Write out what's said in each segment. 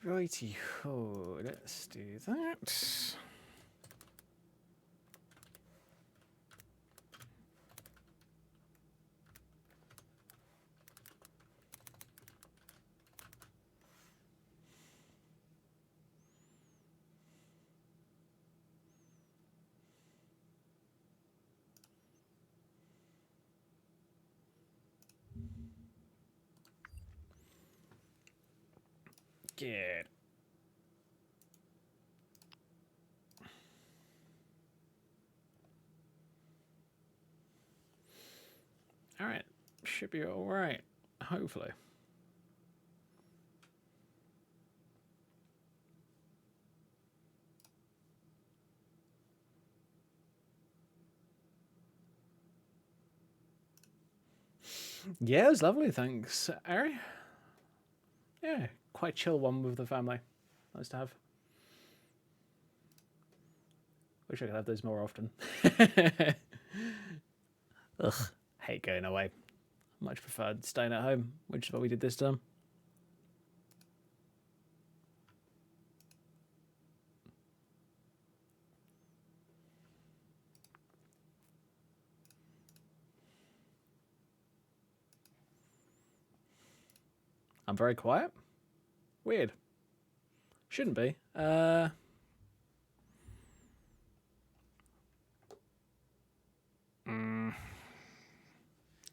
Righty ho, let's do that. Good. All right, should be all right, hopefully. Yeah, it was lovely, thanks, Ari. Yeah, quite chill one with the family. Nice to have. Wish I could have those more often. Ugh, hate going away. Much preferred staying at home, which is what we did this time. I'm very quiet. Weird. Shouldn't be. Let's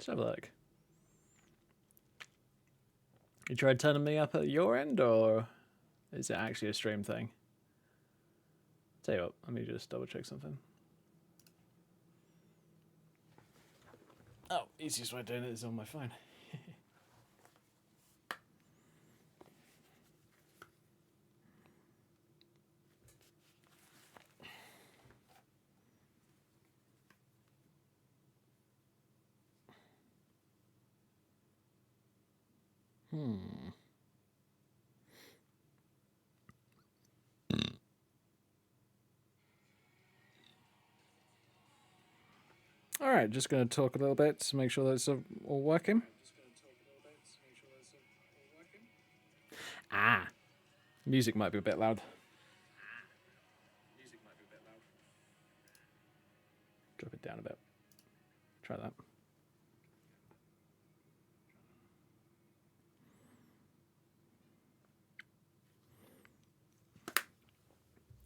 have a look. You tried turning me up at your end, or is it actually a stream thing? Tell you what, let me just double check something. Oh, easiest way of doing it is on my phone. All right, just going to talk a little bit to make sure that's all working. Ah, music might be a bit loud. Drop it down a bit. Try that.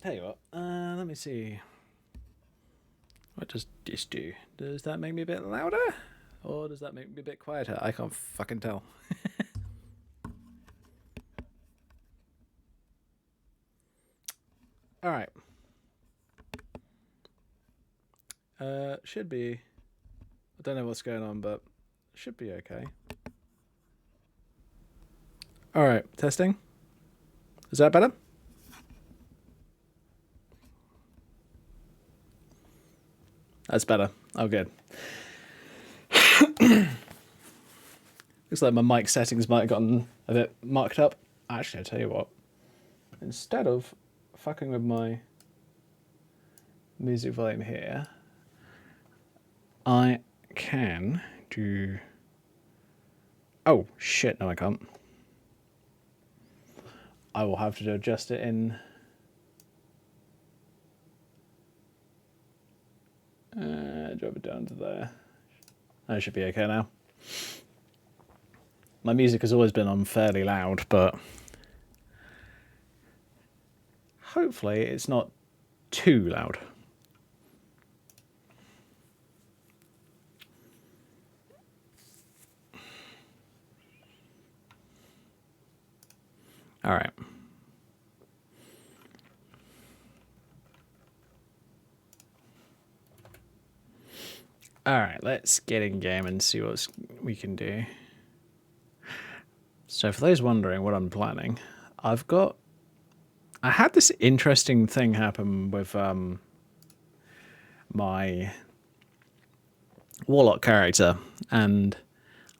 Tell you what, let me see. What does this do? Does that make me a bit louder? Or does that make me a bit quieter? I can't fucking tell. Alright. Should be... I don't know what's going on, but should be okay. Alright, testing. Is that better? That's better. Oh, good. Looks like my mic settings might have gotten a bit marked up. Actually, I'll tell you what. Instead of fucking with my music volume here, I can do... Oh, shit. No, I can't. I will have to adjust it in... drop it down to there. That should be okay now. My music has always been on fairly loud, but hopefully it's not too loud. All right. All right, let's get in game and see what we can do. So for those wondering what I'm planning, I had this interesting thing happen with my warlock character, and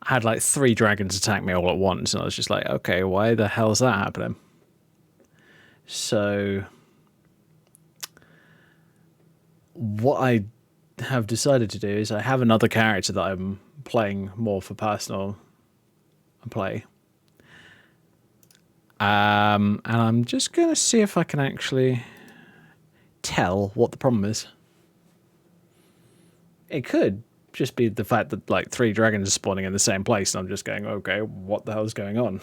I had like 3 dragons attack me all at once, and I was just like, okay, why the hell's that happening? So what I have decided to do is I have another character that I'm playing more for personal play, And I'm just going to see if I can actually tell what the problem is. It could just be the fact that like 3 dragons are spawning in the same place, and I'm just going, okay, what the hell's going on?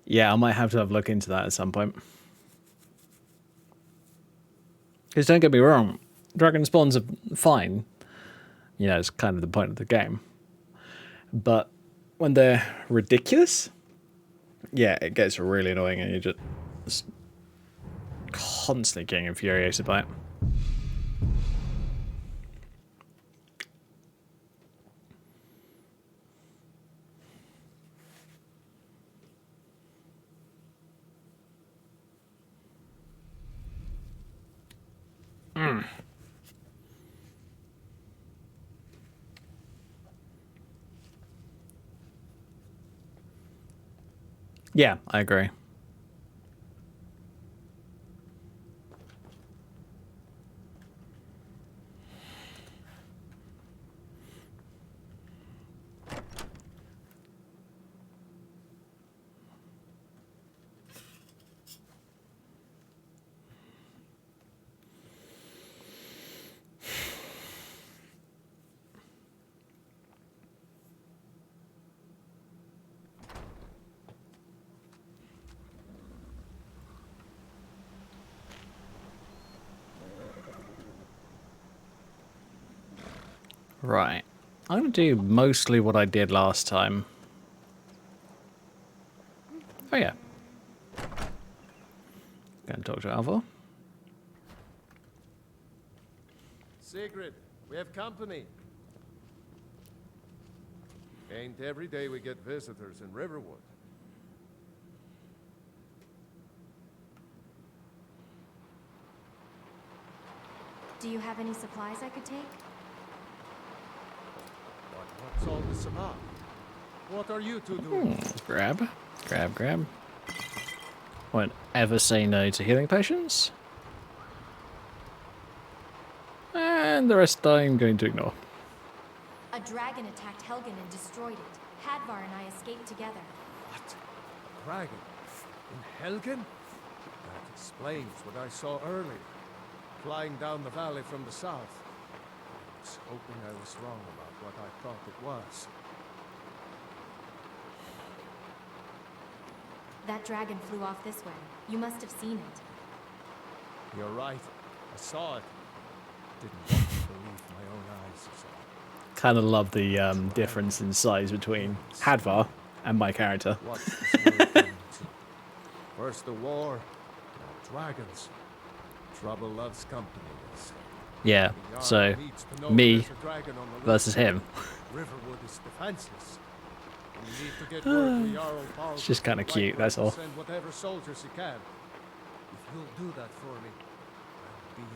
Yeah, I might have to have a look into that at some point. Because don't get me wrong, dragon spawns are fine. You know, it's kind of the point of the game. But when they're ridiculous, yeah, it gets really annoying and you're just constantly getting infuriated by it. Yeah, I agree. Right. I'm going to do mostly what I did last time. Oh, yeah. Go and talk to Alva. Sigrid, we have company. Ain't every day we get visitors in Riverwood. Do you have any supplies I could take? What's all this about? What are you two doing? Grab. Won't ever say no to healing potions. And the rest I'm going to ignore. A dragon attacked Helgen and destroyed it. Hadvar and I escaped together. What? A dragon? In Helgen? That explains what I saw earlier. Flying down the valley from the south. I was hoping I was wrong about what I thought it was. That dragon flew off this way. You must have seen it. You're right. I saw it. Didn't want to believe my own eyes as well. Kind of love the difference in size between Hadvar and my character. What's this world coming to? First the war, now dragons. Trouble loves company, they say. Yeah, The so Jarl needs to know me there's a dragon on the loose. versus him. Riverwood is defenseless. We need to get word to Jarl Baldur. It's just kinda Right cute, where that's to all. Send whatever soldiers he can. If you'll do that for me, I'll be in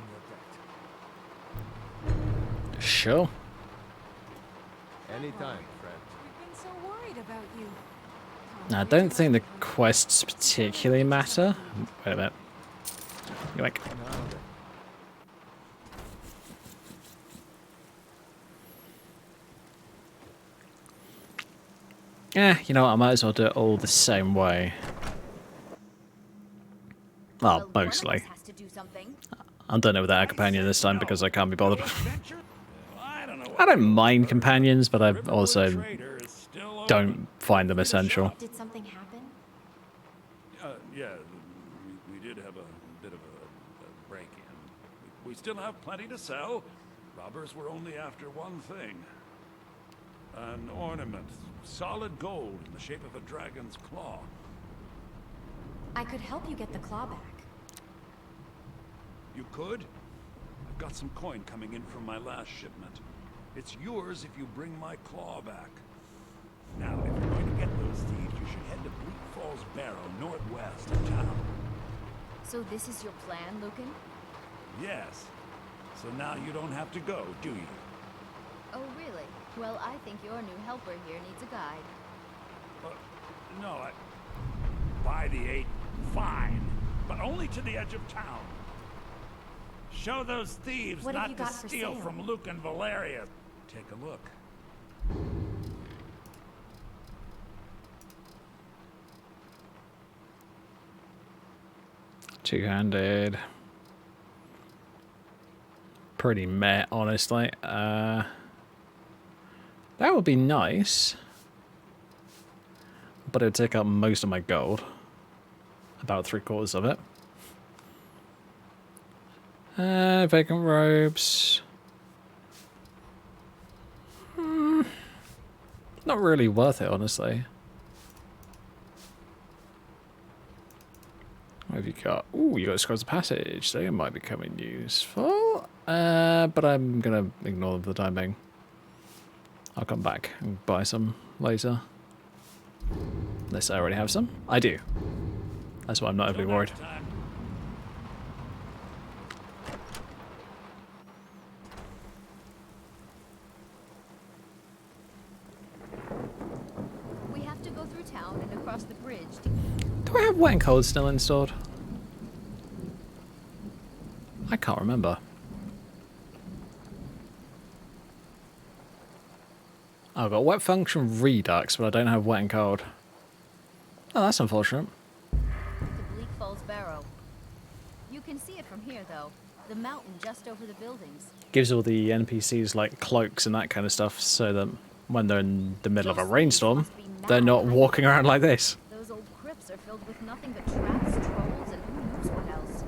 your debt. Sure. Anytime, friend. We've been so worried about you. Now, I don't think the quests particularly matter. Wait a minute. Yoink. Now then. You know what? I might as well do it all the same way. Well, mostly. Has to do something. I'm done it without a companion this time because I can't be bothered. I don't mind companions, but I also don't find them essential. Did something happen? Yeah, we did have a bit of a break-in. We still have plenty to sell. Robbers were only after one thing. An ornament, solid gold in the shape of a dragon's claw. I could help you get the claw back. You could? I've got some coin coming in from my last shipment. It's yours if you bring my claw back. Now, if you're going to get those thieves, you should head to Bleak Falls Barrow, northwest of town. So this is your plan, Lucan? Yes. So now you don't have to go, do you? Oh, really? Well, I think your new helper here needs a guide. No, by the 8, fine. But only to the edge of town. Show those thieves What have not you to got for steal sale? from Luke and Valeria. Take a look. Two-handed. Pretty meh, honestly. That would be nice. But it would take up most of my gold. About 3/4 of it. Vacant robes. Not really worth it, honestly. What have you got? Ooh, you got Scrolls of Passage. They might be coming useful. But I'm gonna ignore them for the time being. I'll come back and buy some later. Unless I already have some. I do. That's why I'm not overly worried. We have to go through town and across the bridge to... Do I have wet and cold still installed? I can't remember. I've got wet function redux, but I don't have wet and cold. Oh, that's unfortunate. to Bleak Falls Barrow. You can see it from here, though. The mountain just over the buildings. Gives all the NPCs like cloaks and that kind of stuff, so that when they're in the middle of a rainstorm, they're not walking around like this. Those old crypts are filled with nothing but traps, trolls, and who knows what else.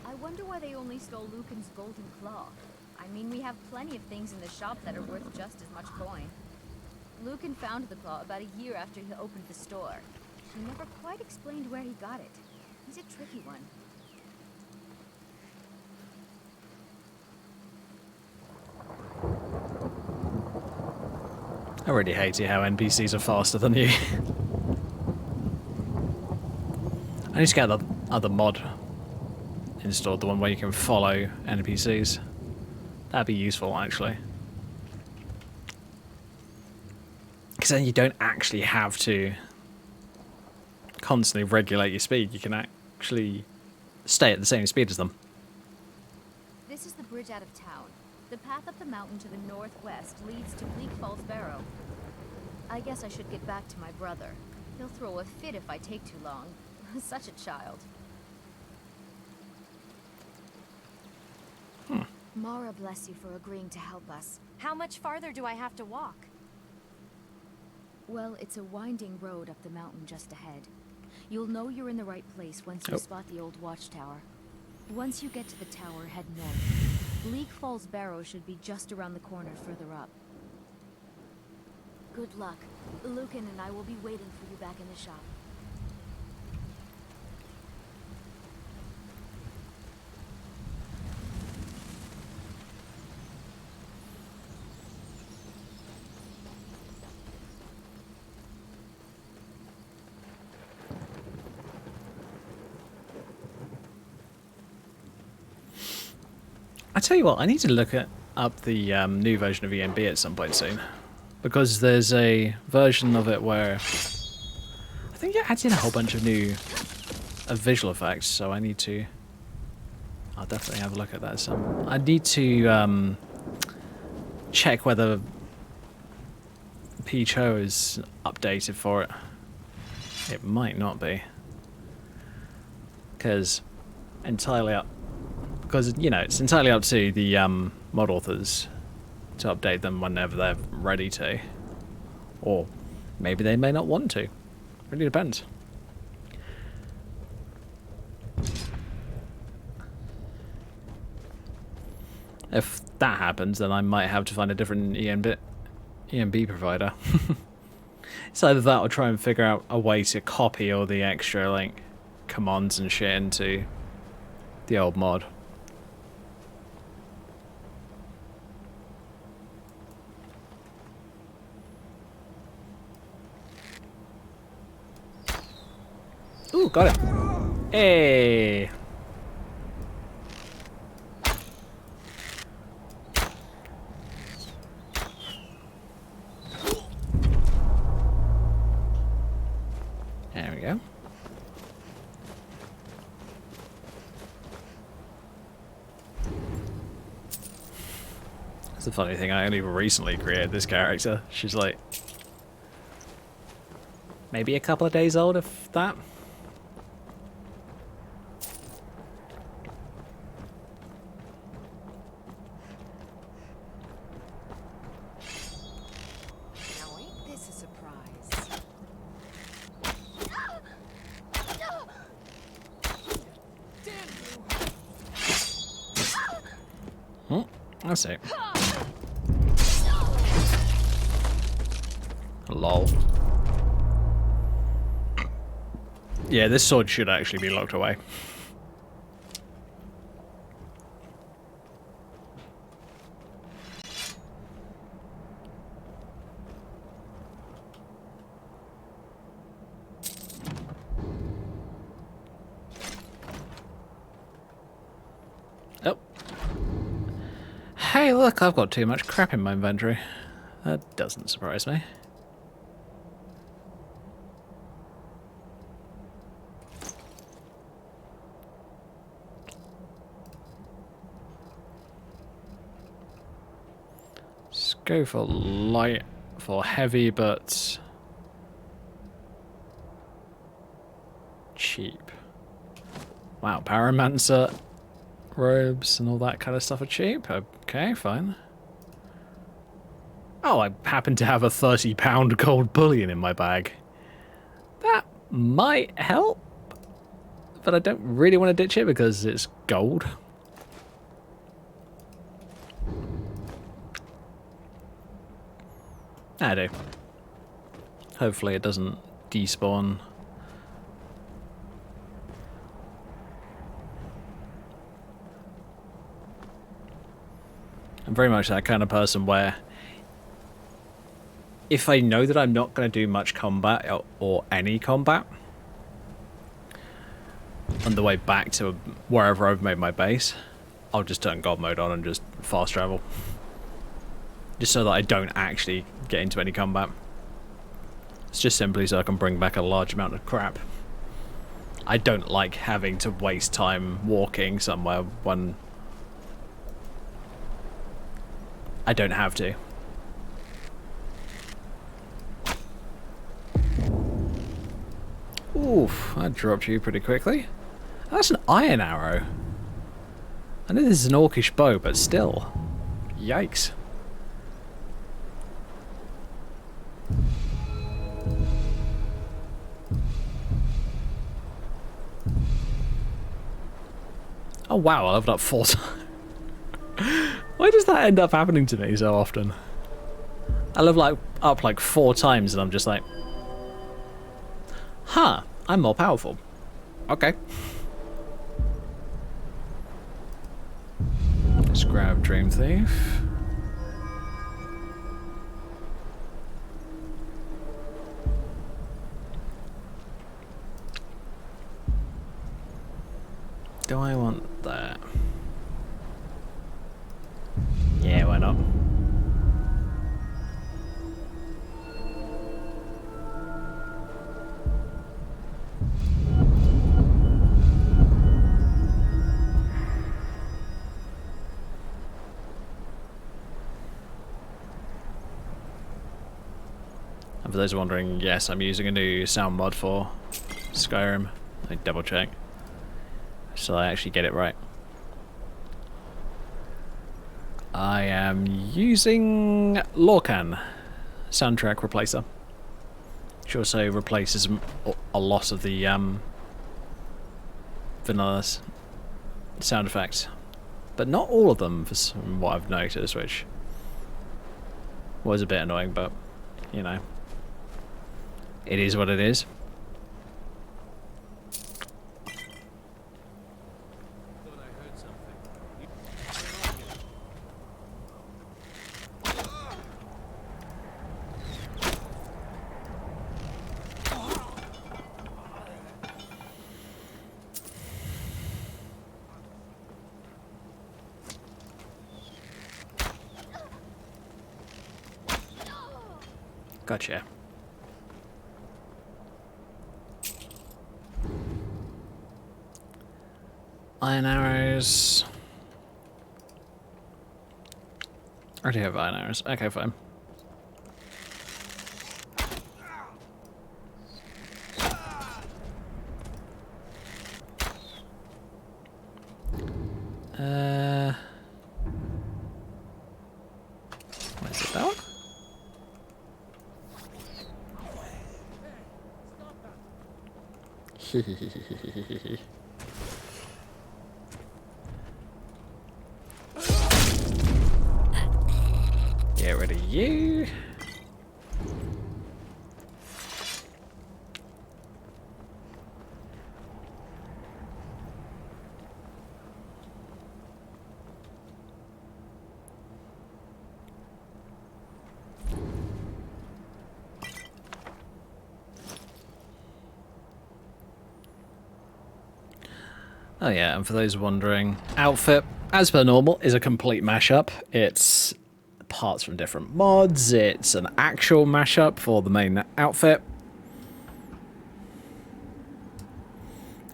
I wonder why they only stole Lucan's golden claw. I mean, we have plenty of things in the shop that are worth just as much coin. Lucan found the claw about a year after he opened the store. He never quite explained where he got it. He's a tricky one. I really hate it how NPCs are faster than you. I need to get the other mod installed, the one where you can follow NPCs. That'd be useful, actually. Because then you don't actually have to constantly regulate your speed. You can actually stay at the same speed as them. This is the bridge out of town. The path up the mountain to the northwest leads to Bleak Falls Barrow. I guess I should get back to my brother. He'll throw a fit if I take too long. Such a child. Mara bless you for agreeing to help us. How much farther do I have to walk? Well, it's a winding road up the mountain just ahead. You'll know you're in the right place once you spot the old watchtower. Once you get to the tower, head north. Bleak Falls Barrow should be just around the corner further up. Good luck. Lucan and I will be waiting for you back in the shop. I tell you what, I need to look up the new version of ENB at some point soon. Because there's a version of it where I think it adds in a whole bunch of new visual effects, so I need to... I'll definitely have a look at that. I need to check whether Peach-O is updated for it. It might not be. Because you know, it's entirely up to the mod authors to update them whenever they're ready to. Or maybe they may not want to. Really depends. If that happens, then I might have to find a different ENB provider. It's either that or try and figure out a way to copy all the extra like commands and shit into the old mod. Ooh, got it. Hey. There we go. It's the funny thing, I only recently created this character. She's like maybe a couple of days old, if that. Now ain't this a surprise? That's it. Lol. Yeah, this sword should actually be locked away. Oh. Hey, look, I've got too much crap in my inventory. That doesn't surprise me. Let's go for light, for heavy, but cheap. Wow, Pyromancer robes and all that kind of stuff are cheap. Okay, fine. Oh, I happen to have a £30 gold bullion in my bag. That might help, but I don't really want to ditch it because it's gold. I do. Hopefully it doesn't despawn. I'm very much that kind of person where if I know that I'm not going to do much combat or any combat on the way back to wherever I've made my base, I'll just turn God mode on and just fast travel. Just so that I don't actually get into any combat. It's just simply so I can bring back a large amount of crap. I don't like having to waste time walking somewhere when I don't have to. Oof, that dropped you pretty quickly. That's an iron arrow. I know this is an orcish bow, but still. Yikes. Oh wow, I leveled up 4 times. Why does that end up happening to me so often? I level up like 4 times and I'm just like, huh, I'm more powerful. Okay. Let's grab Dream Thief. Do I want that? Yeah, why not? And for those wondering, yes, I'm using a new sound mod for Skyrim. I double check so I actually get it right. I am using Lorcan soundtrack replacer, which also replaces a lot of the vanilla sound effects, but not all of them from what I've noticed, which was a bit annoying, but you know, it is what it is. Gotcha. Iron arrows. I already have iron arrows. Okay, fine. What is it, that one? Get rid of you. Oh yeah, and for those wondering, outfit, as per normal, is a complete mashup. It's parts from different mods, it's an actual mashup for the main outfit.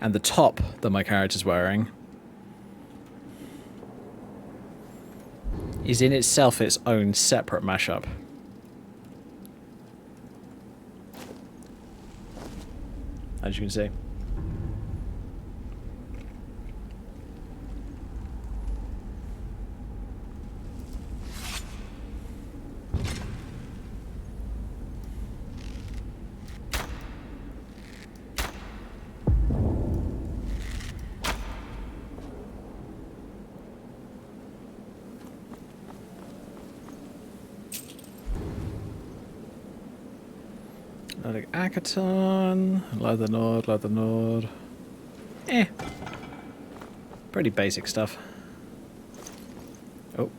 And the top that my character's wearing is in itself its own separate mashup. As you can see. Another Akaton, leather nord, leather nord. Eh. Pretty basic stuff. Oh.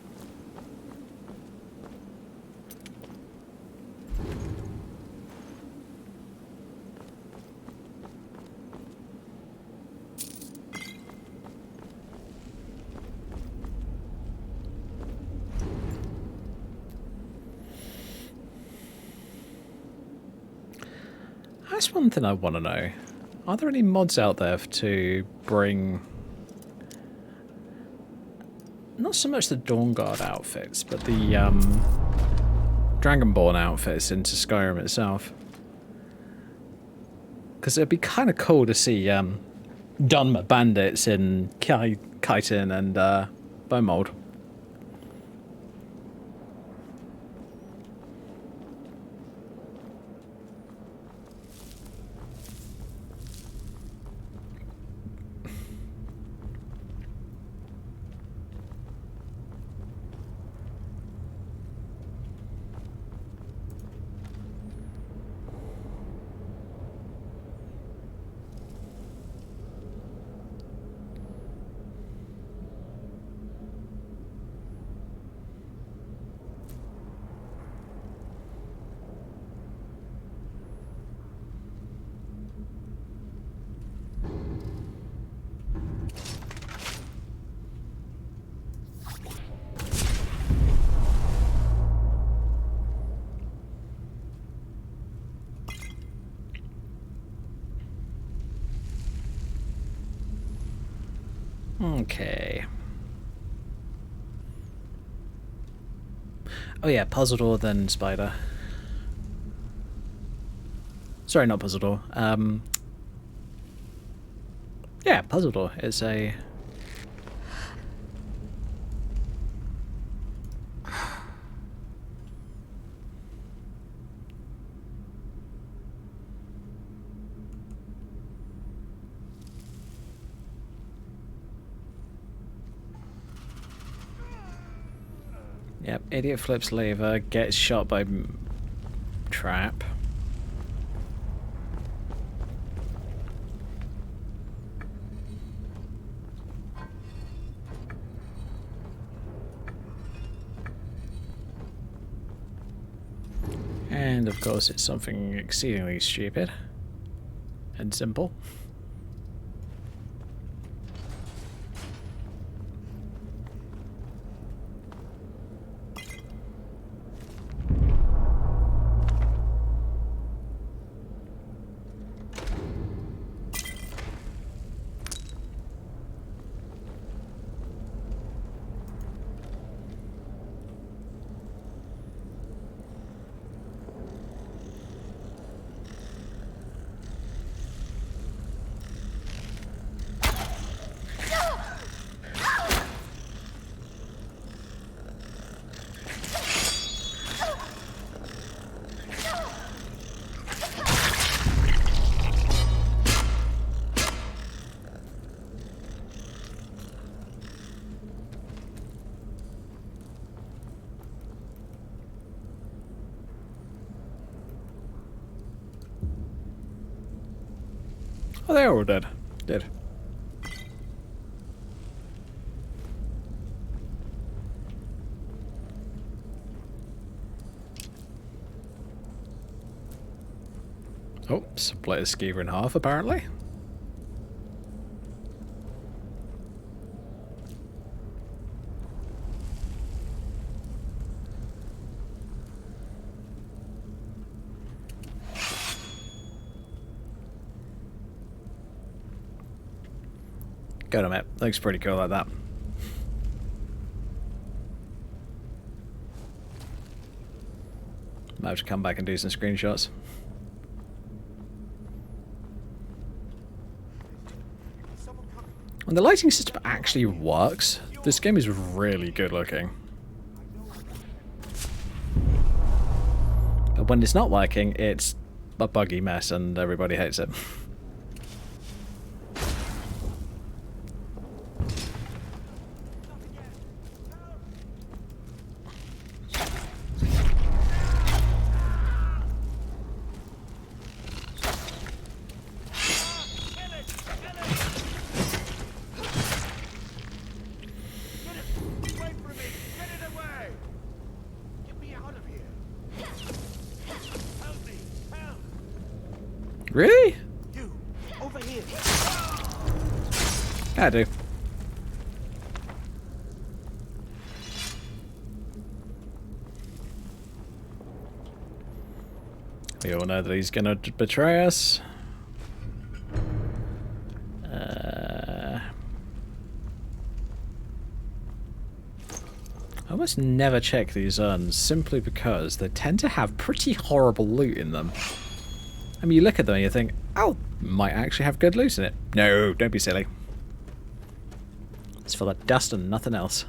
That's one thing I want to know. Are there any mods out there to bring not so much the Dawnguard outfits, but the Dragonborn outfits into Skyrim itself? Because it'd be kind of cool to see Dunmer bandits in chitin and bone mold. Okay. Oh yeah, puzzle door, then spider. Sorry, not puzzle door. Yeah, puzzle door. It's a... Yep, idiot flips lever, gets shot by trap. And of course it's something exceedingly stupid and simple. Oh, they're all dead. Dead. Oh, split a skeever in half, apparently. Got him, it. Looks pretty cool like that. Might have to come back and do some screenshots. When the lighting system actually works, this game is really good looking. But when it's not working, it's a buggy mess and everybody hates it. Really? You, over here. I do. We all know that he's gonna betray us. I almost never check these urns simply because they tend to have pretty horrible loot in them. I mean, you look at them and you think, oh, might actually have good loot in it. No, don't be silly. It's full of dust and nothing else.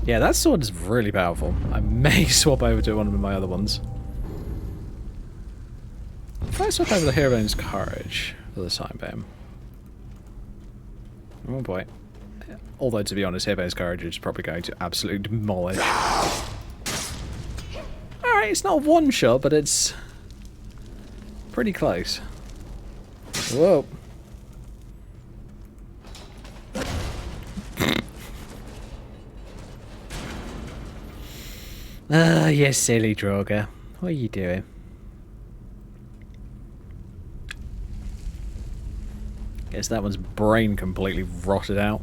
Yeah, that sword is really powerful. I may swap over to one of my other ones. If I swap over the Heroine's Courage for the Time. Oh boy. Although, to be honest, Heroine's Courage is probably going to absolutely demolish. Alright, it's not a one-shot, but it's pretty close. Whoa. Ah, you silly Droga. What are you doing? Guess that one's brain completely rotted out.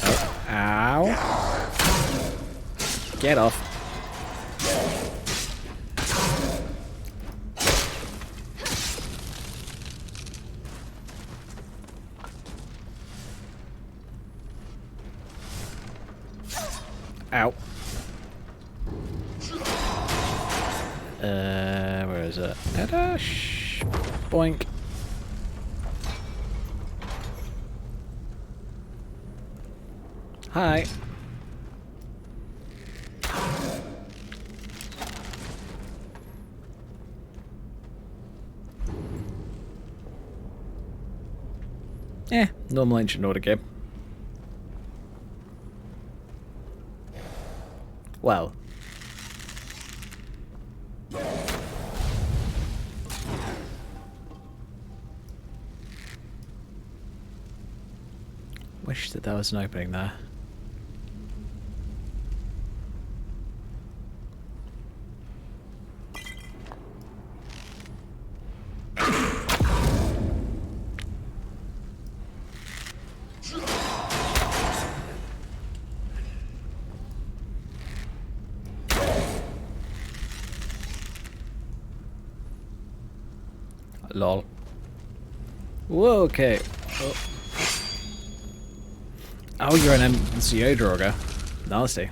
Oh, ow. Get off. Ow. Where is it? Dash. Boink. Hi. Normal ancient order game. Well. Wish that there was an opening there. Lol. Whoa, okay. Oh, you're an MCO Droga. Nasty.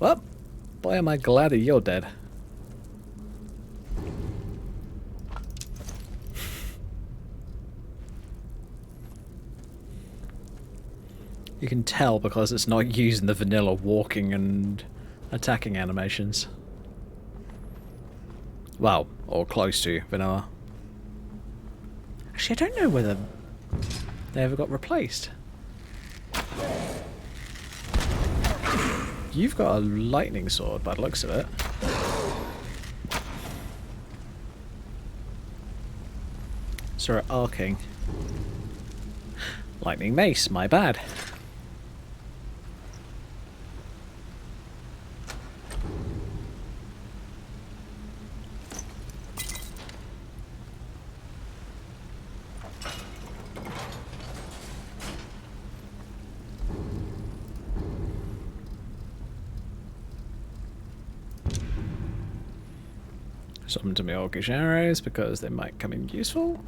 Well, boy am I glad that you're dead. You can tell because it's not using the vanilla walking and attacking animations. Well, or close to vanilla. Actually, I don't know whether they ever got replaced. You've got a lightning sword by the looks of it. Sorry, arcing. Lightning mace, my bad. Summon to me orcish arrows because they might come in useful.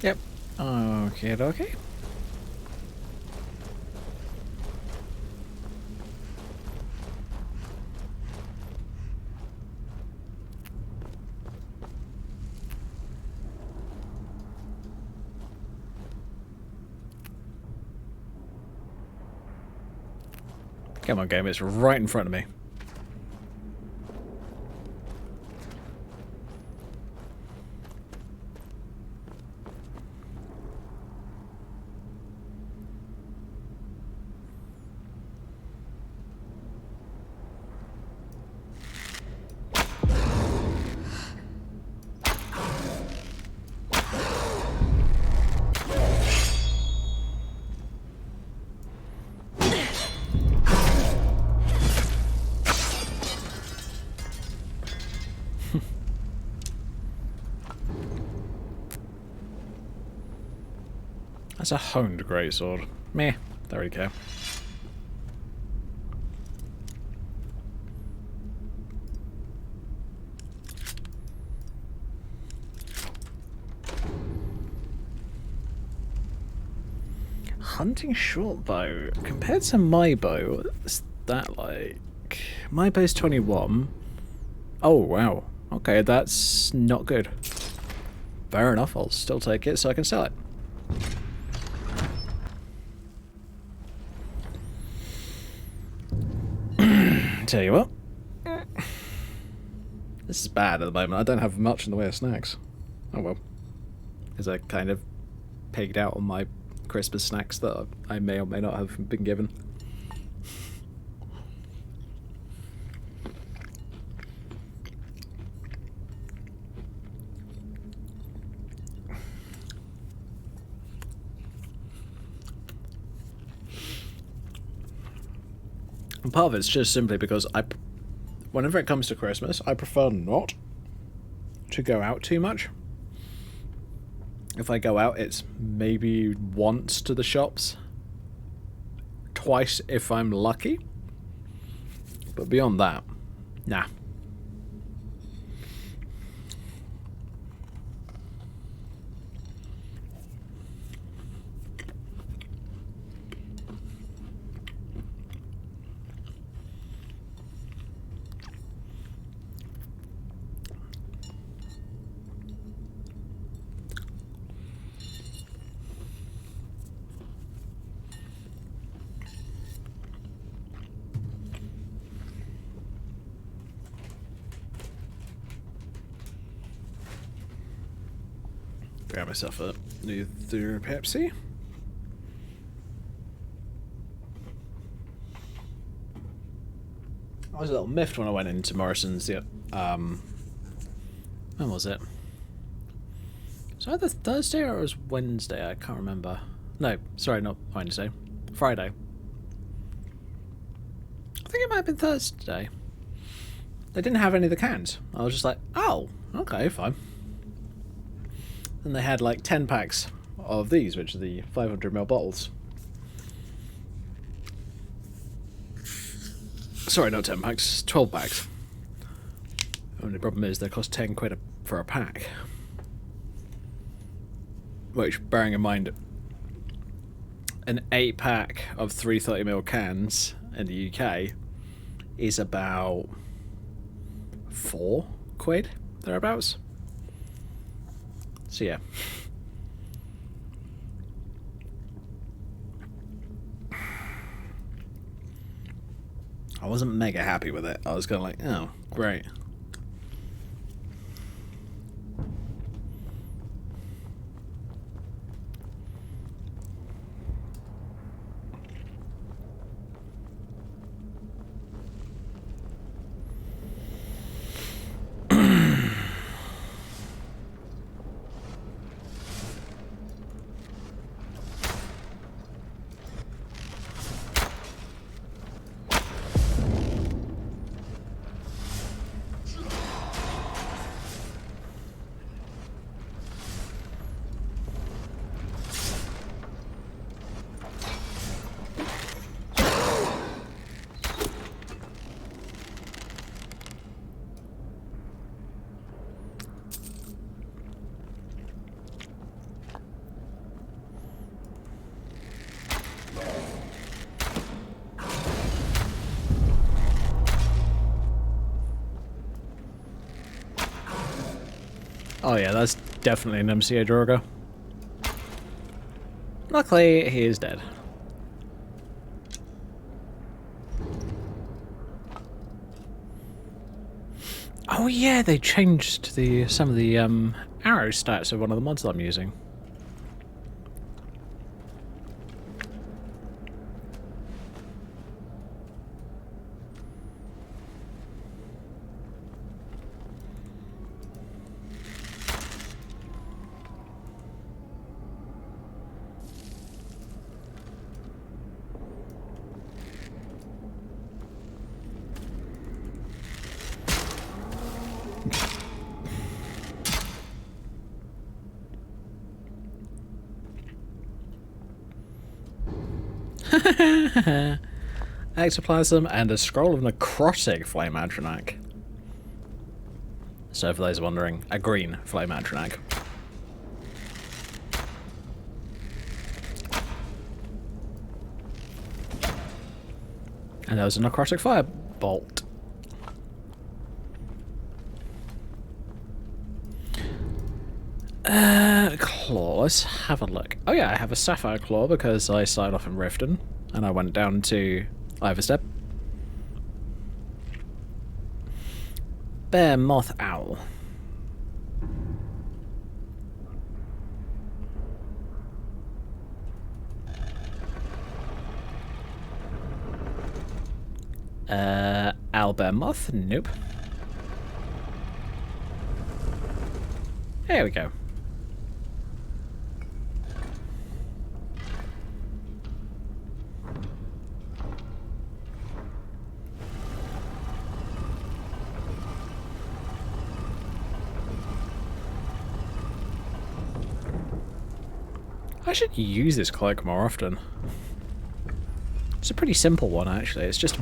Yep. Okay, okay. Come on, game, it's right in front of me. That's a honed greatsword. Meh. There we go. Hunting short bow. Compared to my bow, what's that like? My bow's 21. Oh, wow. Okay, that's not good. Fair enough, I'll still take it so I can sell it. Tell you what. This is bad at the moment. I don't have much in the way of snacks. Oh well. Because I kind of pegged out on my Christmas snacks that I may or may not have been given. And part of it's just simply because whenever it comes to Christmas, I prefer not to go out too much. If I go out, it's maybe once to the shops, twice if I'm lucky, but beyond that, nah. Grab myself a Luther Pepsi. I was a little miffed when I went into Morrison's. When was it? Was it either Thursday or it was Wednesday? I can't remember. No, sorry, not Wednesday. Friday. I think it might have been Thursday. They didn't have any of the cans. I was just like, oh, okay, fine. And they had like 10 packs of these, which are the 500ml bottles. Sorry, not 10 packs, 12 packs. Only problem is they cost 10 quid for a pack. Which, bearing in mind, an 8-pack of 330ml cans in the UK is about 4 quid, thereabouts. So yeah. I wasn't mega happy with it. I was kind of like, oh, great. Oh yeah, that's definitely an MCA Drogo. Luckily, he is dead. Oh yeah, they changed some of the arrow stats of one of the mods that I'm using. Ectoplasm and a scroll of necrotic flame atronach. So for those wondering, a green flame atronach. And there was a necrotic firebolt. Claw, let's have a look. Oh yeah, I have a sapphire claw because I started off in Riften and I went down to Iverstep. Bear moth owl. Owl bear moth? Nope. There we go. I should use this cloak more often. It's a pretty simple one, actually. It's just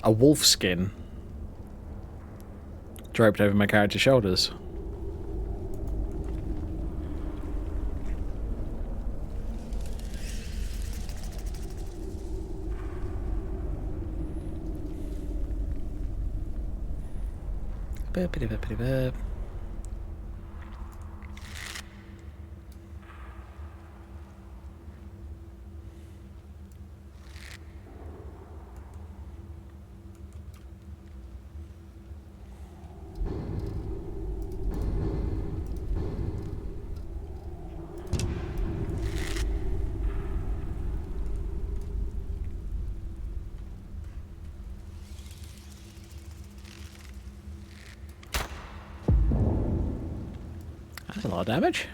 a wolf skin draped over my character's shoulders. Burp-a-dip-a-dip-a-dip. That's a lot of damage.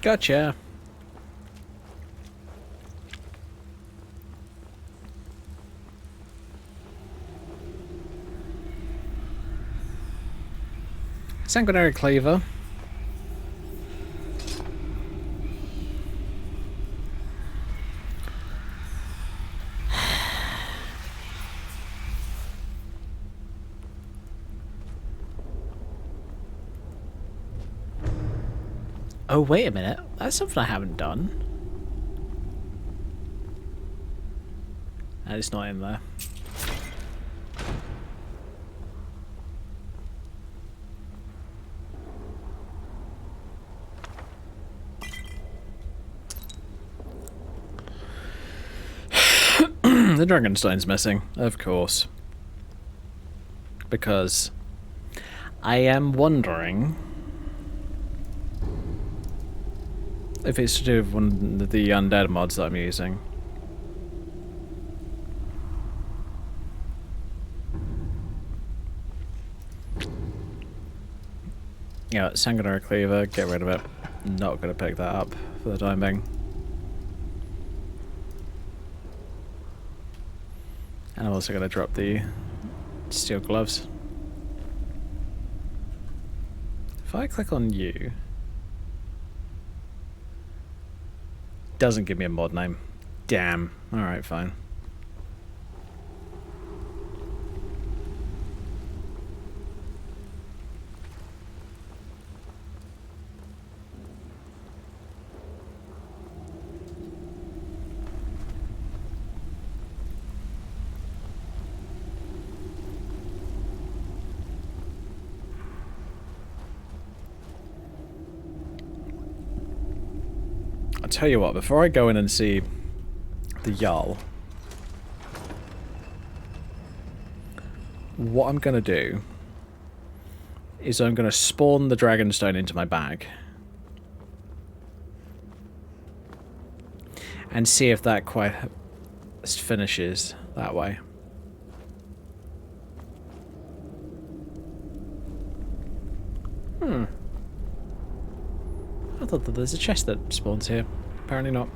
Gotcha. Sanguinary Cleaver. Oh, wait a minute. That's something I haven't done. And it's not in there. The Dragonstein's missing, of course. Because I am wondering if it's to do with one of the undead mods that I'm using. Yeah, Sanguinary Cleaver, get rid of it. Not gonna pick that up for the time being. And I'm also gonna drop the steel gloves. If I click on you, doesn't give me a mod name. Damn. Alright, fine. I'll tell you what, before I go in and see the Jarl, what I'm going to do is I'm going to spawn the Dragonstone into my bag and see if that quite finishes that way. I thought that there's a chest that spawns here. Apparently not.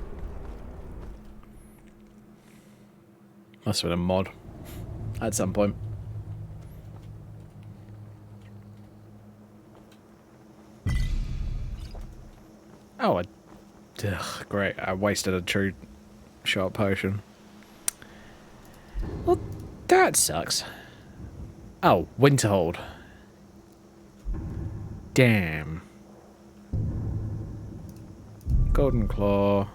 Must have been a mod at some point. Oh, great. I wasted a true shot potion. Well, that sucks. Oh, Winterhold. Damn. Golden Claw.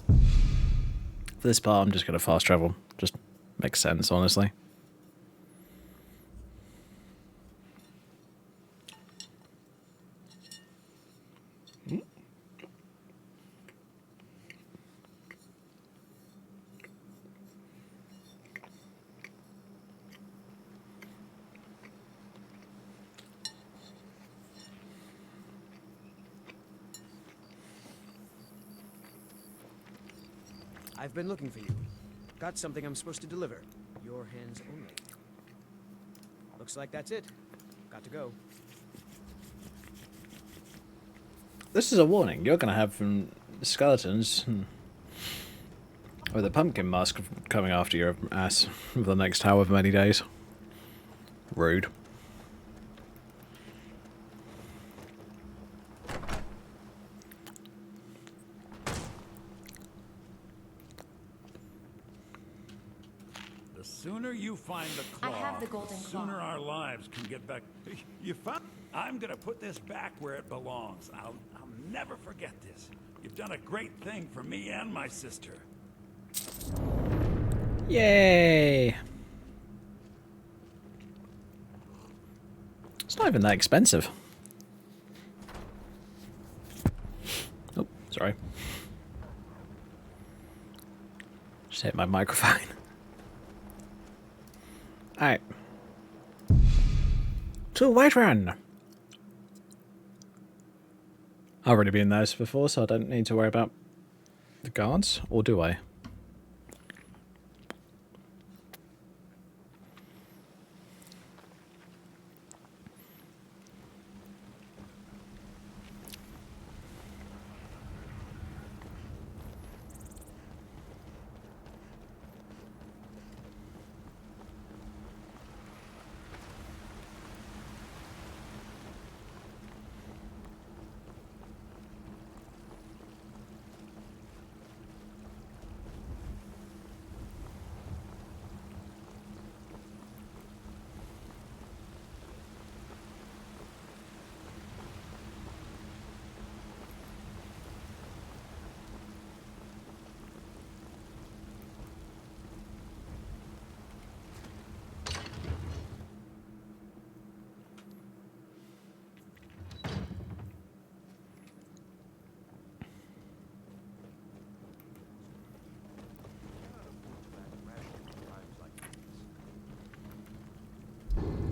For this part, I'm just going to fast travel. Just makes sense, honestly. I've been looking for you. Got something I'm supposed to deliver. Your hands only. Looks like that's it. Got to go. This is a warning. You're going to have skeletons with a pumpkin mask coming after your ass for the next however many days. Rude. The sooner you find the claw, I have the golden claw. sooner our lives can get back. You found? I'm gonna put this back where it belongs. I'll never forget this. You've done a great thing for me and my sister. Yay! It's not even that expensive. Oh, sorry. Just hit my microphone. Alright. To Whiterun! I've already been there before, so I don't need to worry about the guards, or do I?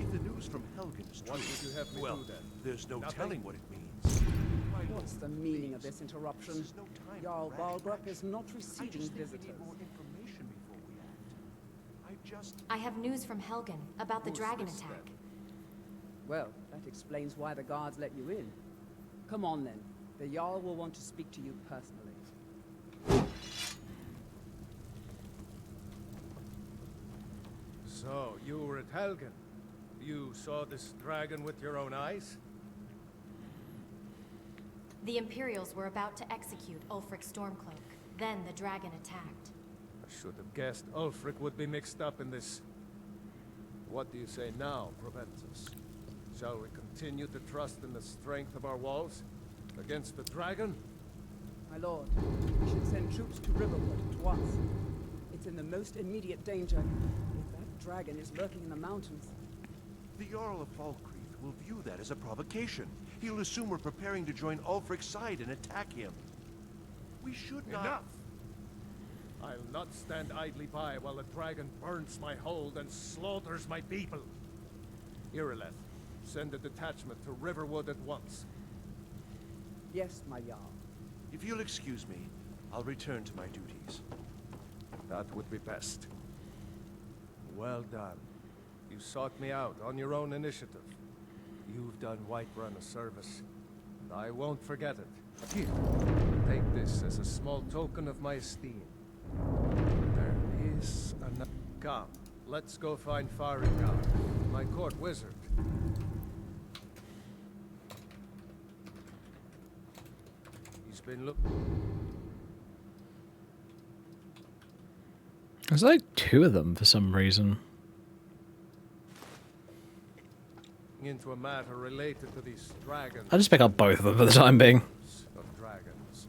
If the news from Helgen is true, What would you have me well, do then? there's no Nothing? telling what it means. What's the meaning of this interruption? This is no time for Jarl rash Balgrup action. is not I receiving just think we visitors. need more information before we act. I have news from Helgen about the Who's dragon this, attack. Well, that explains why the guards let you in. Come on then. The Jarl will want to speak to you personally. So, you were at Helgen. You saw this dragon with your own eyes? The Imperials were about to execute Ulfric Stormcloak. Then the dragon attacked. I should have guessed Ulfric would be mixed up in this. What do you say now, Proventus? Shall we continue to trust in the strength of our walls? Against the dragon? My lord, we should send troops to Riverwood at once. It's in the most immediate danger. If that dragon is lurking in the mountains. The Jarl of Falkreath will view that as a provocation. He'll assume we're preparing to join Ulfric's side and attack him. We should not... Enough! I'll not stand idly by while the dragon burns my hold and slaughters my people. Irileth, send a detachment to Riverwood at once. Yes, my Jarl. If you'll excuse me, I'll return to my duties. That would be best. Well done. You sought me out on your own initiative. You've done Whiterun a service, and I won't forget it. Here, take this as a small token of my esteem. There is another. Come, let's go find Faringar, my court wizard. He's been There's like two of them for some reason. into a matter related to these dragons. I'll just pick up both of them for the time being. Of dragons.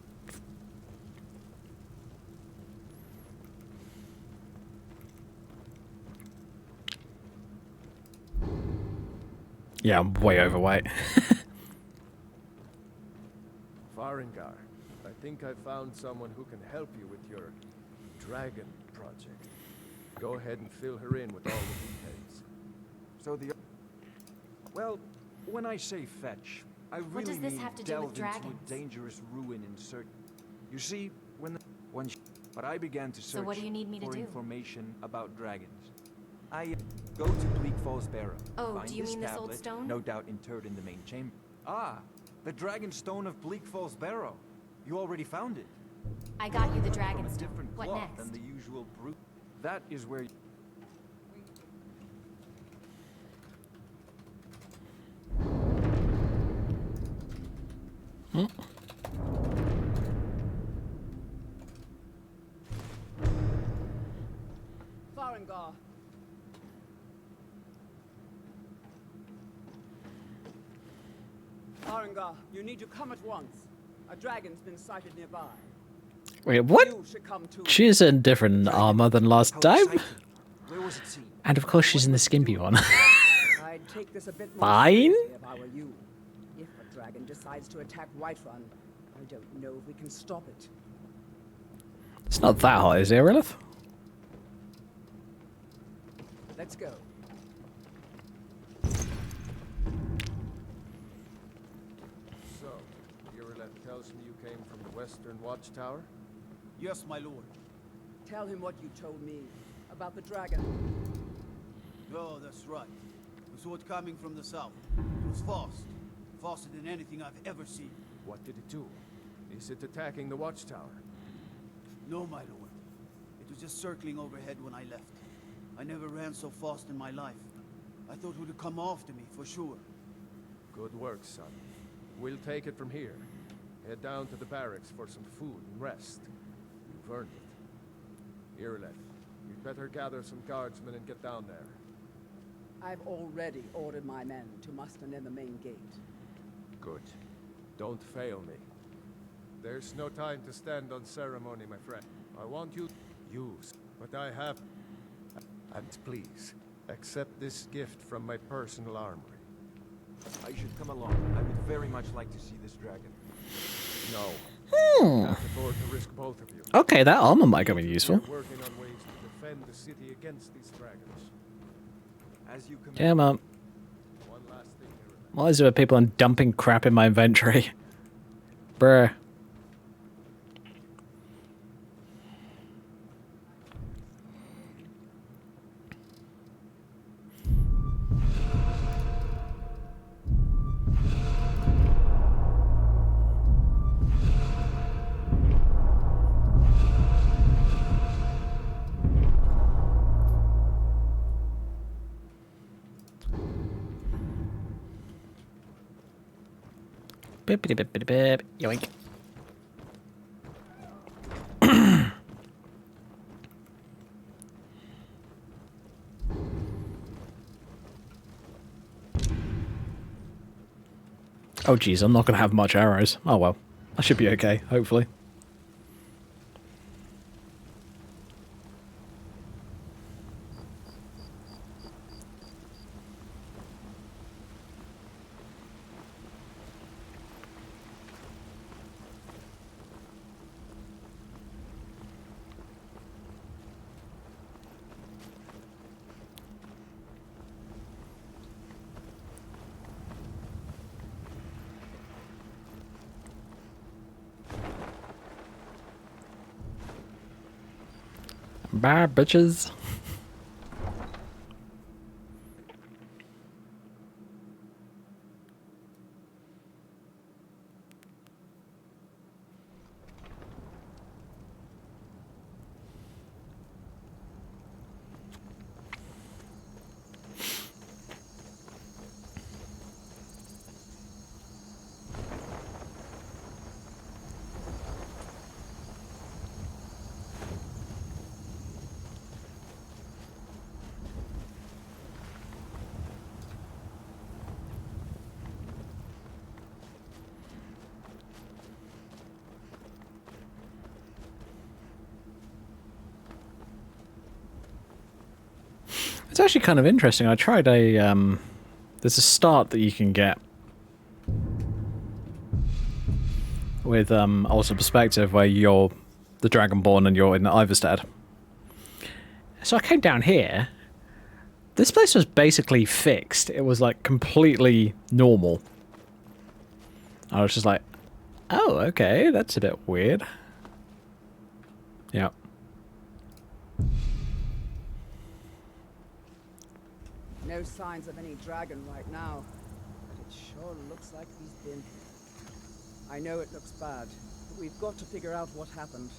Yeah, I'm way overweight. Faringar, I think I found someone who can help you with your dragon project. Go ahead and fill her in with all the details. So the... Well, when I say fetch, I really does this mean have to do with delve into dragons? a dangerous ruin in search... You see, but I began to search So what do you need me to for do? information about dragons. I go to Bleak Falls Barrow. Oh, find do you mean this old tablet, stone? No doubt interred in the main chamber. Ah, the Dragon Stone of Bleak Falls Barrow. You already found it. I got you the From dragon a stone. different What cloth next? than the usual brute. That is where... Farengar. Farengar, you need to come at once. A dragon's been sighted nearby. Wait, what? You should come too. She's in different armor than last How time. exciting. Where was it seen? And of course she's in the skimpy one. I'd take this a bit more Fine. seriously if I were you. If a dragon decides to attack Whiterun, I don't know if we can stop it. It's not that hot, is it, Irilith? Let's go. So, Irileth tells me you came from the Western Watchtower? Yes, my lord. Tell him what you told me about the dragon. Oh, that's right. We saw it coming from the south. It was fast. Faster than anything I've ever seen. What did it do? Is it attacking the Watchtower? No, my lord. It was just circling overhead when I left. I never ran so fast in my life. I thought it would come after me, for sure. Good work, son. We'll take it from here. Head down to the barracks for some food and rest. You've earned it. Irleth, you'd better gather some guardsmen and get down there. I've already ordered my men to muster near the main gate. Good. Don't fail me. There's no time to stand on ceremony, my friend. I want you to use what I have. And please, accept this gift from my personal armory. I should come along. I would very much like to see this dragon. No. Can't afford to risk both of you. Okay, that armor might come in useful. We're working on ways to defend the city against these dragons. As you command. Yeah, man. One last thing, Irleth. Why is there people on dumping crap in my inventory? Bruh. Bip-bip-bip-bip-bip. Yoink. Oh geez, I'm not gonna have much arrows. Oh well. I should be okay, hopefully. Bye, bitches. It's actually kind of interesting. I tried a, there's a start that you can get with also perspective where you're the Dragonborn and you're in Iverstead. So I came down here. This place was basically fixed. It was like completely normal. I was just like, oh, okay, that's a bit weird. Yeah. No signs of any dragon right now, but it sure looks like he's been here. I know it looks bad, but we've got to figure out what happened,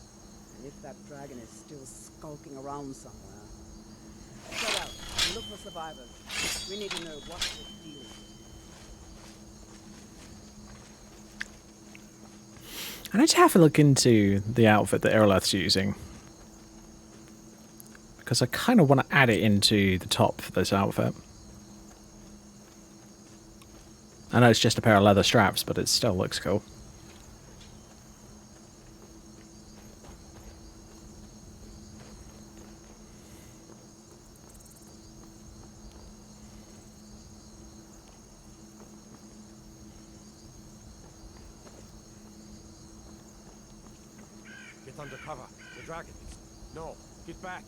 and if that dragon is still skulking around somewhere. Set out and look for survivors. We need to know what we're dealing with. I need to have a look into the outfit that Irleth's using. Because I kind of want to add it into the top for this outfit. I know it's just a pair of leather straps, but it still looks cool. Get under cover. The dragon is... No, get back.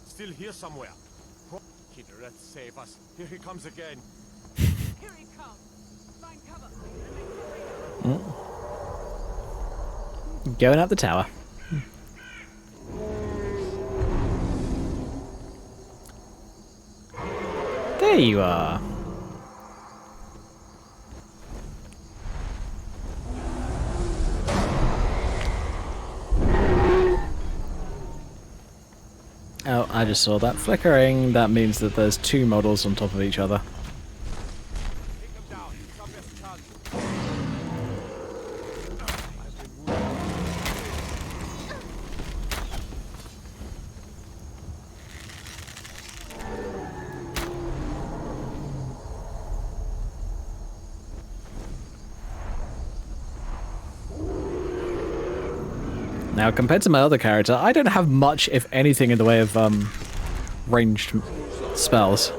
Still here somewhere. Kidder, let's save us. Here he comes again. Going up the tower. There you are. Oh, I just saw that flickering. That means that there's two models on top of each other. Now, compared to my other character, I don't have much, if anything, in the way of ranged spells.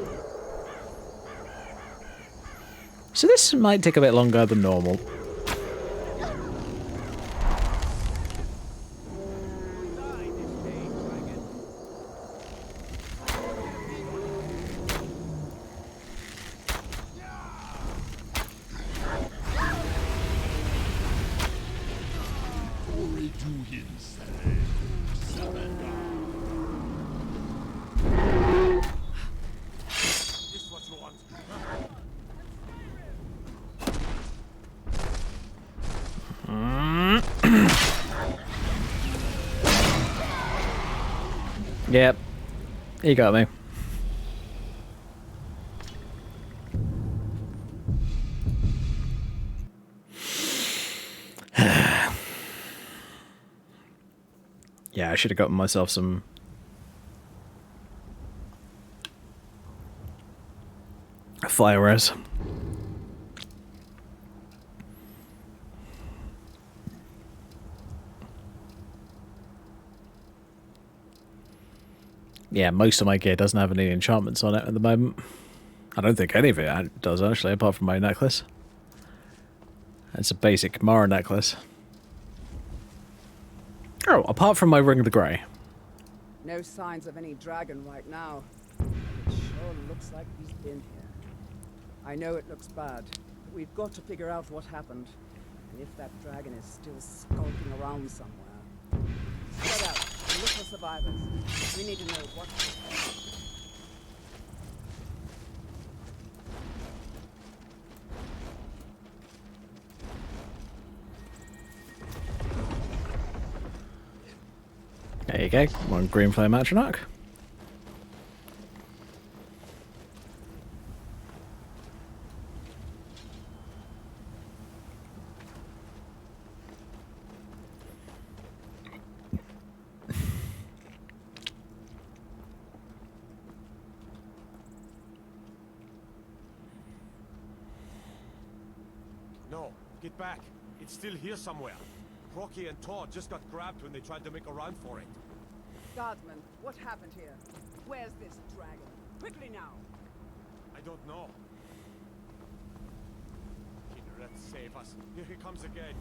So this might take a bit longer than normal. Yep, you got me. Yeah, I should have gotten myself some fire res. Yeah, most of my gear doesn't have any enchantments on it at the moment. I don't think any of it does, actually, apart from my necklace. It's a basic Mara necklace. Oh, apart from my Ring of the Grey. No signs of any dragon right now. It sure looks like he's been here. I know it looks bad, but we've got to figure out what happened. And if that dragon is still skulking around somewhere. Spread out and look for survivors. We need to know what. There you go, one green flame atronach. No, get back. It's still here somewhere. Rocky and Todd just got grabbed when they tried to make a run for it. Guardsman, what happened here? Where's this dragon? Quickly now! I don't know. Kinneret, save us. Here he comes again.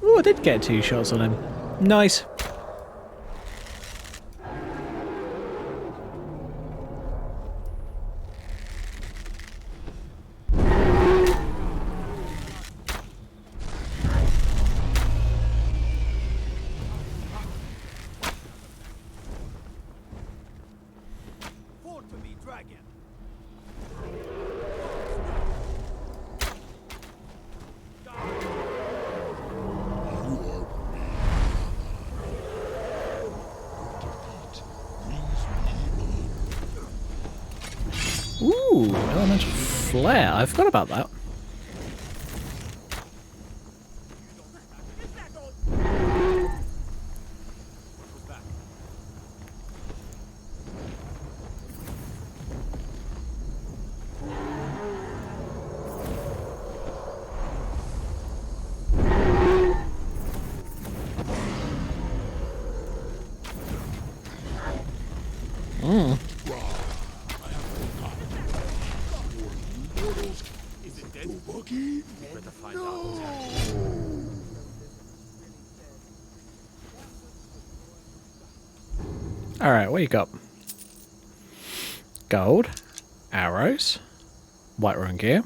Oh, I did get 2 shots on him. Nice. Fall to me, dragon. Ooh, elemental flare. I forgot about that. Is it dead? Better find out. Alright, what you got? Gold. Arrows. Whiterun gear.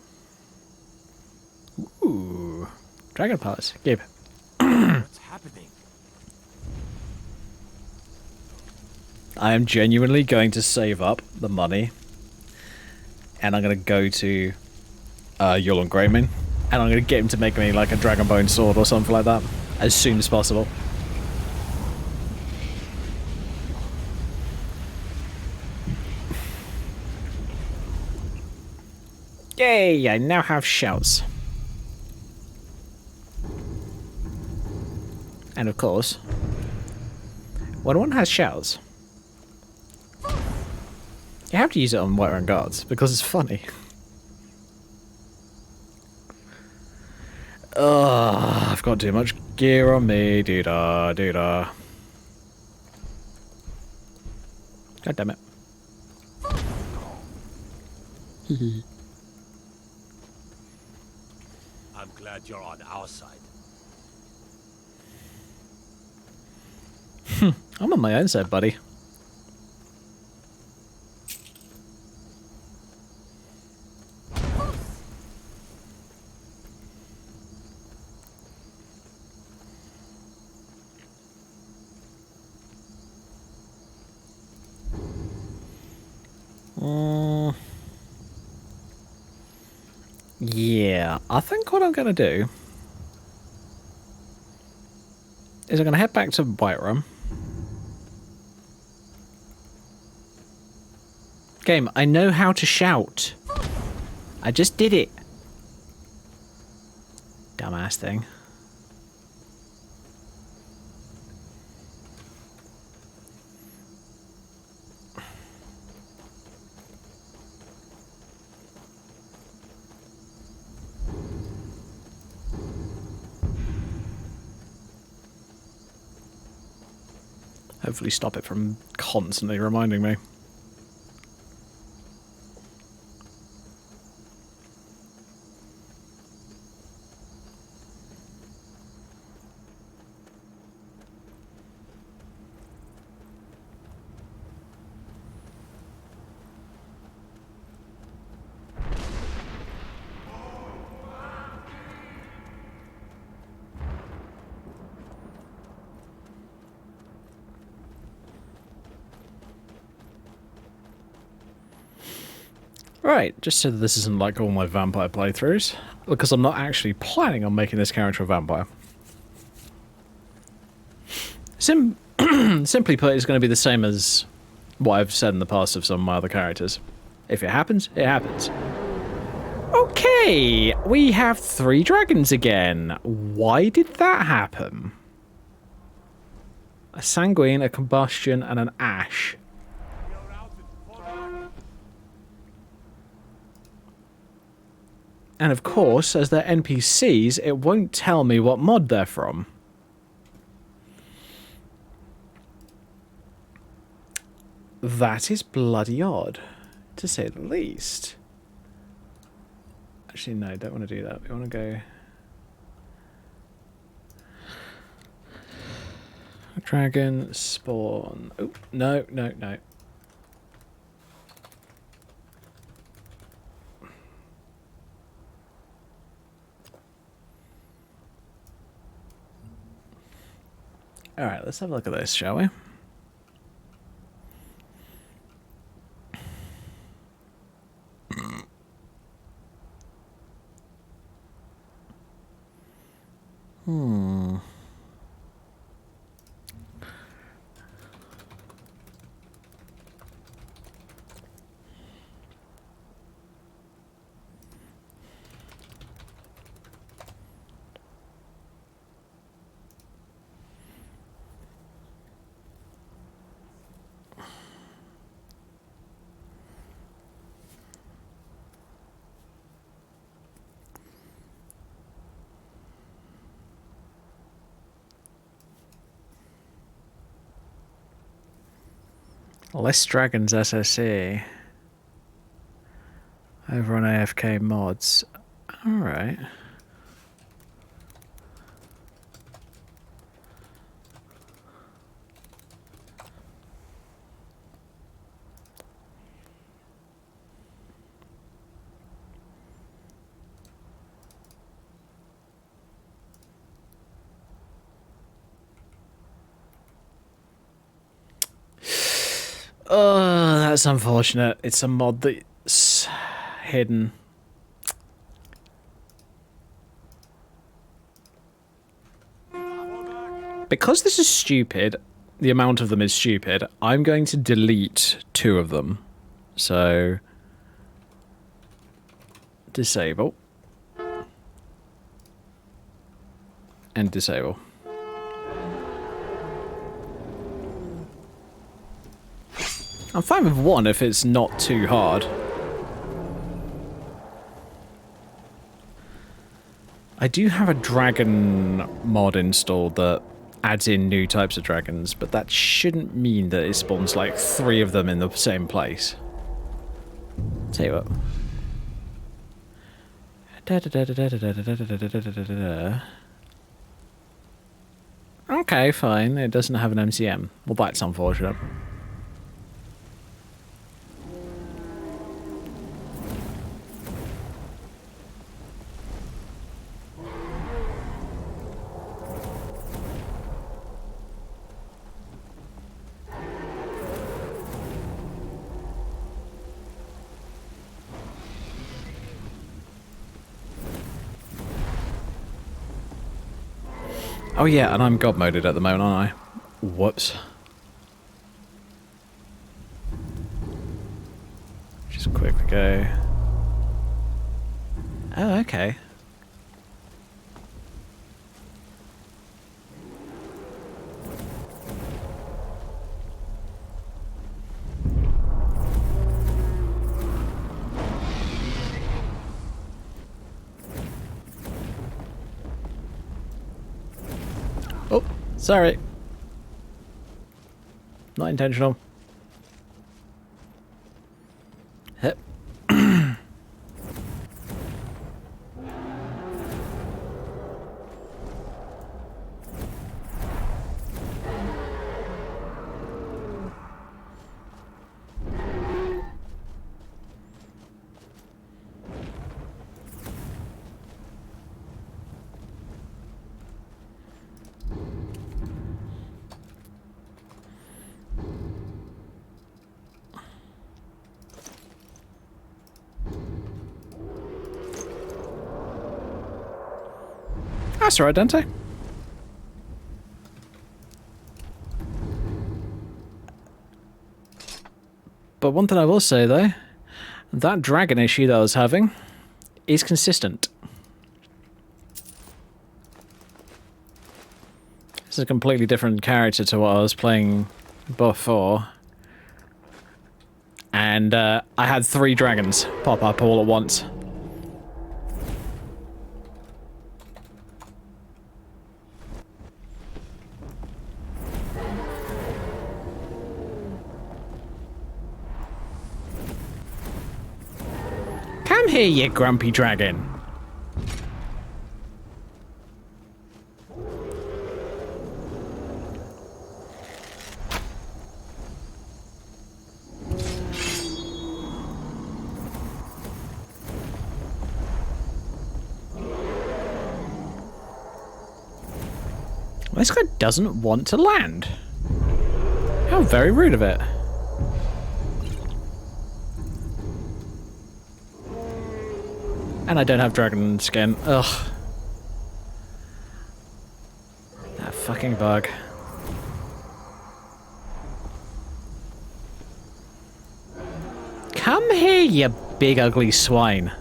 Ooh. Dragon parts. Give. What's happening? I am genuinely going to save up the money. And I'm going to go to Yulon Greymane. And I'm going to get him to make me like a dragon bone sword or something like that. As soon as possible. Yay! I now have shouts. And of course, when one has shouts, you have to use it on Whiterun guards because it's funny. Ugh, I've got too much gear on me. Doo-da, doo-da. God damn it. I'm glad you're on our side. I'm on my own side, buddy. Yeah, I think what I'm going to do is I'm going to head back to Whiterun. Game, I know how to shout. I just did it. Dumbass thing. Hopefully stop it from constantly reminding me. Right, just so that this isn't like all my vampire playthroughs, because I'm not actually planning on making this character a vampire. Simply put, it's going to be the same as what I've said in the past of some of my other characters. If it happens, it happens. Okay, we have 3 dragons again. Why did that happen? A sanguine, a combustion, and an ash. And of course, as they're NPCs, it won't tell me what mod they're from. That is bloody odd, to say the least. Actually, no, don't want to do that. We want to go... Dragon spawn. Oh, no, no, no. Alright, let's have a look at this, shall we? Less dragons SSE. Over on AFK mods. Alright. Oh, that's unfortunate. It's a mod that's hidden. Because this is stupid, the amount of them is stupid, I'm going to delete 2 of them. So, disable. And disable. I'm fine with 1 if it's not too hard. I do have a dragon mod installed that adds in new types of dragons, but that shouldn't mean that it spawns like 3 of them in the same place. Tell you what. Okay, fine. It doesn't have an MCM. Well, that's unfortunate. Oh yeah, and I'm god moded at the moment, aren't I? Whoops. Just quickly go. Oh, okay. Oh, sorry. Not intentional. Hip. That's alright, Dante. But one thing I will say, though, that dragon issue that I was having is consistent. This is a completely different character to what I was playing before. And I had 3 dragons pop up all at once. Come here, you grumpy dragon. This guy doesn't want to land. How very rude of it. And I don't have dragon skin. Ugh. That fucking bug. Come here, you big ugly swine.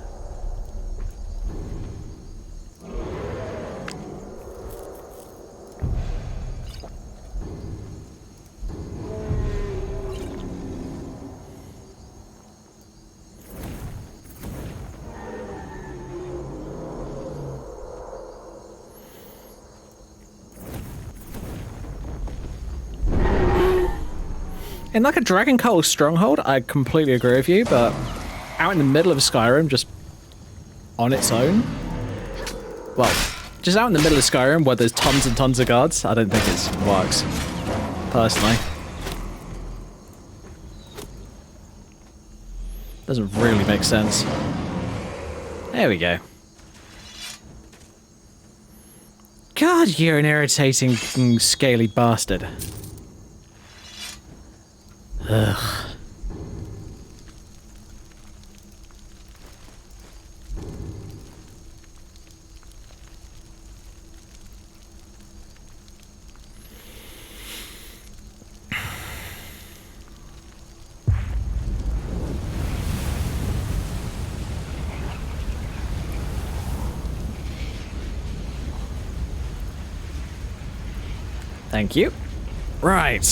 In like a Dragon Cult stronghold, I completely agree with you, but out in the middle of Skyrim, just on its own, well, just out in the middle of Skyrim where there's tons and tons of guards, I don't think it works, personally. Doesn't really make sense. There we go. God, you're an irritating, scaly bastard. Ugh. Thank you. Right.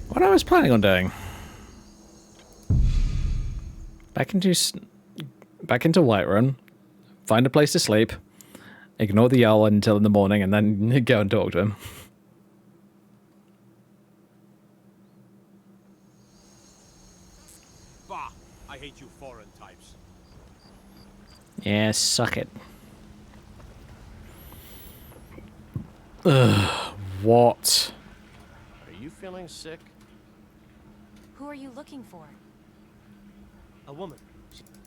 What I was planning on doing. Back into Whiterun. Find a place to sleep. Ignore the owl until in the morning and then go and talk to him. Bah! I hate you foreign types. Yeah, suck it. Ugh, what? Are you feeling sick? Who are you looking for? A woman.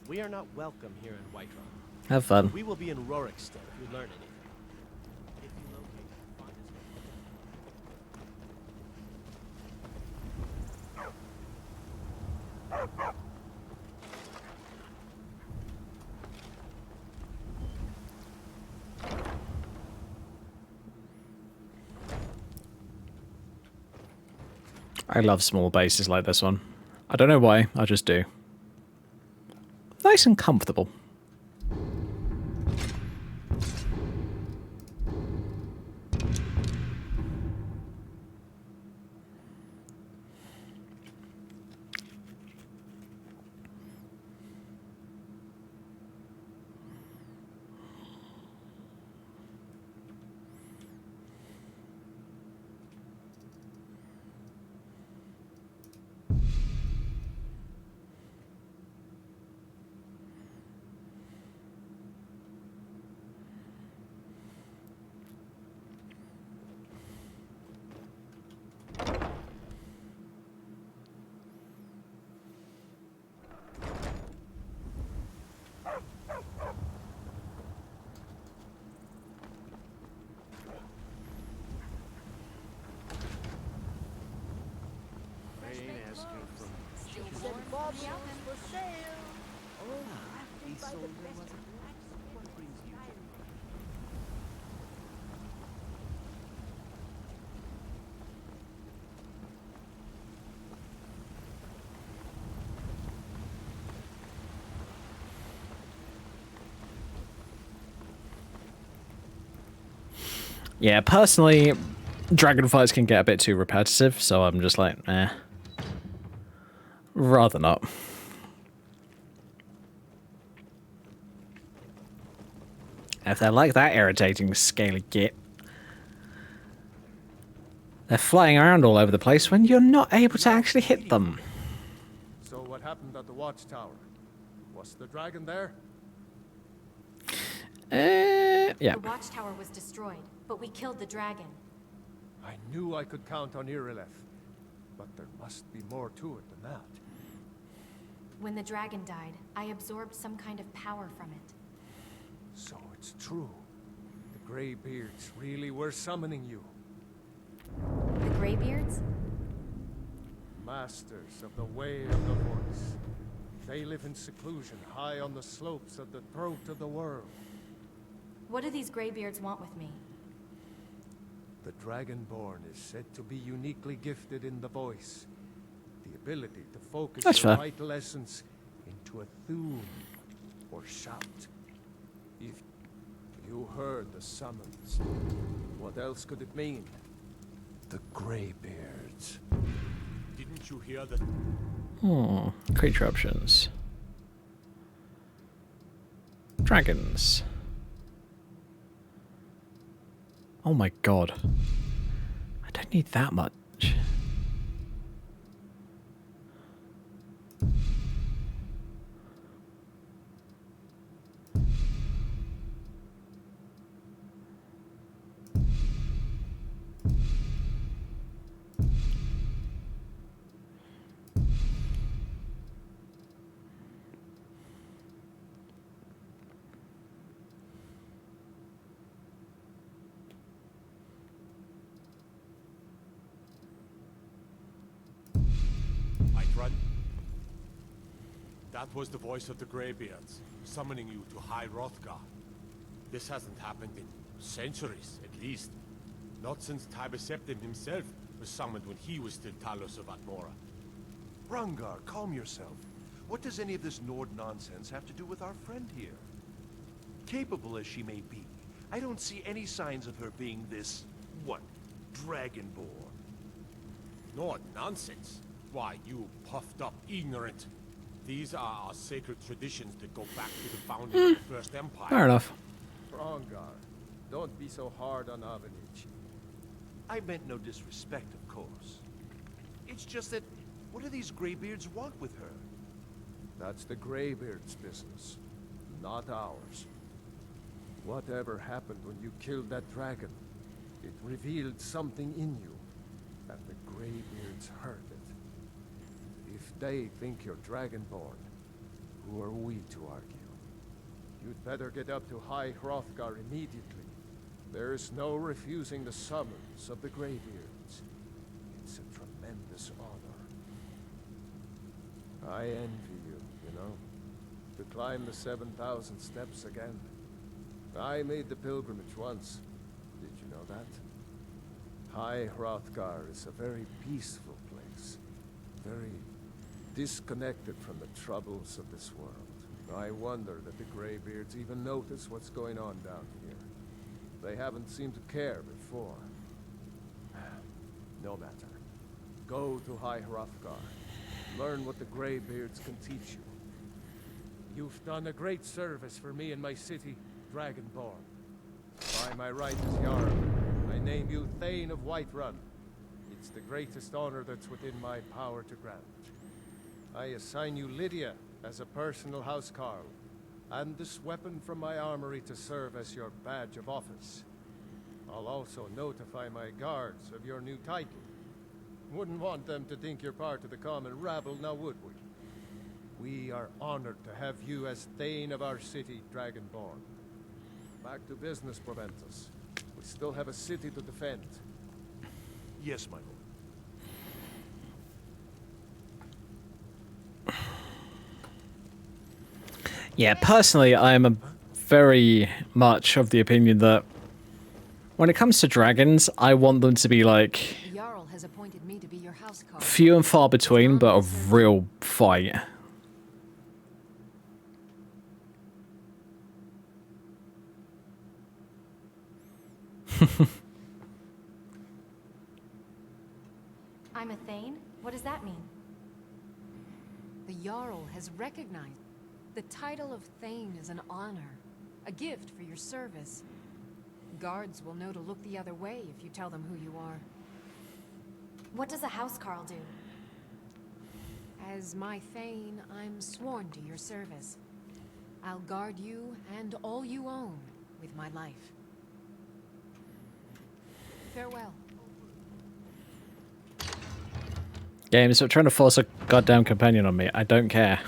We are not welcome here in Whiterun. Have fun. We will be in Rorikstead if we learn anything. If you locate her, find us. I love small bases like this one. I don't know why, I just do. Nice and comfortable. Yeah, personally, dragon fights can get a bit too repetitive, so I'm just like, eh. Rather not. If they're like that irritating, scaly git. They're flying around all over the place when you're not able to actually hit them. So what happened at the watchtower? Was the dragon there? Yeah. The watchtower was destroyed, but we killed the dragon. I knew I could count on Irileth, but there must be more to it than that. When the dragon died, I absorbed some kind of power from it. So it's true. The Greybeards really were summoning you. The Greybeards? Masters of the Way of the Voice. They live in seclusion high on the slopes of the throat of the world. What do these Greybeards want with me? The Dragonborn is said to be uniquely gifted in the voice. The ability to focus That's your fair. vital essence into a thune or shout. If you heard the summons, what else could it mean? The Greybeards. Didn't you hear the... Creature options. Dragons. Oh my god. I don't need that much. Run. That was the voice of the Greybeards, summoning you to High Hrothgar. This hasn't happened in centuries, at least. Not since Tiber Septim himself was summoned when he was still Talos of Atmora. Rungar, calm yourself. What does any of this Nord nonsense have to do with our friend here? Capable as she may be, I don't see any signs of her being this, what, dragonborn. No nonsense. Why, you puffed up ignorant. These are our sacred traditions that go back to the founding of the First Empire. Fair enough. Frongar, don't be so hard on Avenici. I meant no disrespect, of course. It's just that, what do these Greybeards want with her? That's the Greybeard's business, not ours. Whatever happened when you killed that dragon, it revealed something in you, and the Greybeards heard it. If they think you're Dragonborn, who are we to argue? You'd better get up to High Hrothgar immediately. There's no refusing the summons of the Greybeards. It's a tremendous honor. I envy you know, to climb the 7,000 steps again. I made the pilgrimage once. Did you know that? High Hrothgar is a very peaceful place. Very disconnected from the troubles of this world. I wonder that the Greybeards even notice what's going on down here. They haven't seemed to care before. No matter. Go to High Hrothgar. Learn what the Greybeards can teach you. You've done a great service for me and my city, Dragonborn. By my right as Jarl, I name you Thane of Whiterun. It's the greatest honor that's within my power to grant. I assign you Lydia as a personal housecarl, and this weapon from my armory to serve as your badge of office. I'll also notify my guards of your new title. Wouldn't want them to think you're part of the common rabble, now would we? We are honored to have you as Thane of our city, Dragonborn. Back to business, Proventus. We still have a city to defend. Yes, my lord. Yeah, personally, I'm a very much of the opinion that when it comes to dragons, I want them to be like The Jarl has appointed me to be your housecarl. few and far between, but a real fight. I'm a Thane? What does that mean? The Jarl has recognized the title of Thane is an honor, a gift for your service. Guards will know to look the other way if you tell them who you are. What does a housecarl do? As my Thane, I'm sworn to your service. I'll guard you and all you own with my life. Farewell. Game, stop trying to force a goddamn companion on me. I don't care.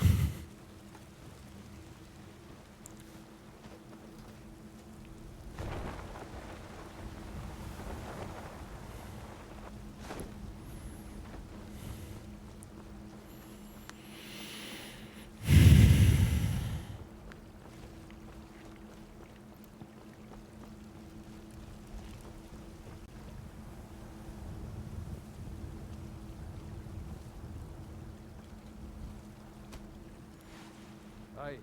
Aye.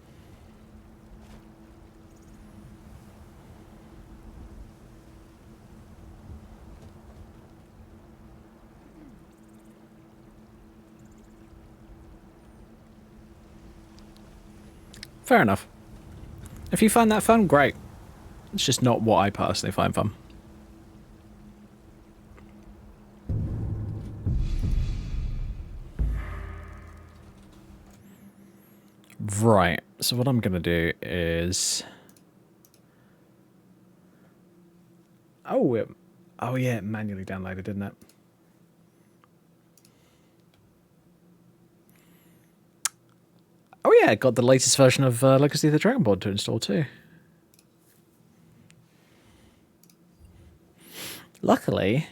Fair enough. If you find that fun, great. It's just not what I personally find fun. Right, so what I'm gonna do is... Oh, yeah, it manually downloaded, didn't it? Oh yeah, got the latest version of Legacy of the Dragonborn to install too. Luckily,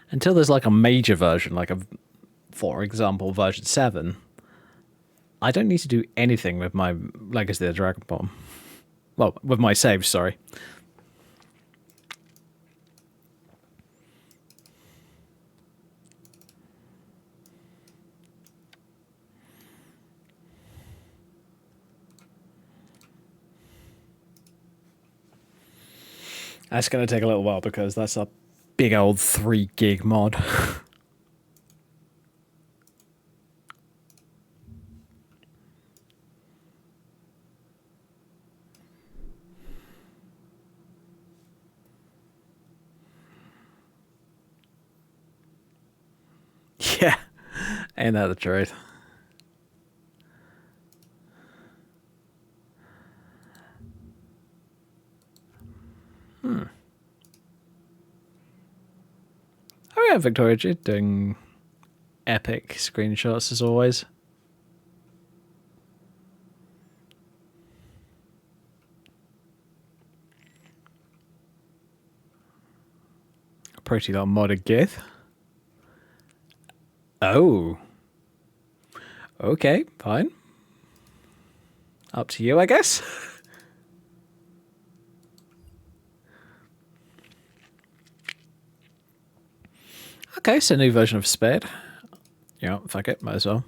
until there's like a major version, like for example, version 7, I don't need to do anything with my Legacy of the Dragonborn. Well, with my saves, sorry. That's going to take a little while because that's a big old 3 gig mod. Yeah, ain't that the truth? Oh yeah, Victoria G doing epic screenshots as always. Pretty lot modded gith. Oh. Okay, fine. Up to you, I guess. Okay, so new version of Spade. Yeah, fuck it, might as well.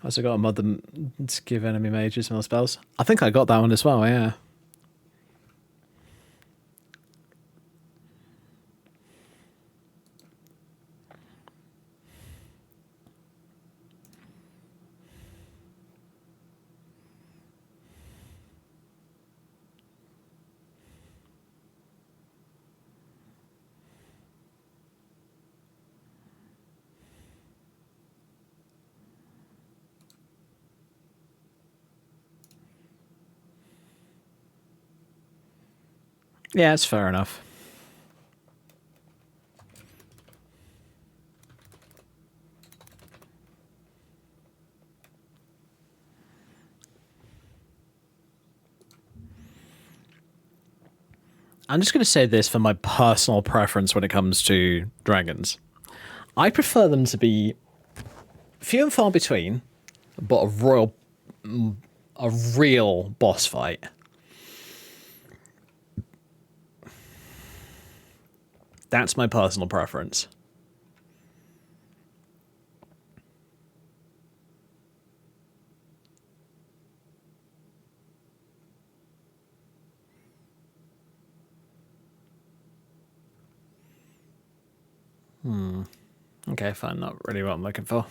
Also got a mod to give enemy mages more spells. I think I got that one as well, yeah. Yeah, it's fair enough. I'm just going to say this for my personal preference when it comes to dragons. I prefer them to be few and far between, but a real boss fight. That's my personal preference. Okay, fine. Not really what I'm looking for.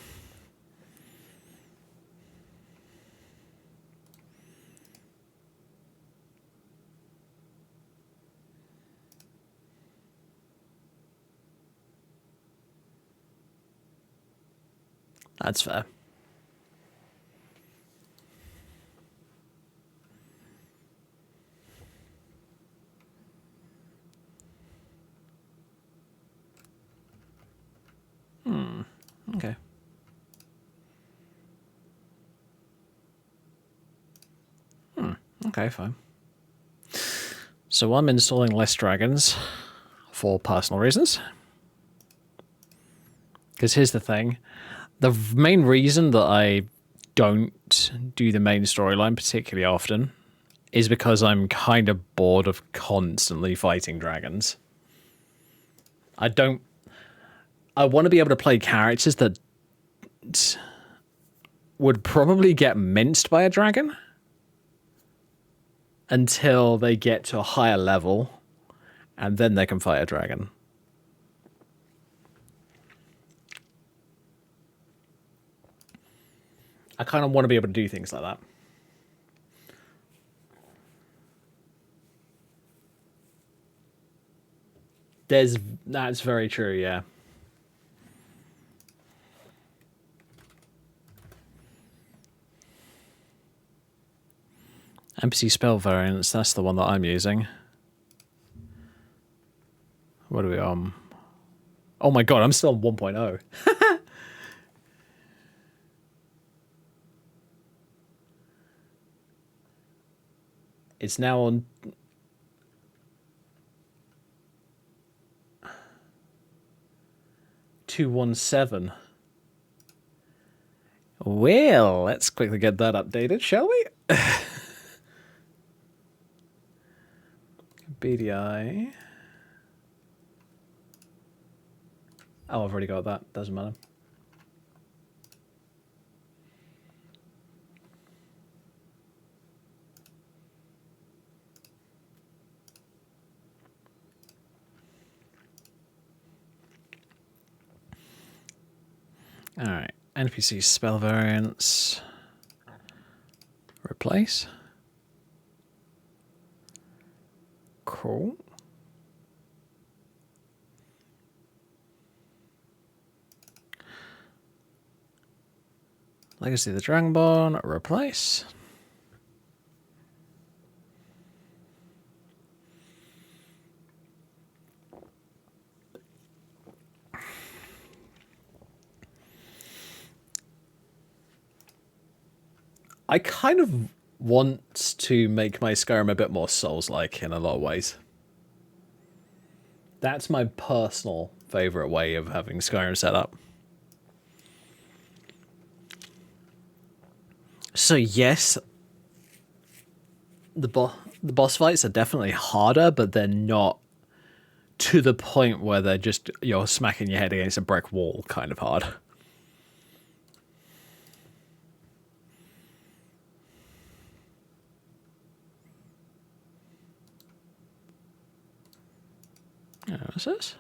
That's fair. Okay. Okay, fine. So I'm installing less dragons for personal reasons. Because here's the thing. The main reason that I don't do the main storyline particularly often is because I'm kind of bored of constantly fighting dragons. I want to be able to play characters that would probably get minced by a dragon until they get to a higher level, and then they can fight a dragon. I kind of want to be able to do things like that. That's very true, yeah. NPC spell variants, that's the one that I'm using. What are we on? Oh my god, I'm still on 1.0. It's now on 217. Well, let's quickly get that updated, shall we? BDI. Oh, I've already got that. Doesn't matter. Alright. NPC spell variants. Replace. Cool. Legacy of the Dragonborn. Replace. I kind of want to make my Skyrim a bit more Souls-like in a lot of ways. That's my personal favorite way of having Skyrim set up. So yes, the boss fights are definitely harder, but they're not to the point where they're just you're smacking your head against a brick wall kind of hard. What's this?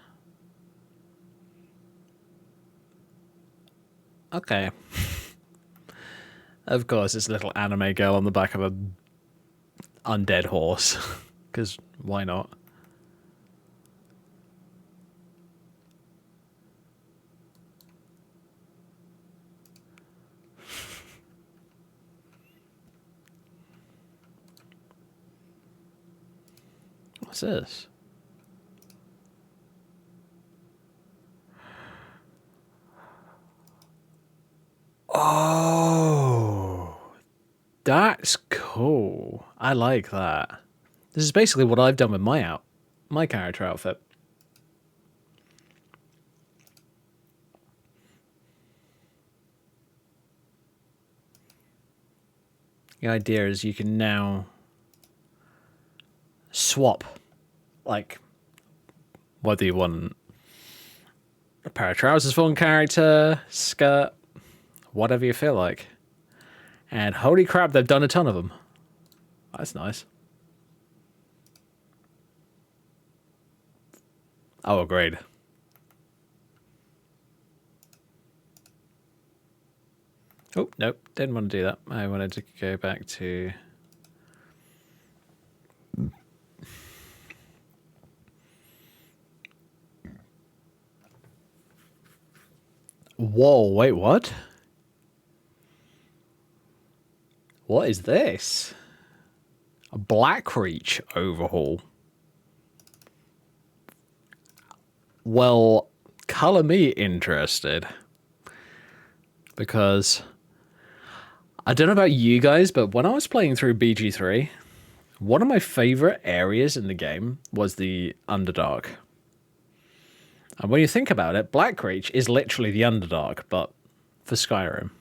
Okay. Of course, it's a little anime girl on the back of a undead horse. Because why not? What's this? Oh, that's cool. I like that. This is basically what I've done with my character outfit. The idea is you can now swap, like, whether you want a pair of trousers for one character, skirt, whatever you feel like. And holy crap, they've done a ton of them. That's nice. Oh, agreed. Oh, nope, didn't want to do that. I wanted to go back to... Whoa, wait, what? What is this? A Blackreach overhaul. Well, color me interested. Because I don't know about you guys, but when I was playing through BG3, one of my favorite areas in the game was the Underdark. And when you think about it, Blackreach is literally the Underdark, but for Skyrim.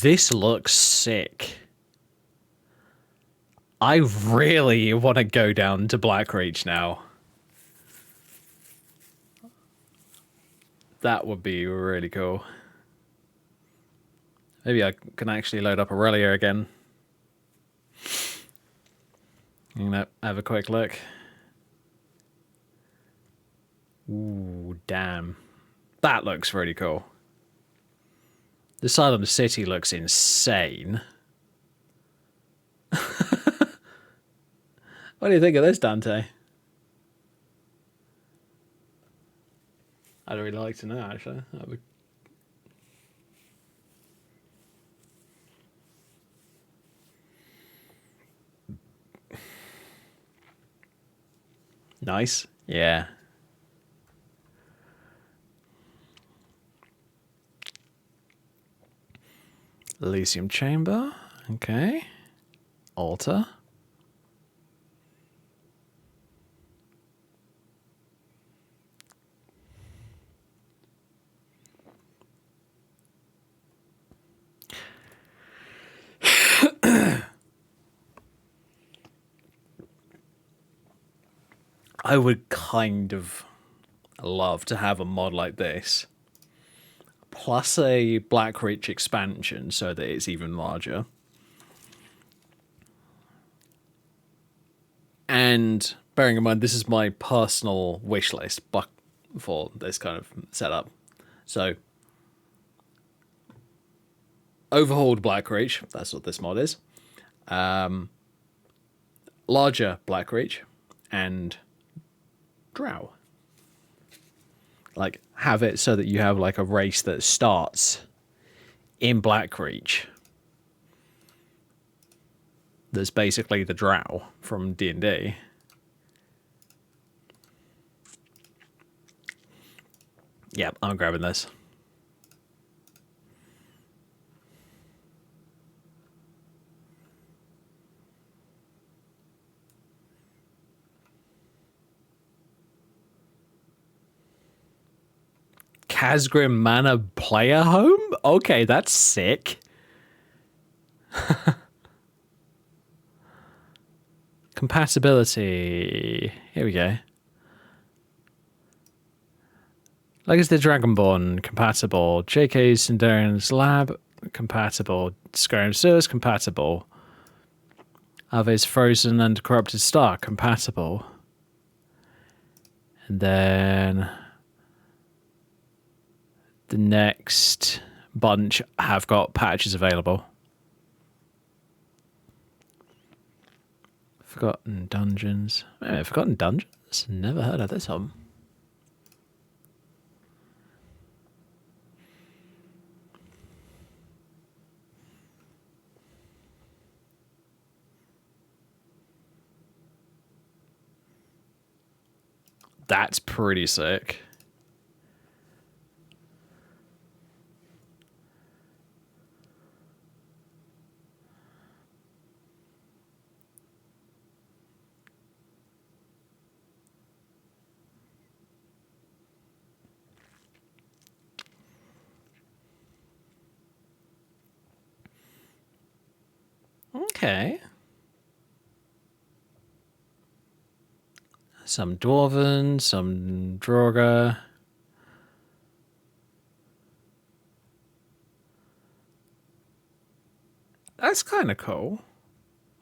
This looks sick. I really want to go down to Blackreach now. That would be really cool. Maybe I can actually load up Aurelia again. You know, have a quick look. Ooh, damn. That looks really cool. The side of the city looks insane. What do you think of this, Dante? I'd really like to know, actually. That would... Nice. Yeah. Elysium Chamber. Okay. Altar. I would kind of love to have a mod like this, plus a Blackreach expansion so that it's even larger. And bearing in mind, this is my personal wish list for this kind of setup. So, overhauled Blackreach, that's what this mod is. Larger Blackreach, and Drow. Like, have it so that you have like a race that starts in Blackreach. That's basically the Drow from D&D. Yeah, I'm grabbing this. Khazgrim Manor player home? Okay, that's sick. Compatibility. Here we go. Legacy of the Dragonborn compatible. JK's Sindarian's Lab compatible. Skyrim Sewers compatible. Ave's Frozen and Corrupted Star compatible. And then the next bunch have got patches available. Forgotten Dungeons. Forgotten Dungeons? Never heard of this one. That's pretty sick. Okay. Some Dwarven, some Draugr. That's kind of cool,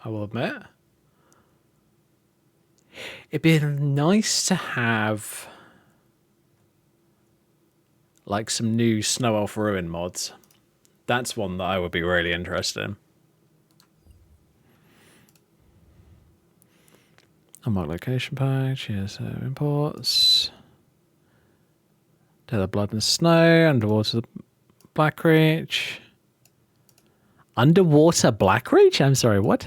I will admit. It'd be nice to have like some new Snow Elf Ruin mods. That's one that I would be really interested in. Unmarked location patch, yes, imports. Tether Blood and Snow, Underwater Blackreach. Underwater Blackreach? I'm sorry, what?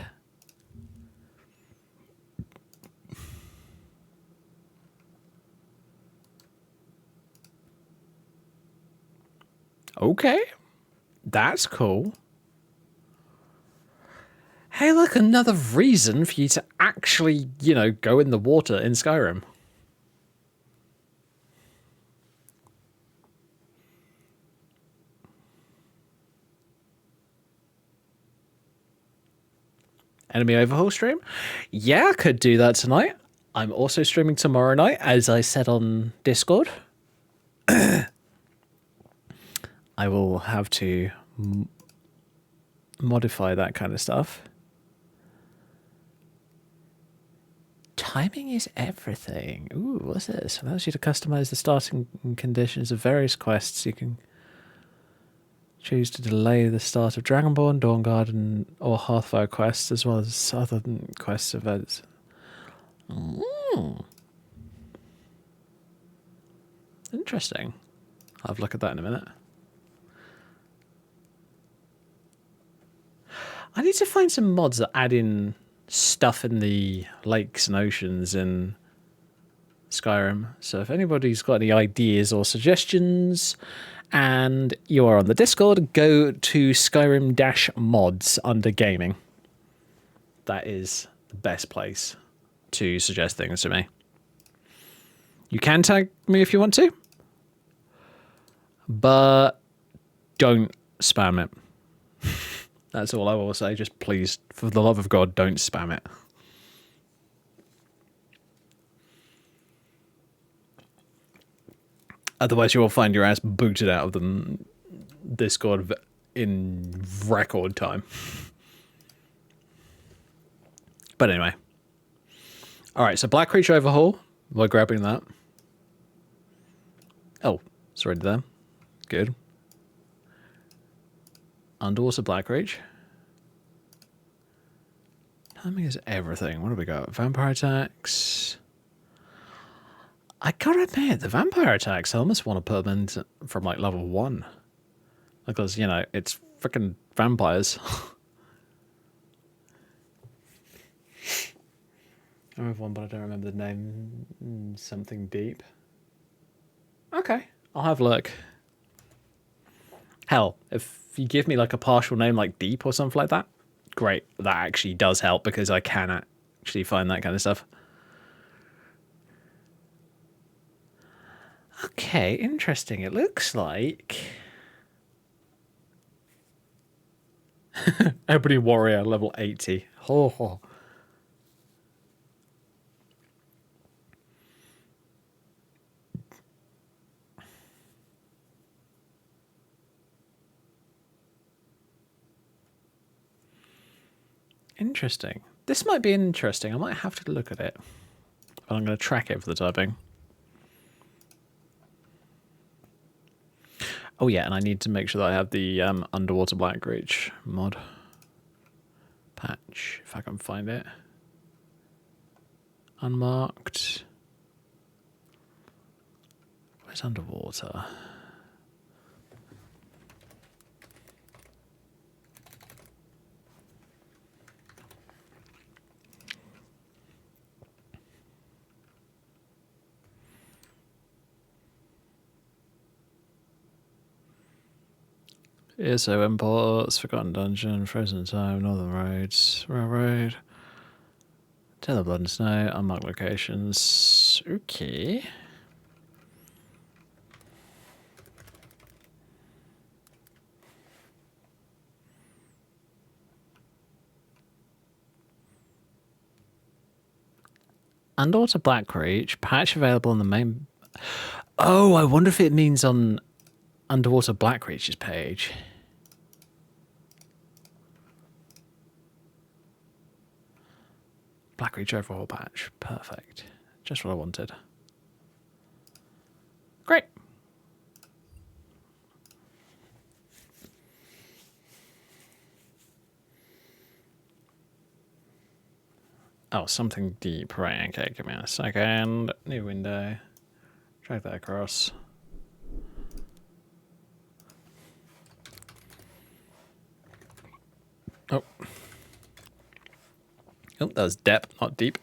Okay. That's cool. Hey, look, another reason for you to actually, you know, go in the water in Skyrim. Enemy overhaul stream? Yeah, I could do that tonight. I'm also streaming tomorrow night, as I said on Discord. I will have to modify that kind of stuff. Timing is everything. Ooh, what's this? Allows you to customize the starting conditions of various quests. You can choose to delay the start of Dragonborn, Dawnguard, or Hearthfire quests, as well as other quest events. Interesting. I'll have a look at that in a minute. I need to find some mods that add in stuff in the lakes and oceans in Skyrim. So if anybody's got any ideas or suggestions, and you are on the Discord, go to Skyrim-mods under gaming. That is the best place to suggest things to me. You can tag me if you want to, but don't spam it. That's all I will say. Just please, for the love of God, don't spam it. Otherwise, you will find your ass booted out of the Discord in record time. But anyway. Alright, so Black Creature Overhaul. We're grabbing that. Oh, it's already there. Good. Underwater Black Reach. Timing is everything. What do we got? Vampire attacks. I gotta admit, the vampire attacks, I almost want to put them in from like level 1. Because, you know, it's freaking vampires. I remember one, but I don't remember the name. Something Deep. Okay, I'll have a look. Hell, if you give me like a partial name like Deep or something like that, great. That actually does help because I can actually find that kind of stuff. Okay, interesting. It looks like Ebony Warrior level 80. Oh. Interesting. This might be interesting. I might have to look at it. But I'm going to track it for the typing. Oh yeah, and I need to make sure that I have the Underwater Black Reach mod patch, if I can find it. Unmarked. Where's Underwater? ESO imports, Forgotten Dungeon, Frozen Time, Northern Roads, Railroad, Tale of Blood and Snow, unmarked locations. Okay. Underwater Black Reach, patch available on the main... Oh, I wonder if it means on Underwater Black Reach's page. Black Reach overhaul patch. Perfect. Just what I wanted. Great. Oh, something deep. Right, okay, give me a second. New window. Drag that across. Oh. Oh, that was depth, not deep.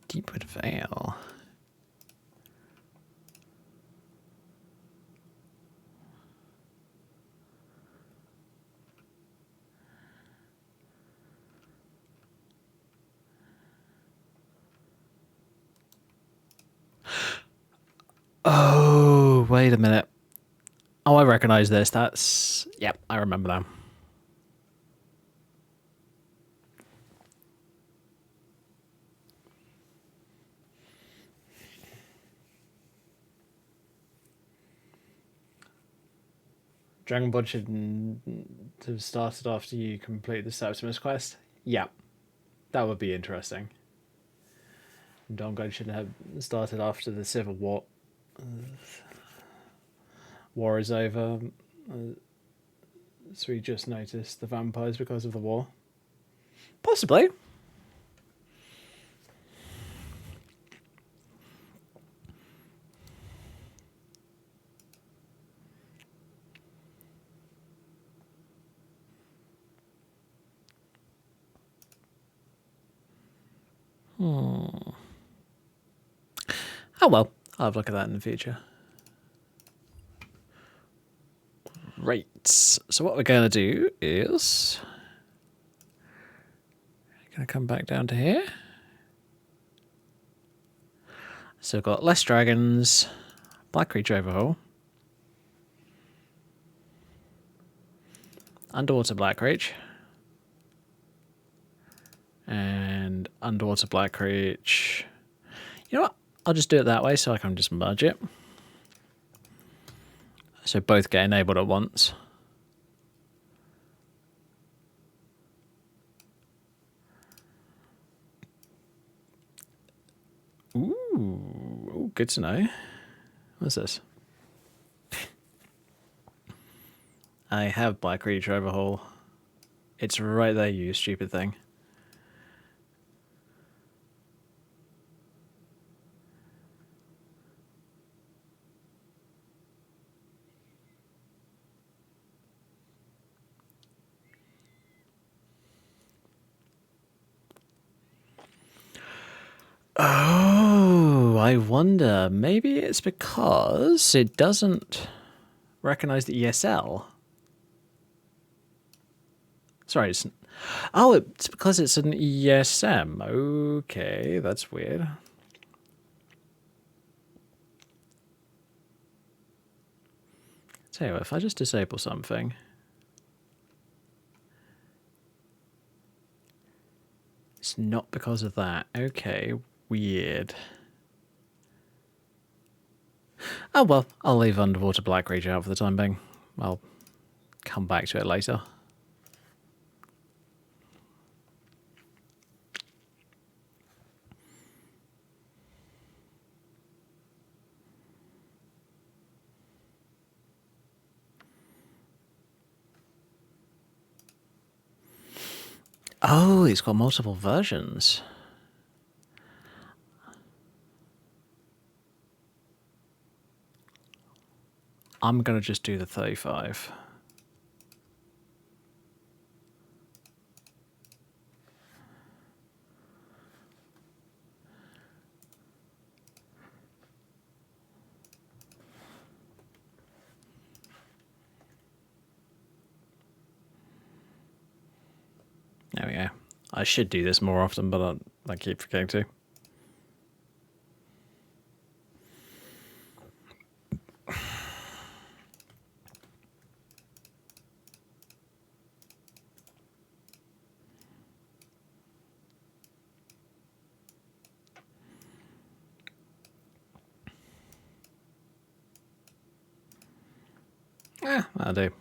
Deepwood Vale. Oh, wait a minute. Oh, I recognize this. That's... Yep, I remember that. Dragon Ball should have started after you complete the Septimus quest. Yeah, that would be interesting. Dawnguard should have started after the Civil War. War is over. So we just noticed the vampires because of the war. Possibly. Oh well, I'll have a look at that in the future. Right, so what we're going to do is... going to come back down to here. So we've got less dragons, Black Creature Overhaul, Underwater Black Reach, and Underwater Black Reach. You know what? I'll just do it that way so I can just merge it. So both get enabled at once. Ooh, good to know. What's this? I have Black Creature Overhaul. It's right there, you stupid thing. Oh, I wonder. Maybe it's because it doesn't recognize the ESL. Sorry, it's... Oh, it's because it's an ESM. Okay, that's weird. Tell you what, if I just disable something... It's not because of that. Okay, weird. Oh well, I'll leave Underwater Black Reach out for the time being. I'll come back to it later. Oh, it's got multiple versions. I'm going to just do the 35. There we go. I should do this more often, but I keep forgetting to. I'll do.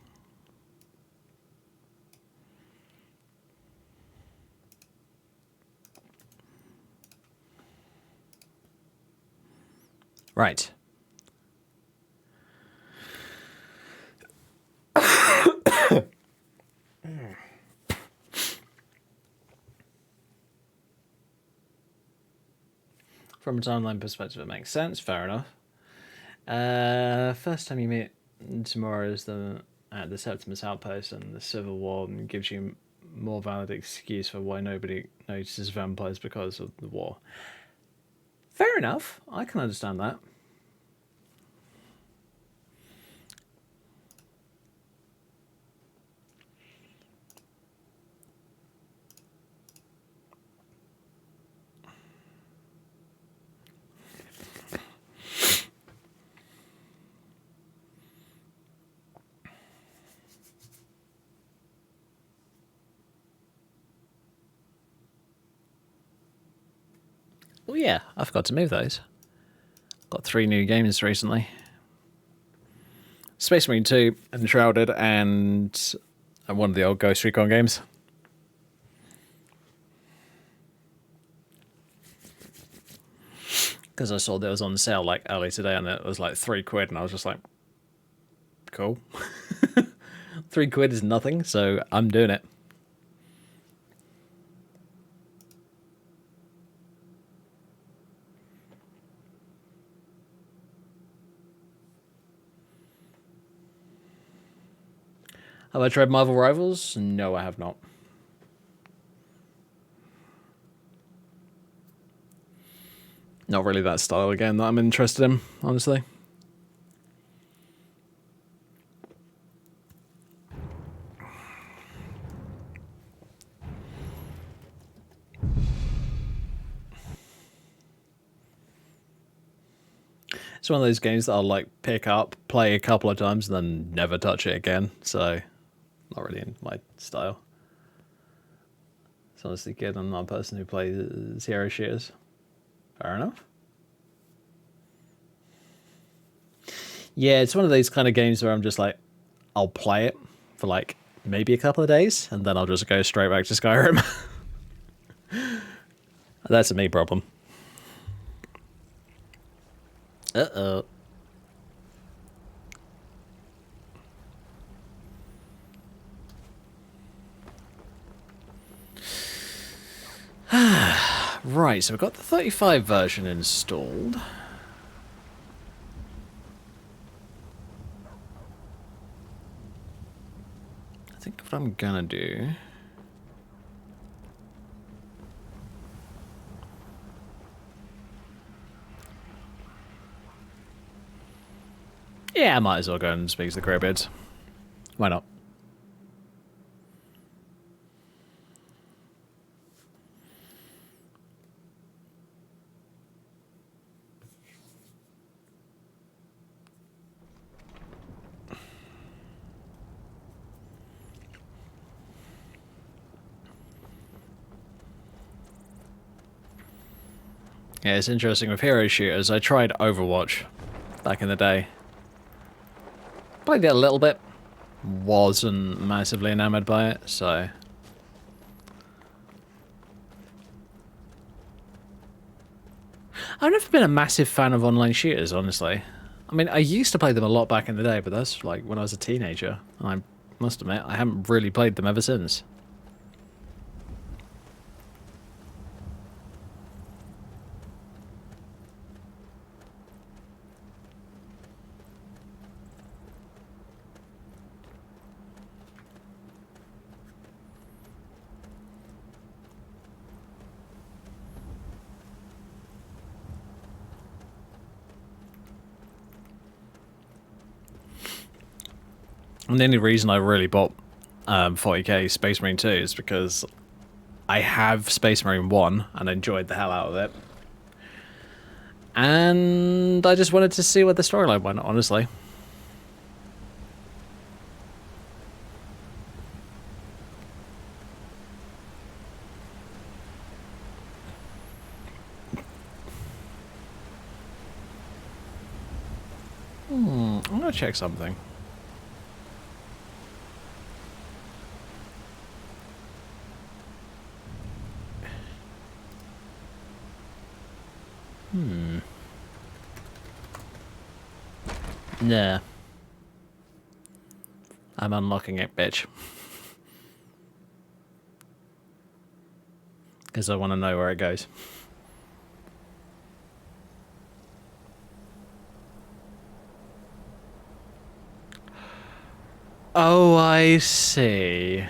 Right. From a timeline perspective, it makes sense. Fair enough. First time you meet tomorrow is at the Septimus Outpost, and the Civil War gives you more valid excuse for why nobody notices vampires because of the war. Fair enough. I can understand that. Oh yeah, I forgot to move those. Got 3 new games recently. Space Marine 2, Enshrouded, and one of the old Ghost Recon games. Because I saw that it was on sale like early today, and it was like £3, and I was just like, cool. £3 is nothing, so I'm doing it. Have I tried Marvel Rivals? No, I have not. Not really that style again that I'm interested in, honestly. It's one of those games that I'll like pick up, play a couple of times, and then never touch it again. So, not really in my style. It's honestly good. I'm not a person who plays hero shooters. Fair enough. Yeah, it's one of those kind of games where I'm just like, I'll play it for like maybe a couple of days, and then I'll just go straight back to Skyrim. That's a me problem. Uh-oh. Right, so we've got the 35 version installed. I think what I'm gonna do... Yeah, I might as well go and speak to the Greybeards. Why not? Yeah, it's interesting with hero shooters. I tried Overwatch back in the day. Played it a little bit. Wasn't massively enamored by it, so... I've never been a massive fan of online shooters, honestly. I mean, I used to play them a lot back in the day, but that's like when I was a teenager. I must admit, I haven't really played them ever since. And the only reason I really bought 40k Space Marine 2 is because I have Space Marine 1 and enjoyed the hell out of it. And I just wanted to see what the storyline went, honestly. I'm gonna check something. Nah. I'm unlocking it, bitch. Because I want to know where it goes. Oh, I see.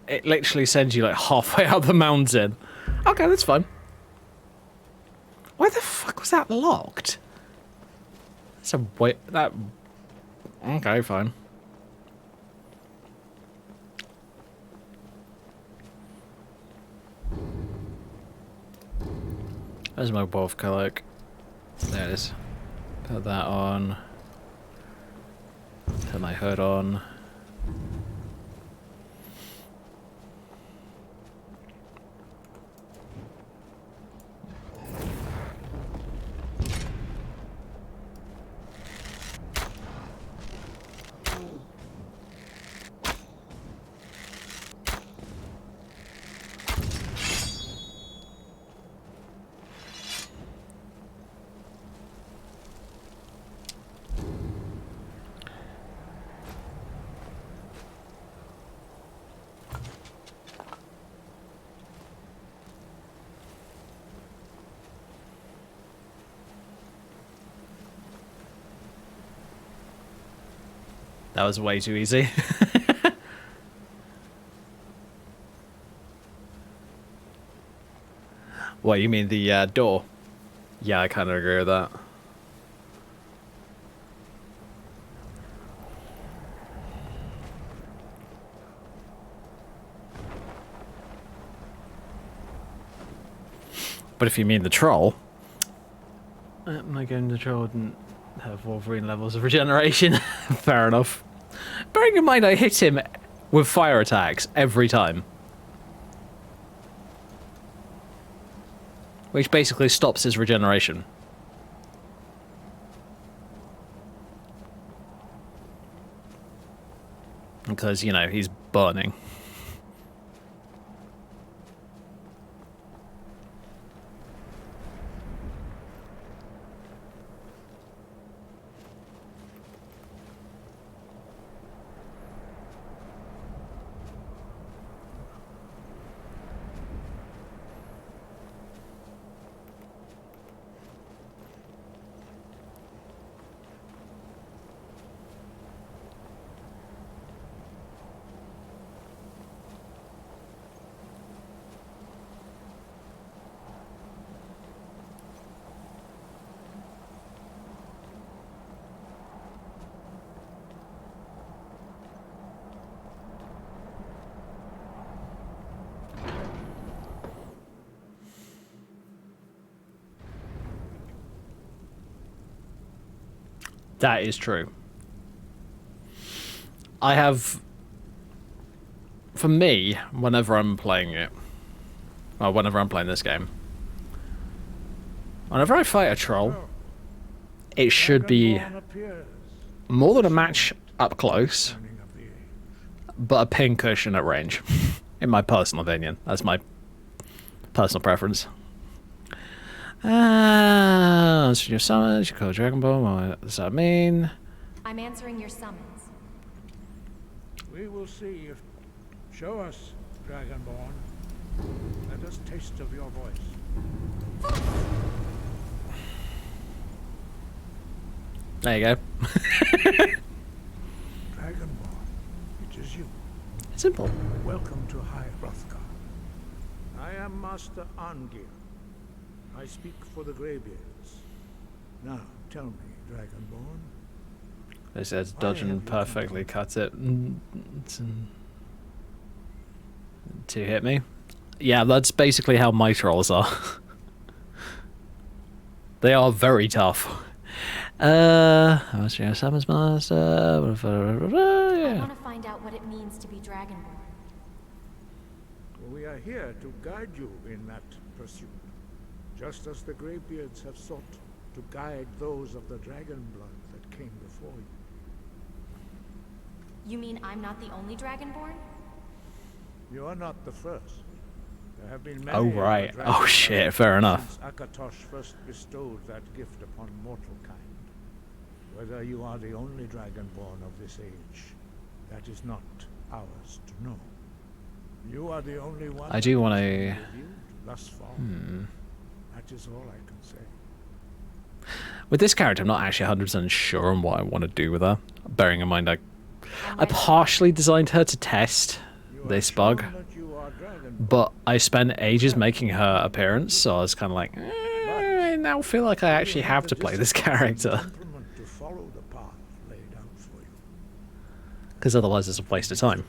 It literally sends you like halfway up the mountain. Okay, that's fine. Why the fuck was that locked? That's a wait. That. Okay, fine. There's my wolf cloak. There it is. Put that on. Put my hood on. That was way too easy. What, you mean the door? Yeah, I kind of agree with that. But if you mean the troll, my game, the troll didn't have Wolverine levels of regeneration. Fair enough. Bearing in mind, I hit him with fire attacks every time, which basically stops his regeneration. Because, you know, he's burning. That is true. I have, for me, whenever I'm playing it, well, whenever I'm playing this game, whenever I fight a troll, it should be more than a match up close, but a pincushion at range, in my personal opinion. That's my personal preference. So your summons, you call Dragon Ball. What does that mean? I'm answering your summons. We will see if... Show us, Dragonborn. Let us taste of your voice. There you go. Dragonborn, it is you. Simple. Welcome to High Hrothgar. I am Master Angir. I speak for the Greybeards. Now, tell me, Dragonborn. They said dodging perfectly cut it to hit me. Yeah, that's basically how my trolls are. They are very tough. What's your summons master? I want to find out what it means to be Dragonborn. We are here to guide you in that pursuit, just as the Greybeards have sought to guide those of the dragon blood that came before you. You mean I'm not the only Dragonborn? You are not the first. There have been many. Oh right. Oh shit. Fair enough. Since Akatosh first bestowed that gift upon mortal kind. Whether you are the only Dragonborn of this age, that is not ours to know. You are the only one. I do want to. Thus far. That is all I can say. With this character, I'm not actually 100% sure on what I want to do with her. Bearing in mind, I partially designed her to test this bug, but I spent ages making her appearance, so I was kind of like, I now feel like I actually have to play this character. Because otherwise it's a waste of time.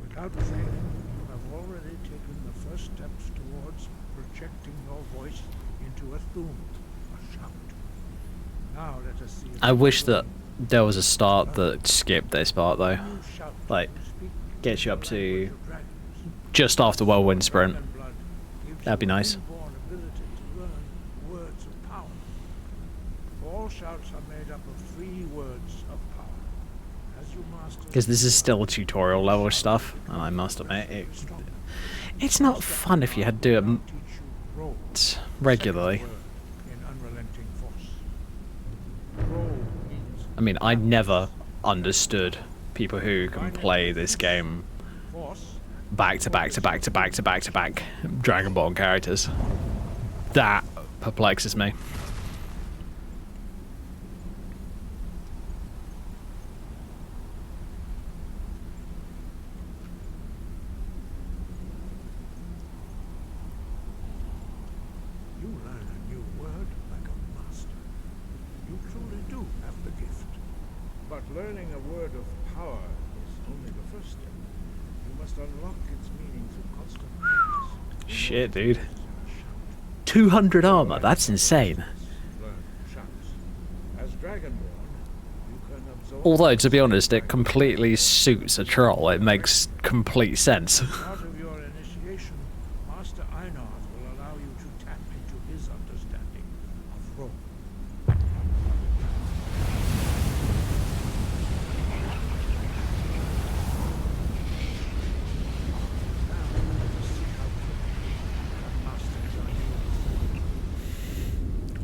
Without fail, you have already taken the first steps towards projecting your voice into a thum, a shout. Now let us see. I wish that there was a start that skipped this part though. Like, gets you up to just after Whirlwind Sprint. That'd be nice. All shouts are made up of 3 words of power. Because this is still tutorial level stuff, and I must admit, it's not fun if you had to do it regularly. I mean, I never understood people who can play this game back to back to back to back to back to back Dragonborn characters. That perplexes me. But learning a word of power is only the first step. You must unlock its meaning through constant practice. Shit, dude. 200 armor, that's insane. Learn shouts. As Dragonborn, you can absorb. Although, to be honest, it completely suits a troll. It makes complete sense. Part of your initiation, Master Einarth will allow you to tap into his understanding of role.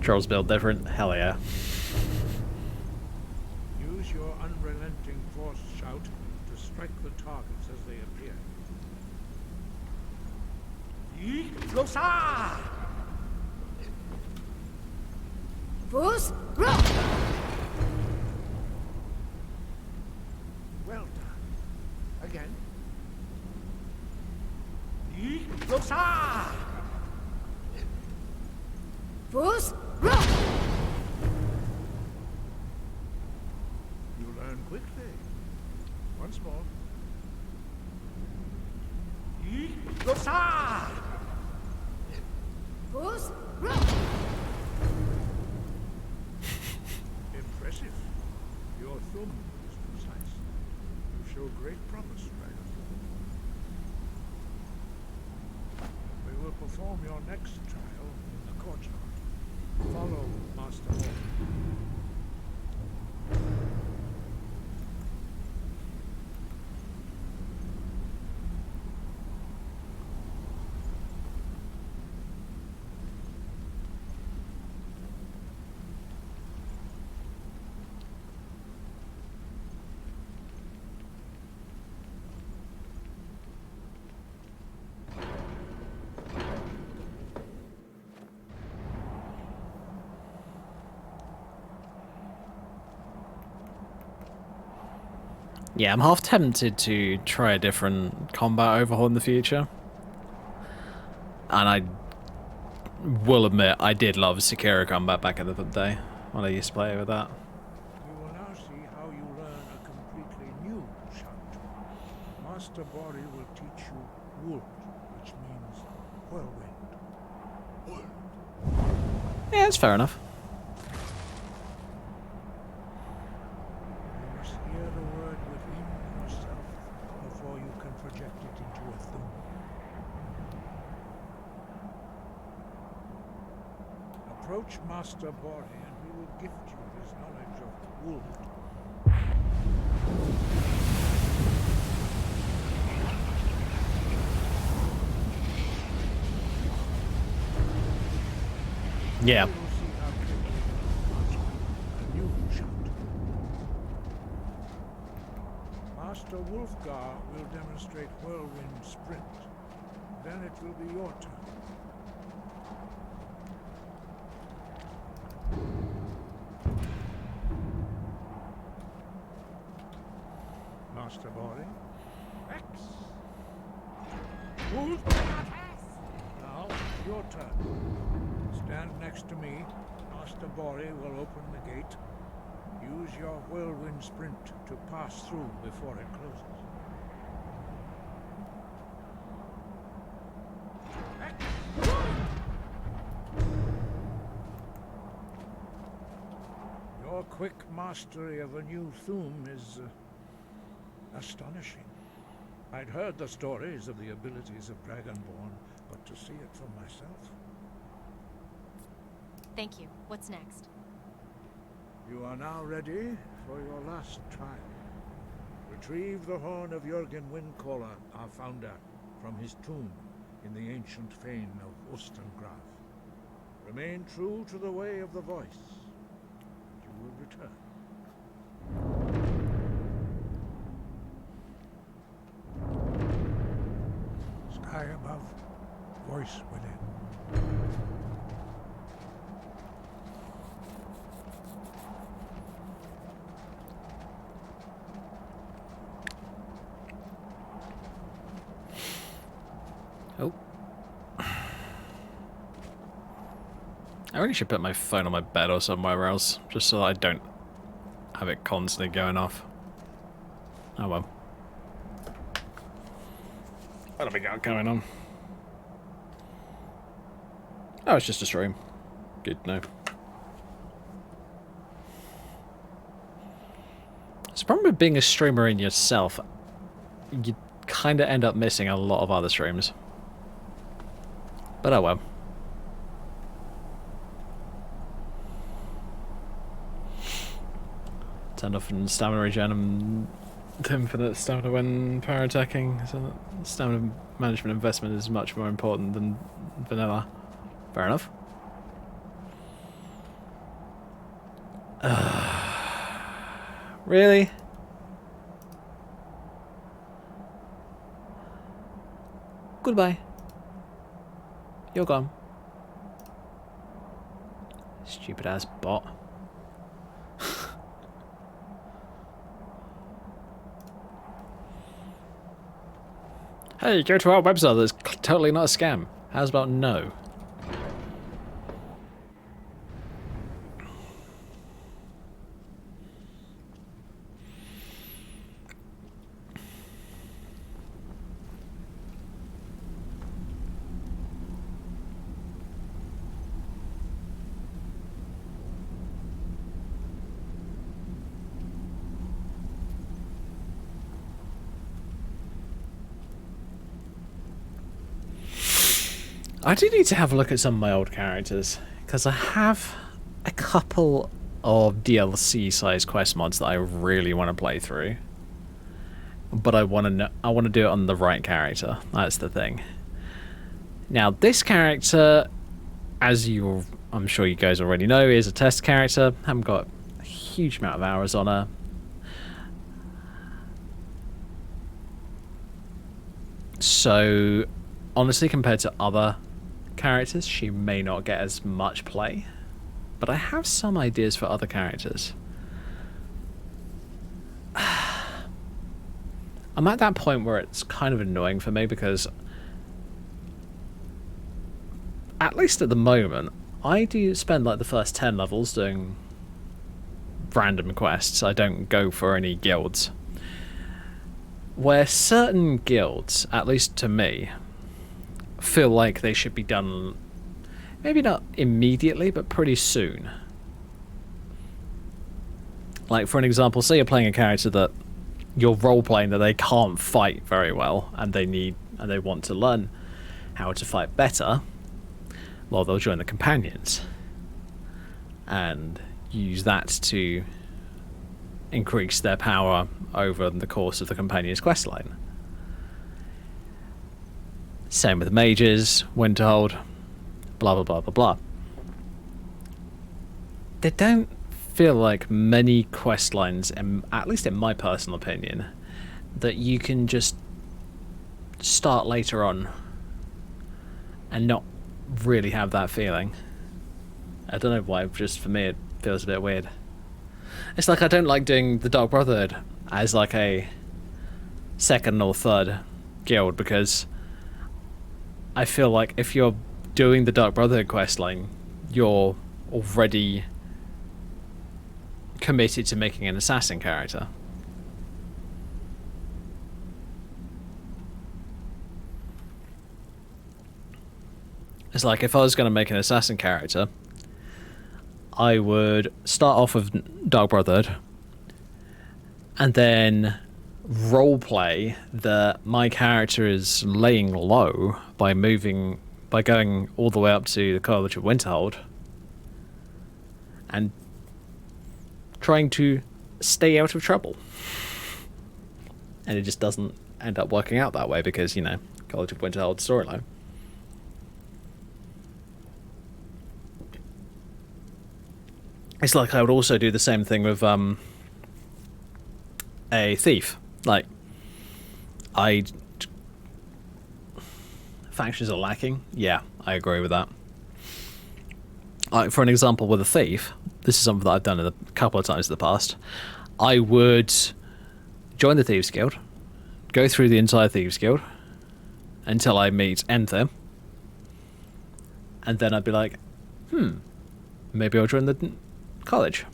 Trolls built different. Hell yeah. Use your unrelenting force shout to strike the targets as they appear. Fus, Well done. Again. Fus, You learn quickly. Once more. Fus, Impressive. Your thumb is precise. You show great promise, Dragon. We will perform your next trial in the courtyard. Follow Master Hall. Yeah, I'm half tempted to try a different combat overhaul in the future. And I will admit, I did love Sekiro combat back in the day when I used to play with that. We will now see how you learn a completely new shout. Master Bori will teach you Wood, which means whirlwind. Yeah, that's fair enough. You must hear the word within yourself before you can project it into a thumb. Approach Master Bori and he will gift you his knowledge of wood. Yeah. You will see how quickly you can master a new shout. Master Wolfgar will demonstrate Whirlwind Sprint. Then it will be your turn. Master Bori. X. Now, your turn. Stand next to me. Master Bori will open the gate. Use your whirlwind sprint to pass through before it closes. Your quick mastery of a new Thum is astonishing. I'd heard the stories of the abilities of Dragonborn, but to see it for myself. Thank you. What's next? You are now ready for your last trial. Retrieve the horn of Jürgen Windcaller, our founder, from his tomb in the ancient fane of Ostengraf. Remain true to the way of the voice, and you will return. Sky above, voice within. Oh. I really should put my phone on my bed or somewhere else, just so I don't have it constantly going off. Oh well. What have we got going on? Oh, it's just a stream. Good to know. It's the problem with being a streamer in yourself. You kind of end up missing a lot of other streams. But oh well. Turned off in stamina regen and infinite stamina when power attacking. So stamina management investment is much more important than vanilla. Fair enough. Really? Goodbye. You're gone. Stupid ass bot. Hey, go to our website that's totally not a scam. How's about no? I do need to have a look at some of my old characters, because I have a couple of DLC-sized quest mods that I really want to play through. But I want to do it on the right character. That's the thing. Now, this character, as I'm sure you guys already know, is a test character. Haven't got a huge amount of hours on her. So, honestly, compared to other characters, she may not get as much play, but I have some ideas for other characters. I'm at that point where it's kind of annoying for me because, at least at the moment, I do spend like the first 10 levels doing random quests. I don't go for any guilds. Where certain guilds, at least to me, feel like they should be done, maybe not immediately, but pretty soon. Like, for an example, say you're playing a character that you're role-playing that they can't fight very well, and they want to learn how to fight better. Well, they'll join the companions and use that to increase their power over the course of the companion's questline. Same with mages, Winterhold, blah blah blah blah blah. There don't feel like many quest lines, at least in my personal opinion, that you can just start later on and not really have that feeling. I don't know why, just for me it feels a bit weird. It's like I don't like doing the Dark Brotherhood as like a second or third guild, because I feel like if you're doing the Dark Brotherhood questline, you're already committed to making an assassin character. It's like if I was going to make an assassin character, I would start off with Dark Brotherhood and then roleplay that my character is laying low by going all the way up to the College of Winterhold and trying to stay out of trouble. And it just doesn't end up working out that way because, you know, College of Winterhold storyline. It's like I would also do the same thing with a thief. Like, factions are lacking. Yeah, I agree with that. Like, for an example, with a thief, this is something that I've done a couple of times in the past. I would join the Thieves Guild, go through the entire Thieves Guild until I meet Enther, and then I'd be like, maybe I'll join the college.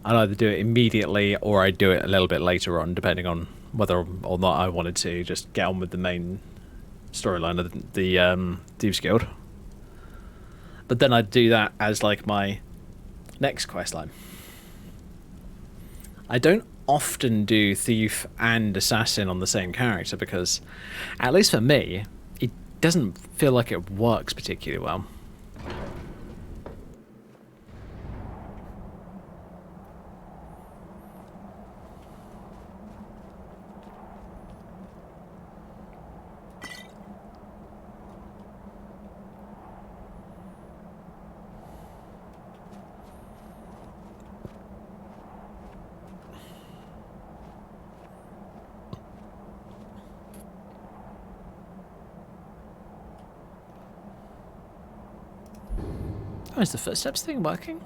I'd either do it immediately or I'd do it a little bit later on, depending on whether or not I wanted to just get on with the main storyline of the Thieves Guild. But then I'd do that as like my next quest line. I don't often do Thief and Assassin on the same character because, at least for me, it doesn't feel like it works particularly well. Oh, is the footsteps thing working?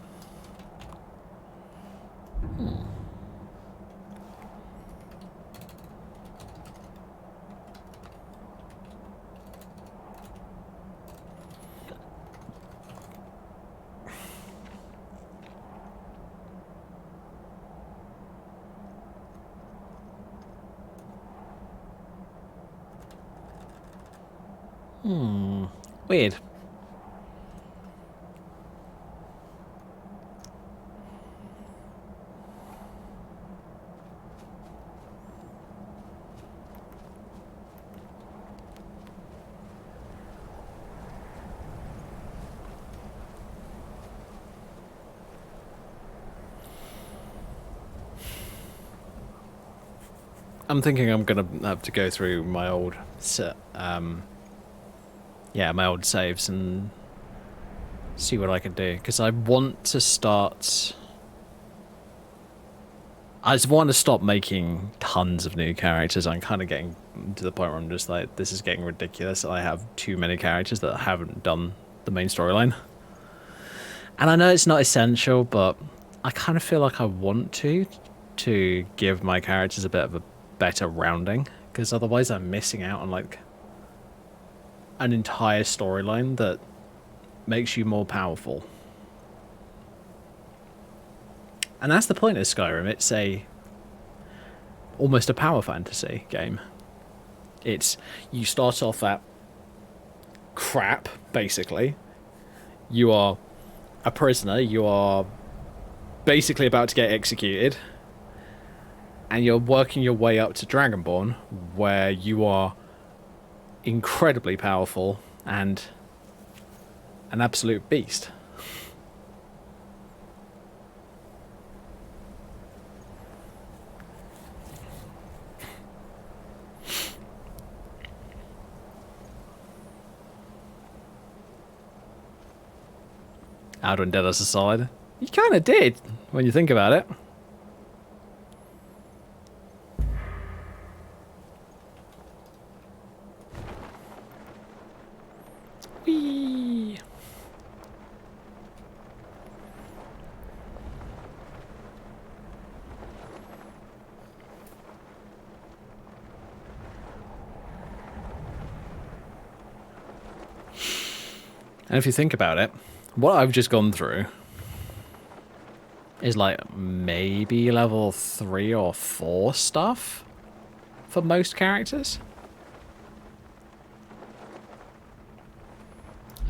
Weird. I'm thinking I'm gonna have to go through my old my old saves and see what I can do, because I want to start. I just want to stop making tons of new characters. I'm kind of getting to the point where I'm just like, this is getting ridiculous. I have too many characters that haven't done the main storyline. And I know it's not essential, but I kind of feel like I want to give my characters a bit of a better rounding, because otherwise I'm missing out on like an entire storyline that makes you more powerful. And that's the point of Skyrim. It's almost a power fantasy game. You start off at crap, basically. You are a prisoner, you are basically about to get executed, and you're working your way up to Dragonborn, where you are incredibly powerful and an absolute beast. Out and dead as aside. You kind of did, when you think about it. Whee! And if you think about it, what I've just gone through is like maybe level 3 or 4 stuff for most characters.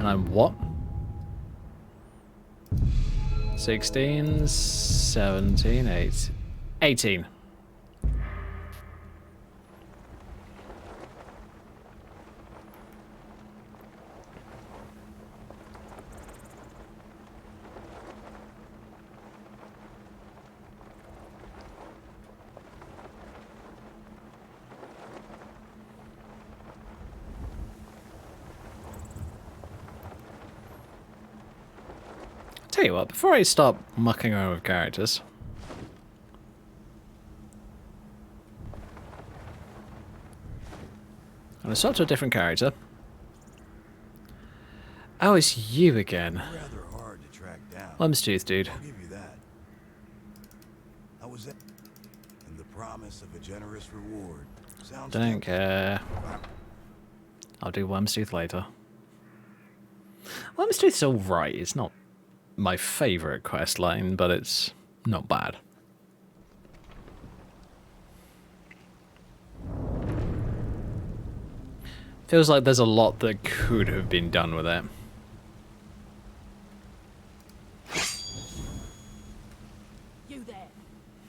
And I'm what? 16, 17, 18. Tell you what, before I start mucking around with characters, I'm gonna swap to a different character. Oh, it's you again. Rather hard to track down. Lumstooth, dude. I'll give you that. How was that? And the promise of a generous reward. Sounds Don't care. I'll do Wormstooth later. Wormstooth's alright. It's not my favourite quest line, but it's not bad. Feels like there's a lot that could have been done with it. You there.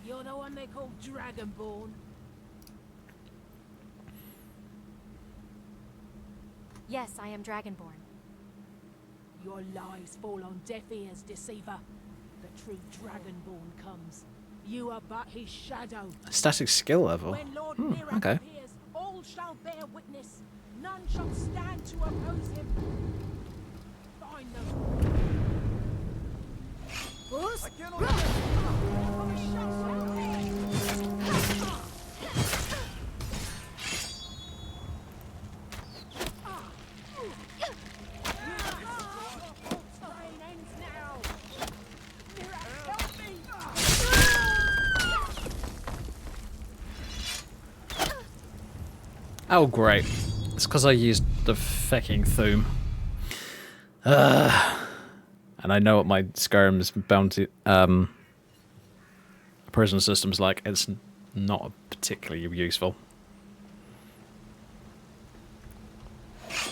You're the one they call Dragonborn. Yes, I am Dragonborn. Your lies fall on deaf ears, deceiver. The true Dragonborn comes. You are but his shadow. Static skill level. When Lord Mirak Okay. appears, all shall bear witness. None shall stand to oppose him. Find them. I cannot. Oh, great. It's because I used the fucking Thum. And I know what my Skyrim's bounty prison system's like. It's not particularly useful.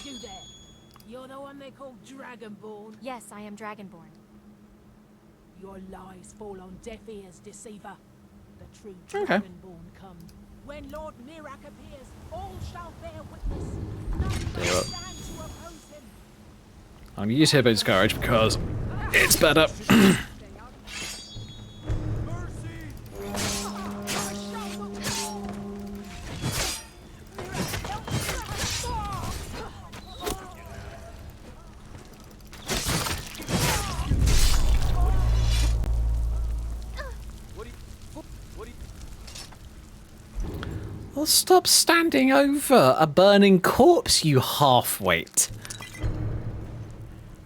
You there. You're the one they call Dragonborn. Yes, I am Dragonborn. Your lies fall on deaf ears, deceiver. The true Okay. Dragonborn come. When Lord Mirak appears, all shall bear witness. None Tell you shall what. stand to oppose him. I'm going to use Hibbo's Courage because it's better. Well, stop standing over a burning corpse, you half-weight.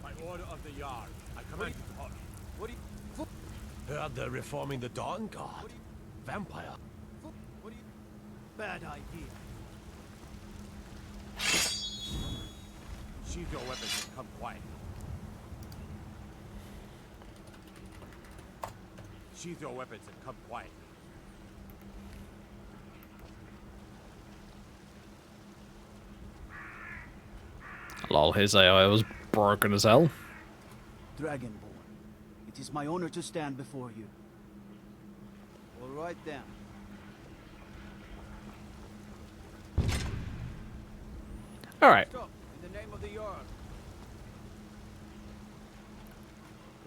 By order of the Jarl, I command you to halt. Heard they're reforming the Dawn Guard. Vampire. Bad idea. Sheathe your weapons and come quietly. Sheathe your weapons and come quietly. Lol, his AI was broken as hell. Dragonborn, it is my honor to stand before you. All right then. Alright. Stop, in the name of the Jarl.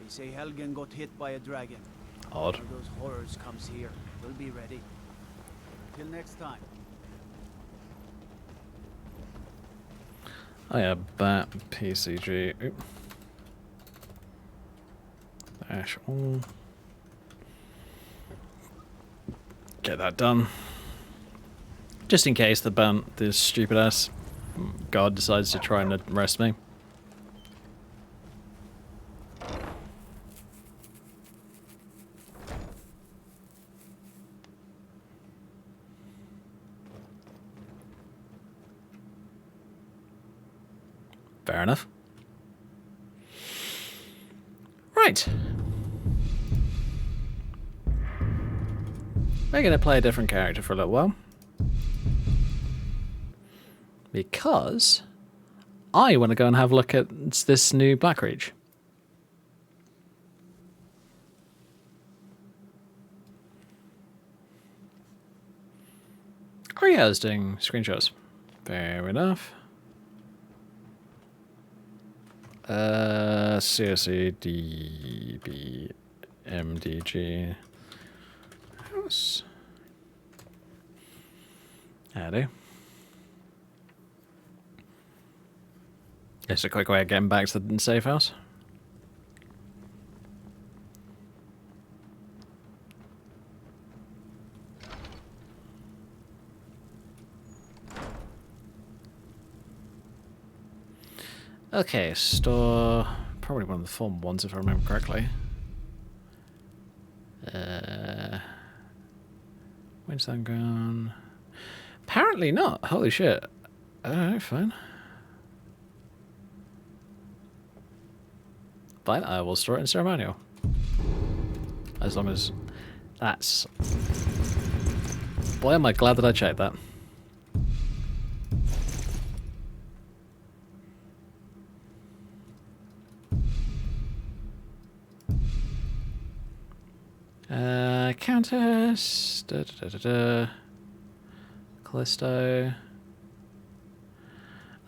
They say Helgen got hit by a dragon. Odd. One of those horrors comes here. We'll be ready. Till next time. Oh yeah, bat, PCG. Oop. Dash all. Get that done. Just in case this stupid ass god decides to try and arrest me. Fair enough. Right. We're going to play a different character for a little while. Because I want to go and have a look at this new Black Reach. Oh yeah, I was doing screenshots. Fair enough. CSE DB MDG house. Howdy. It's a quick way of getting back to the safe house. Okay, store probably one of the form ones if I remember correctly. When's that gone? Apparently not. Holy shit. Alright, fine. Fine, I will store it in ceremonial. As long as that's... Boy, am I glad that I checked that. Countess. Callisto.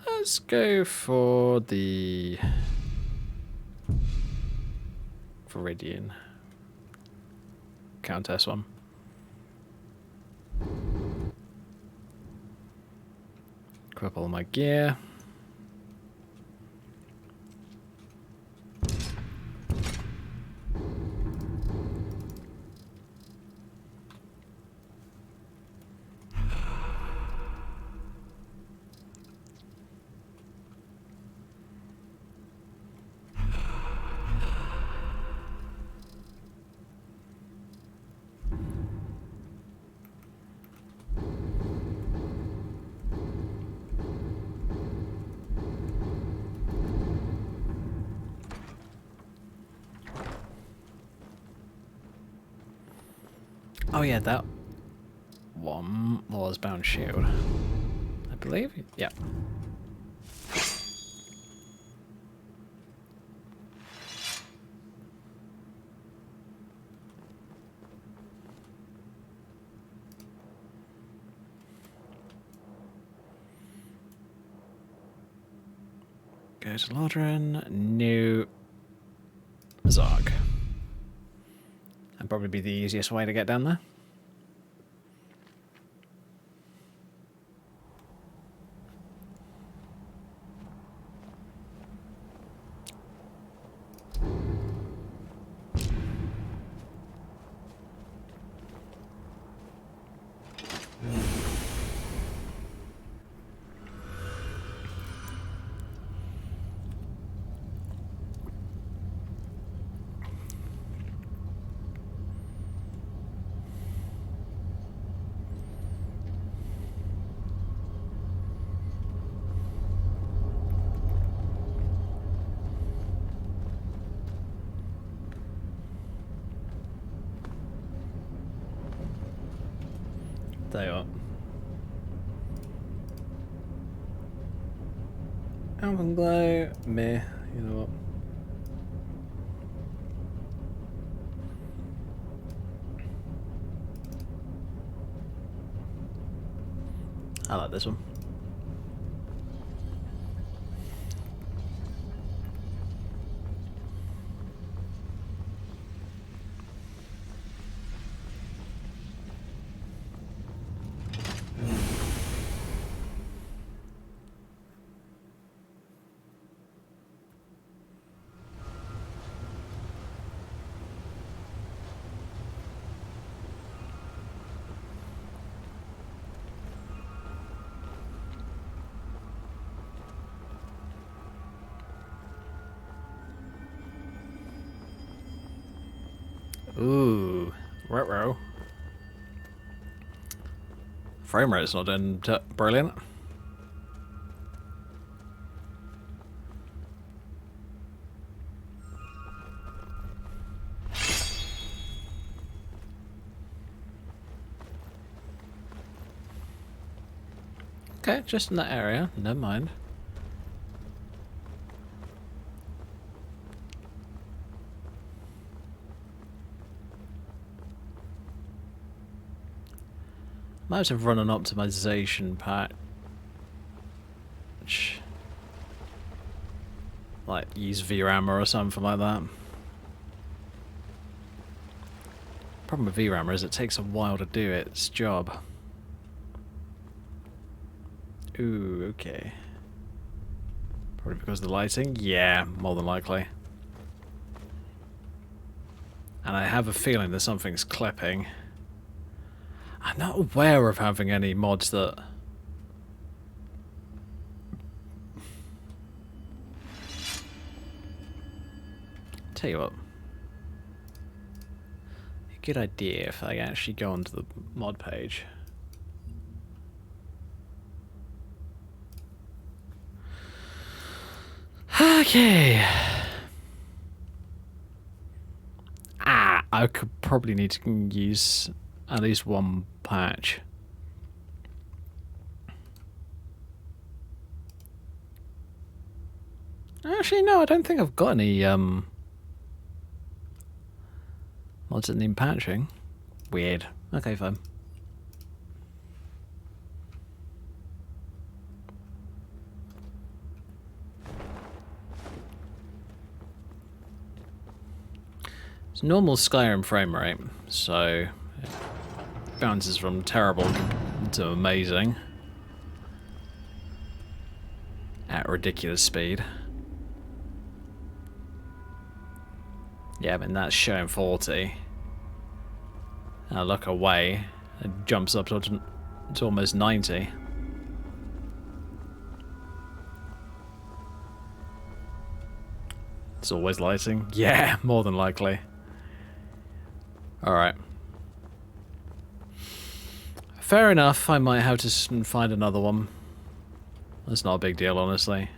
Let's go for the Viridian Countess one. Equip all my gear. Oh yeah, that one was bound shield, I believe. Yeah. Go to Lodron, new Zarg. That'd probably be the easiest way to get down there. There you are. Alpenglow, meh, you know what. I like this one. Ooh, ruh-roh. Frame rate's not doing brilliant. Okay, just in that area, never mind. Might have run an optimization patch. Like use VRAMer or something like that. Problem with VRAMer is it takes a while to do its job. Ooh, okay. Probably because of the lighting? Yeah, more than likely. And I have a feeling that something's clipping. I'm not aware of having any mods that... Tell you what. A good idea if I actually go onto the mod page. Okay. I could probably need to use at least one patch. Actually, no, I don't think I've got any mods that need patching. Weird. Okay, fine. It's normal Skyrim frame rate, so it bounces from terrible to amazing at ridiculous speed. Yeah, I mean that's showing 40. And I look away, it jumps up to almost 90. It's always lighting? Yeah, more than likely. Alright. Fair enough, I might have to find another one. That's not a big deal, honestly.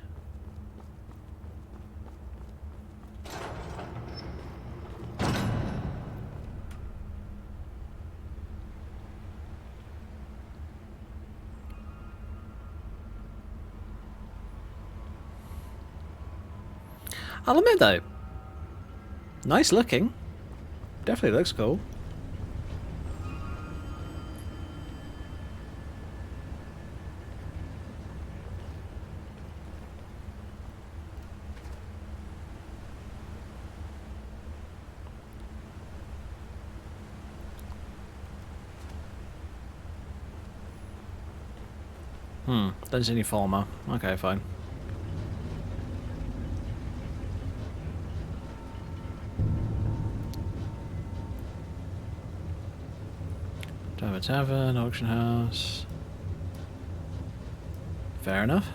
I'll admit though, nice looking. Definitely looks cool. Don't see any farmer. Okay, fine. Don't have a tavern, auction house. Fair enough.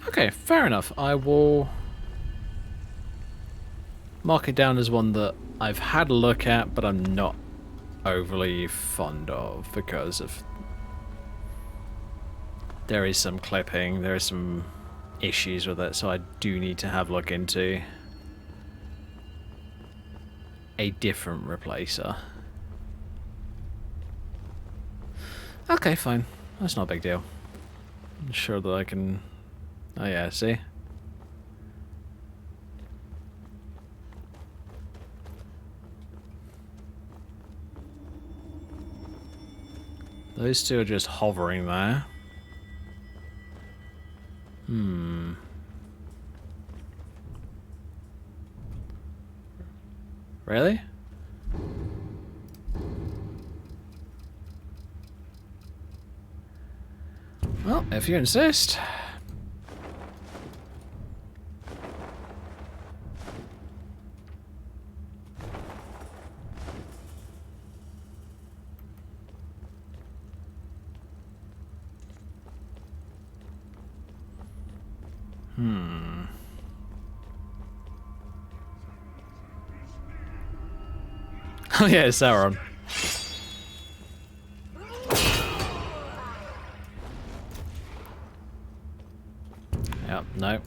Okay, fair enough. I will mark it down as one that I've had a look at, but I'm not overly fond of because of there is some clipping, there is some issues with it, so I do need to have a look into a different replacer. Okay, fine. That's not a big deal. I'm sure that I can... Oh yeah, see? Those two are just hovering there. Really? Well, if you insist. Oh yeah, it's Sauron. Yep, no.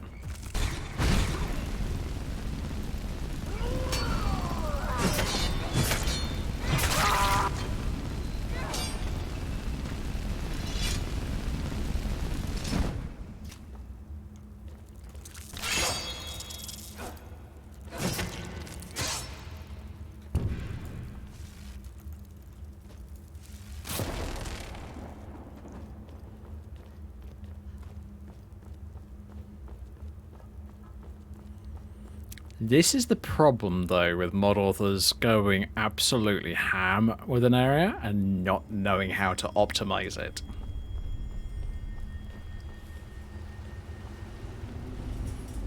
This is the problem, though, with mod authors going absolutely ham with an area and not knowing how to optimize it.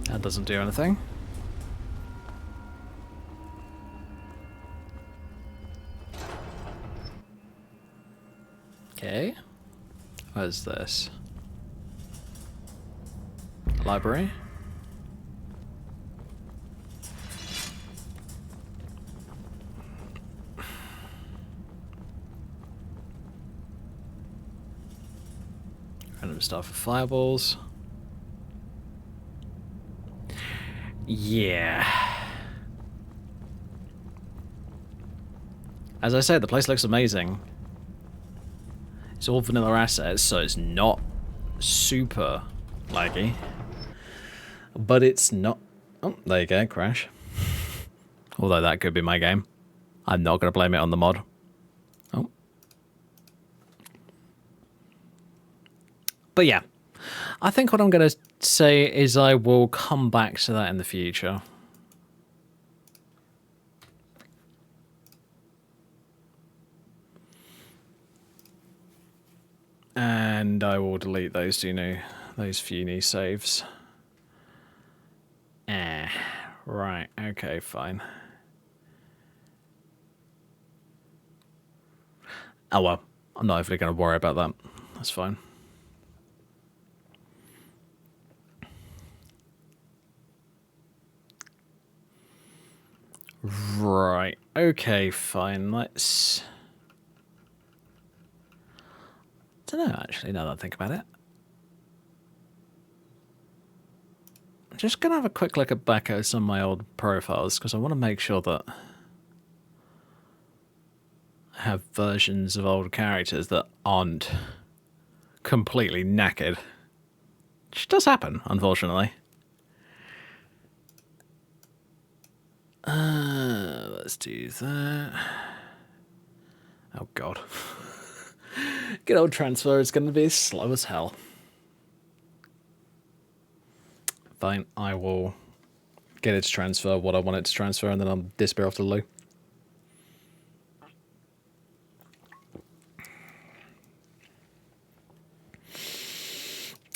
That doesn't do anything. Okay. What is this? Library? Random stuff for fireballs. Yeah. As I said, the place looks amazing. It's all vanilla assets, so it's not super laggy. But it's not... Oh, there you go, crash. Although that could be my game. I'm not going to blame it on the mod. Oh. But yeah. I think what I'm going to say is I will come back to that in the future. And I will delete those few new saves. Right, okay, fine. Oh well, I'm not even going to worry about that. That's fine. Right, okay, fine, let's... I don't know, actually, now that I think about it. I'm just going to have a quick look back at some of my old profiles, because I want to make sure that I have versions of old characters that aren't completely knackered. Which does happen, unfortunately. Let's do that. Oh god. Good old transfer is going to be slow as hell. Fine, I will get it to transfer what I want it to transfer, and then I'll disappear off to the loo.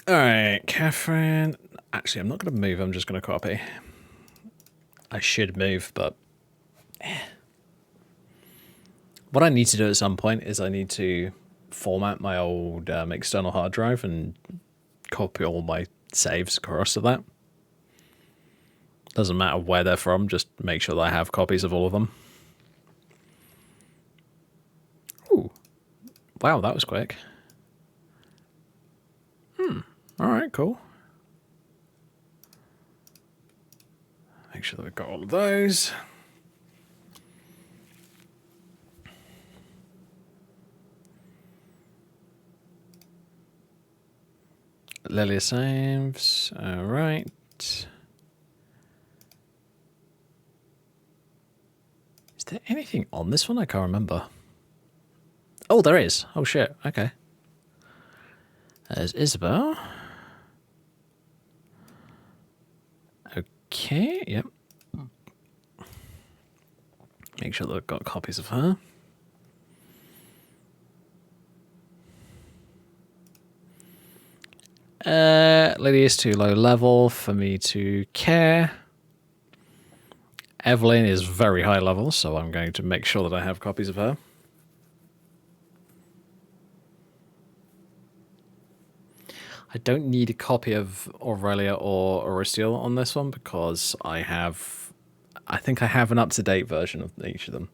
Alright, Catherine. Actually, I'm not going to move, I'm just going to copy. I should move, but... What I need to do at some point is I need to format my old external hard drive and copy all my saves across to that. Doesn't matter where they're from, just make sure that I have copies of all of them. Ooh. Wow, that was quick. Alright, cool. Make sure that we've got all of those. Lilia saves. Alright. Is there anything on this one? I can't remember. Oh, there is. Oh, shit. Okay. There's Isabel. Okay, yep. Make sure that I've got copies of her. Lily is too low level for me to care. Evelyn is very high level, so I'm going to make sure that I have copies of her. I don't need a copy of Aurelia or Aristiel on this one because I think I have an up-to-date version of each of them.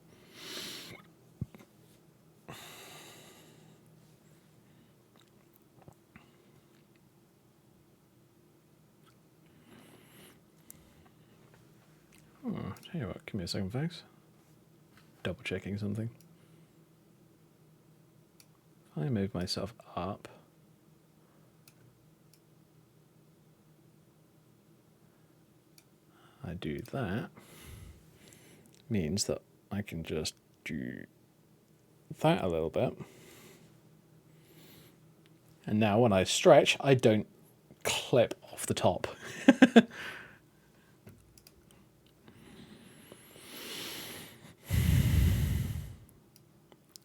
Oh, tell you what, give me a second, folks. Double checking something. If I move myself up. I do that. Means that I can just do that a little bit. And now when I stretch, I don't clip off the top.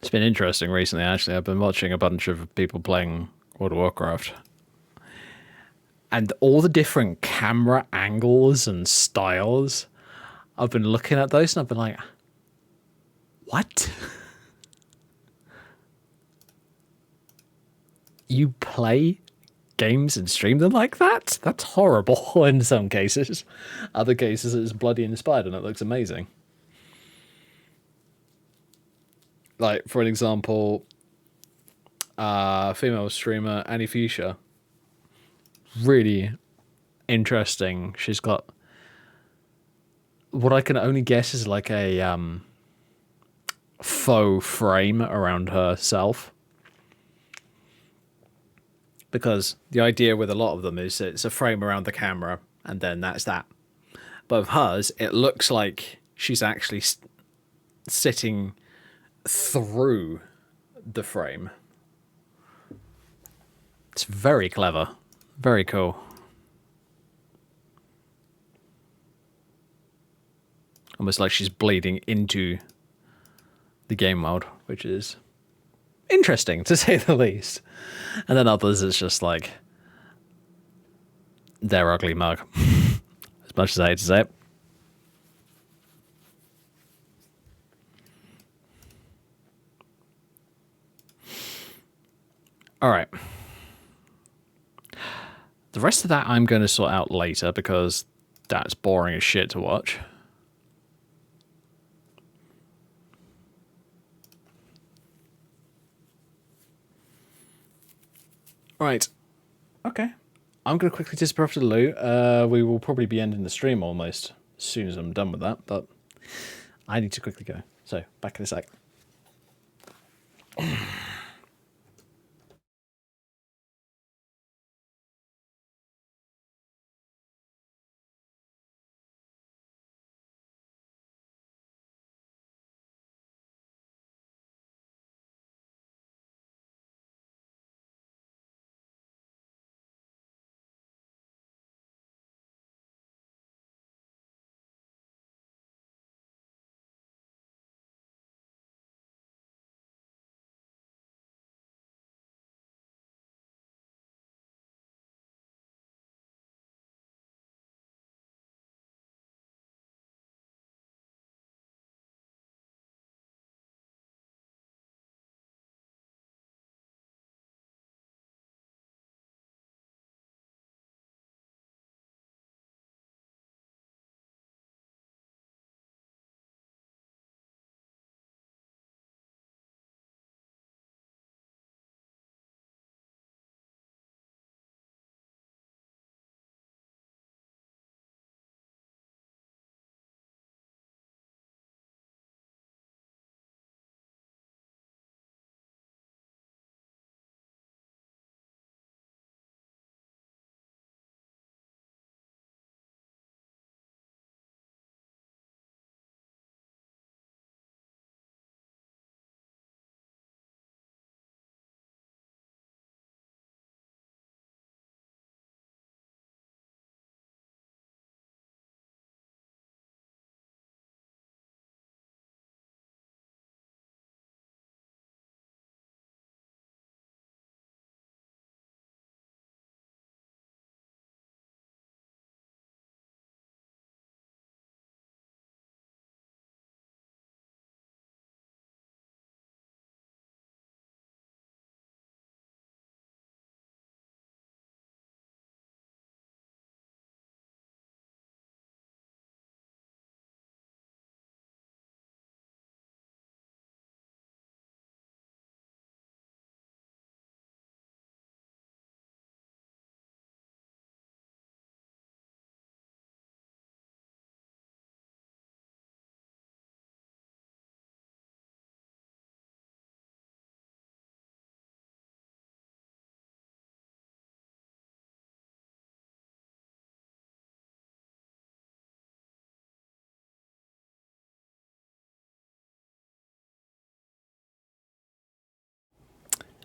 It's been interesting recently, actually. I've been watching a bunch of people playing World of Warcraft. And all the different camera angles and styles, I've been looking at those and I've been like, what? You play games and stream them like that? That's horrible in some cases. Other cases it's bloody inspired and it looks amazing. Like, for an example, female streamer, Annie Fuchsia. Really interesting. She's got what I can only guess is like a faux frame around herself. Because the idea with a lot of them is it's a frame around the camera and then that's that. But with hers, it looks like she's actually sitting through the frame. It's very clever. Very cool. Almost like she's bleeding into the game world, which is interesting to say the least. And then others, it's just like their ugly mug. As much as I hate to say it. All right. The rest of that I'm going to sort out later because that's boring as shit to watch. Right. Okay. I'm going to quickly disappear off to the loo. We will probably be ending the stream almost as soon as I'm done with that, but I need to quickly go. So, back in a sec.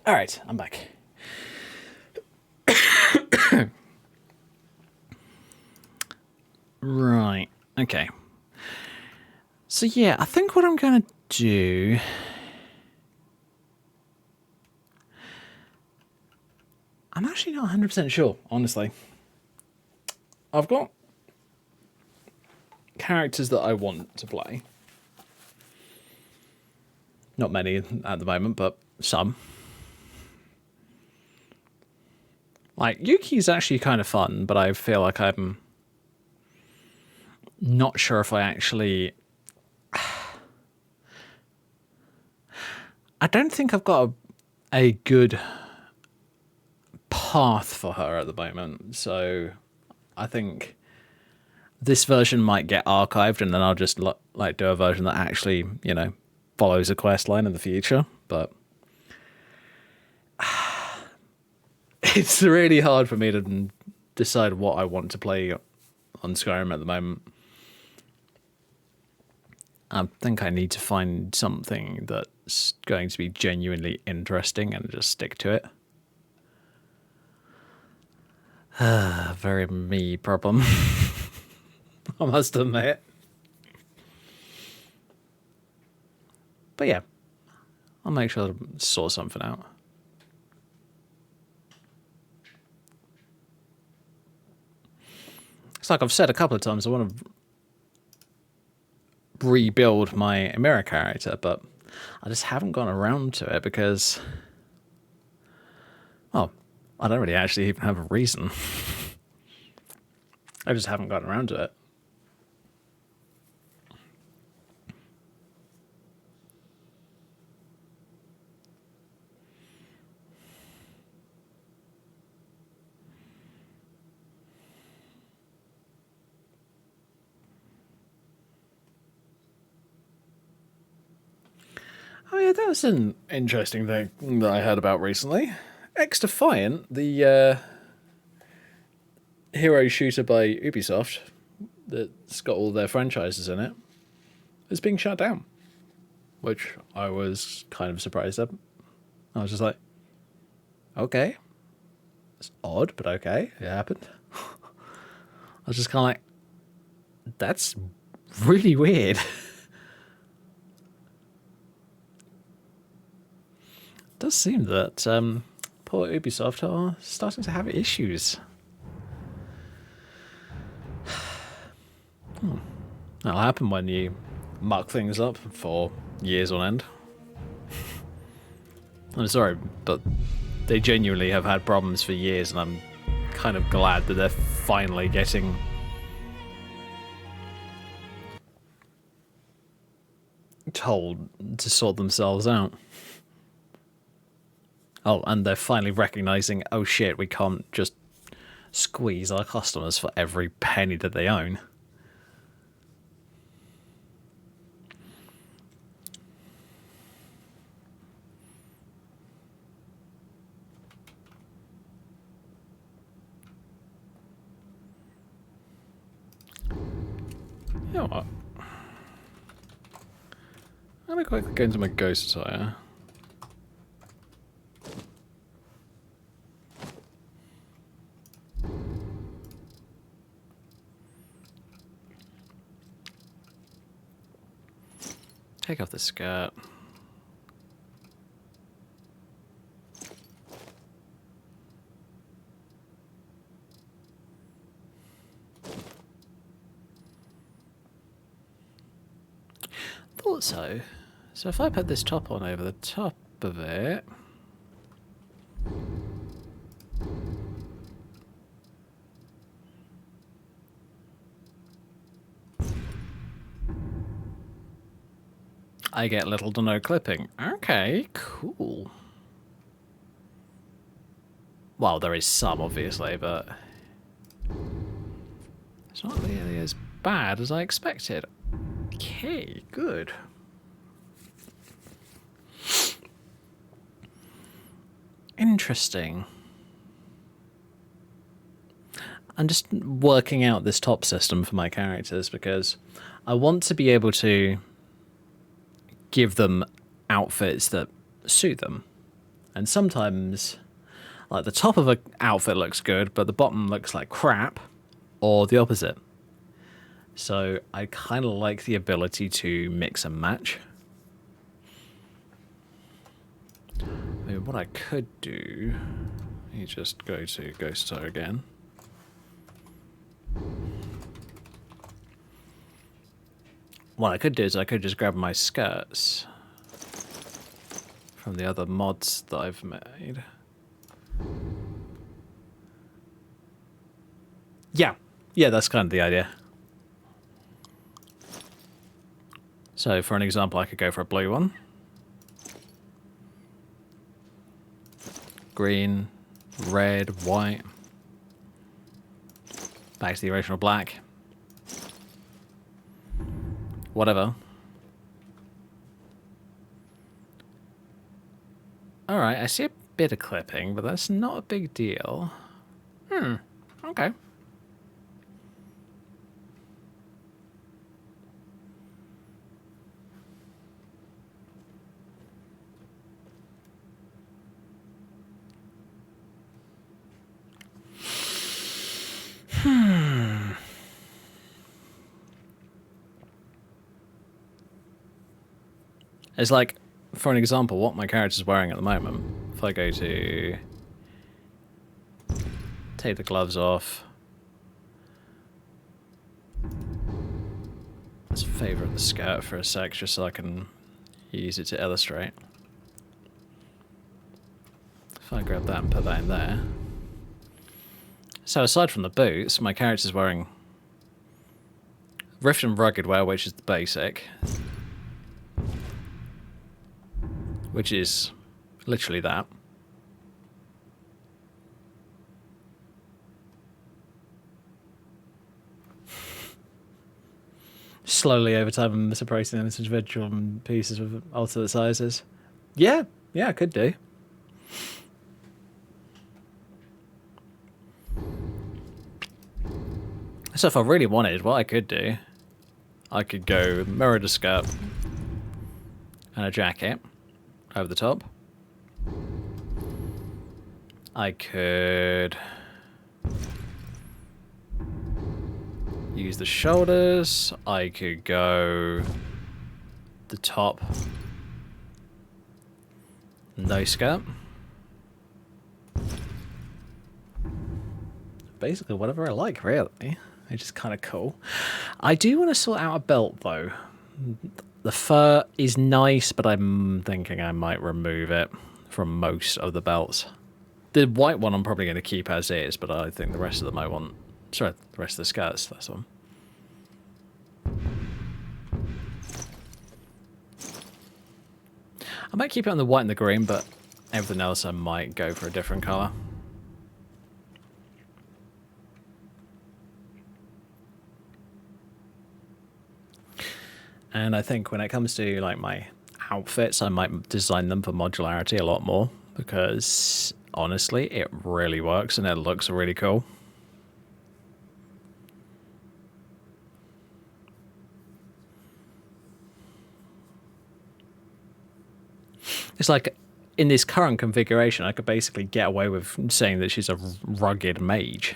All right, I'm back. Right, okay. So yeah, I think what I'm going to do... I'm actually not 100% sure, honestly. I've got characters that I want to play. Not many at the moment, but some. Like, Yuki's actually kind of fun, but I feel like I'm not sure if I actually... I don't think I've got a good path for her at the moment. So I think this version might get archived, and then I'll just like do a version that actually, you know, follows a quest line in the future. But it's really hard for me to decide what I want to play on Skyrim at the moment. I think I need to find something that's going to be genuinely interesting and just stick to it. Very me problem. I must admit. But yeah, I'll make sure to sort something out. It's like I've said a couple of times, I want to rebuild my mirror character, but I just haven't gone around to it because, well, I don't really actually even have a reason. I just haven't gotten around to it. Oh yeah, that was an interesting thing that I heard about recently. X-Defiant, the hero shooter by Ubisoft that's got all their franchises in it, is being shut down, which I was kind of surprised at. I was just like, okay, it's odd, but okay, it happened. I was just kind of like, that's really weird. It does seem that poor Ubisoft are starting to have issues. That'll happen when you muck things up for years on end. I'm sorry, but they genuinely have had problems for years, and I'm kind of glad that they're finally getting told to sort themselves out. Oh, and they're finally recognizing, oh shit, we can't just squeeze our customers for every penny that they own. You know what? I'm gonna quickly go into my ghost attire. Take off the skirt. Thought so. So if I put this top on over the top of it... I get little to no clipping. Okay, cool. Well, there is some, obviously, but... it's not really as bad as I expected. Okay, good. Interesting. I'm just working out this top system for my characters because I want to be able to give them outfits that suit them. And sometimes, like, the top of an outfit looks good, but the bottom looks like crap, or the opposite. So I kind of like the ability to mix and match. I mean, what I could do, let me just go to Ghost Attire again. What I could do is I could just grab my skirts from the other mods that I've made. Yeah, that's kind of the idea. So for an example, I could go for a blue one. green, red, white. Back to the original black. Whatever. Alright, I see a bit of clipping, but that's not a big deal. Okay. It's like, for an example, what my character's wearing at the moment. If I go to take the gloves off, let's favourite the skirt for a sec just so I can use it to illustrate. If I grab that and put that in there. So aside from the boots, my character's wearing rift and rugged wear, which is the basic. Which is literally that. Slowly over time, I'm separating them into individual pieces with alternate sizes. Yeah, I could do. So if I really wanted, what I could do, I could go mirror the skirt and a jacket over the top. I could use the shoulders. I could go the top, no skirt. Basically whatever I like, really. It's just kind of cool. I do want to sort out a belt, though. The fur is nice, but I'm thinking I might remove it from most of the belts. The white one I'm probably going to keep as is, but I think the rest of them I want... Sorry, the rest of the skirts, that's one. I might keep it on the white and the green, but everything else I might go for a different colour. And I think when it comes to like my outfits, I might design them for modularity a lot more because honestly, it really works and it looks really cool. It's like in this current configuration, I could basically get away with saying that she's a rugged mage.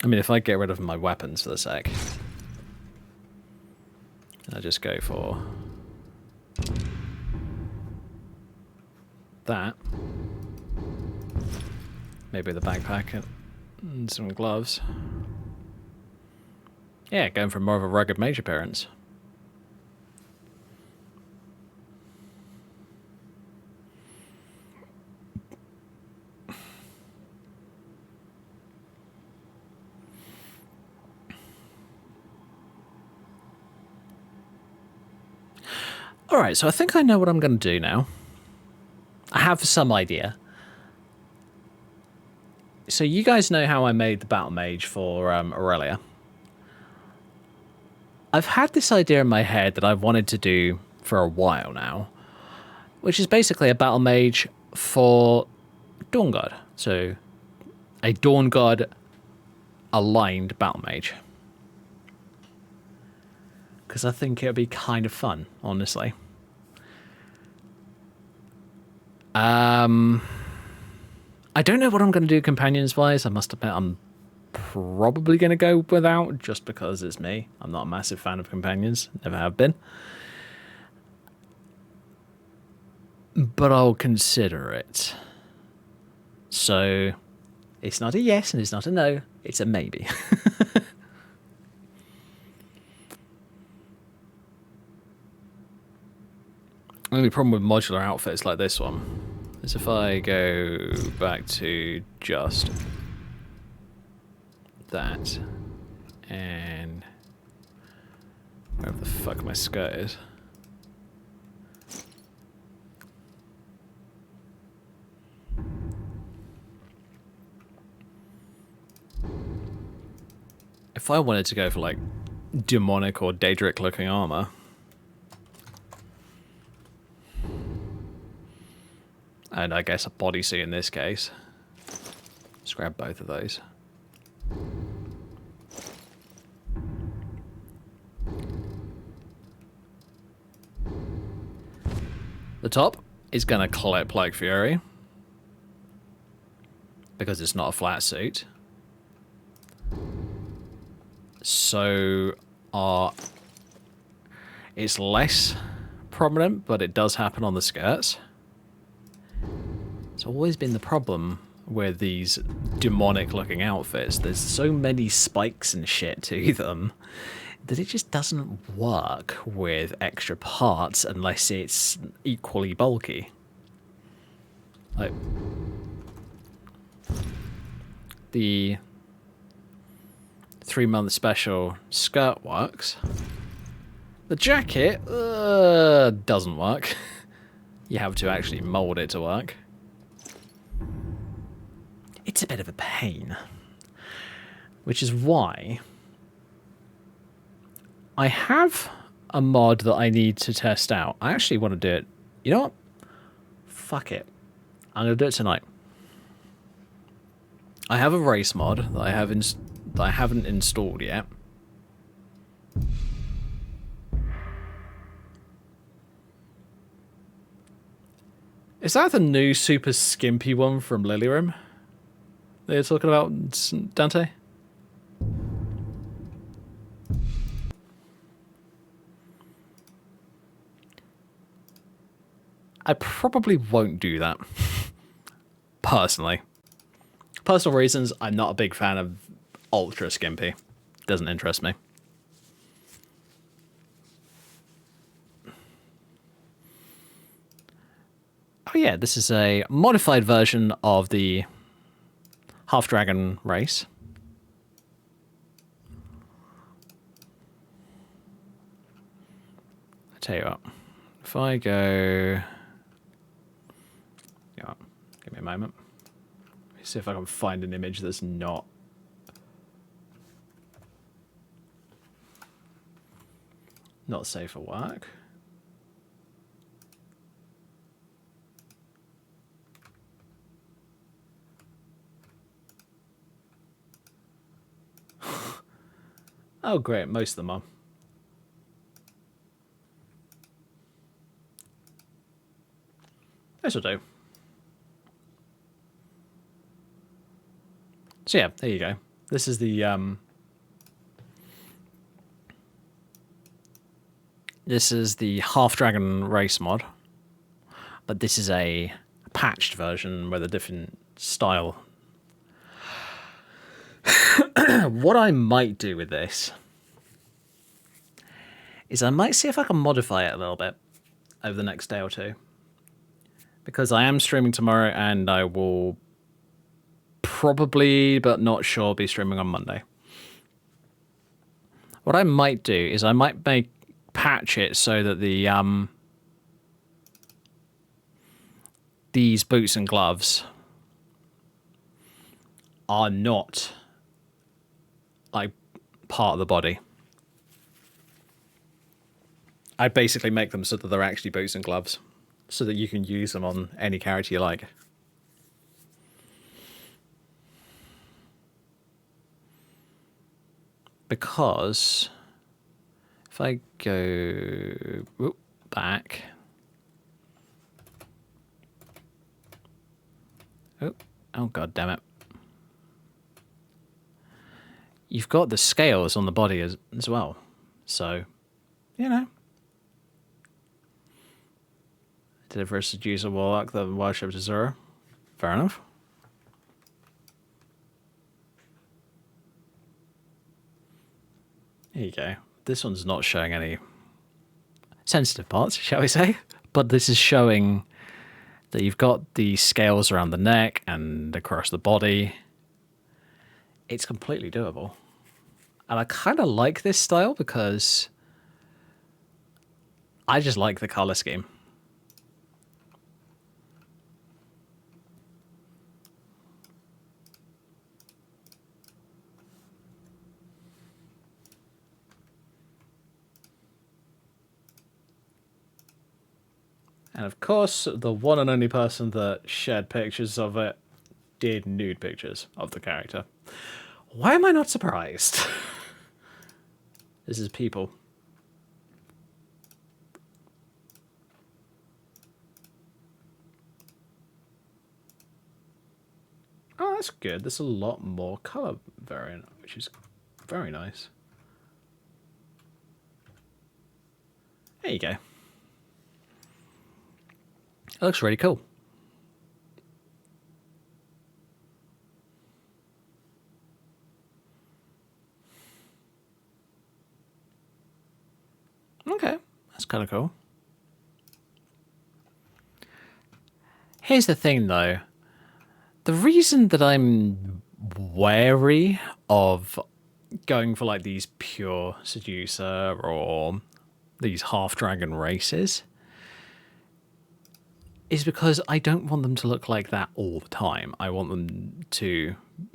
I mean, if I get rid of my weapons for the sec. I just go for that. Maybe the backpack and some gloves. Yeah, going for more of a rugged mage appearance. Alright, so I think I know what I'm going to do now. I have some idea. So you guys know how I made the battle mage for Aurelia. I've had this idea in my head that I've wanted to do for a while now, which is basically a battle mage for Dawn God. So a Dawn God aligned battle mage. Because I think it would be kind of fun, honestly. I don't know what I'm going to do companions-wise. I must admit I'm probably going to go without, just because it's me. I'm not a massive fan of companions. Never have been. But I'll consider it. So, it's not a yes and it's not a no. It's a maybe. The only problem with modular outfits like this one is if I go back to just that and wherever the fuck my skirt is. If I wanted to go for like demonic or Daedric looking armor, and I guess a bodysuit in this case, let's grab both of those. The top is going to clip like fury because it's not a flat suit. So it's less prominent, but it does happen on the skirts. It's always been the problem with these demonic looking outfits. There's so many spikes and shit to them that it just doesn't work with extra parts unless it's equally bulky. Like the 3-month special skirt works. The jacket doesn't work. You have to actually mold it to work. It's a bit of a pain. Which is why I have a mod that I need to test out. I actually want to do it. You know what? Fuck it. I'm going to do it tonight. I have a race mod that I haven't installed yet. Is that the new super skimpy one from Lilyrim that you're talking about, Dante? I probably won't do that. Personally. Personal reasons, I'm not a big fan of ultra skimpy. Doesn't interest me. Oh yeah, this is a modified version of the half-dragon race. I tell you what, if I go... Yeah, give me a moment. Let me see if I can find an image that's not safe for work. Oh great, most of them are. This will do. So yeah, there you go. This is the half-dragon race mod, but this is a patched version with a different style. What I might do with this is I might see if I can modify it a little bit over the next day or two, because I am streaming tomorrow and I will probably, but not sure, be streaming on Monday. What I might do is I might patch it so that the these boots and gloves are not like part of the body. I basically make them so that they're actually boots and gloves, so that you can use them on any character you like. Because if I go back, oh god damn it! You've got the scales on the body as well, so you know. Did it first seduce a warlock that worshipped Azura? Fair enough. There you go. This one's not showing any sensitive parts, shall we say? But this is showing that you've got the scales around the neck and across the body. It's completely doable. And I kind of like this style because I just like the color scheme. And of course, the one and only person that shared pictures of it did nude pictures of the character. Why am I not surprised? This is people. Oh, that's good. There's a lot more color variant, which is very nice. There you go. It looks really cool. Okay, that's kind of cool. Here's the thing, though. The reason that I'm wary of going for like these pure seducer or these half-dragon races is because I don't want them to look like that all the time. I want them to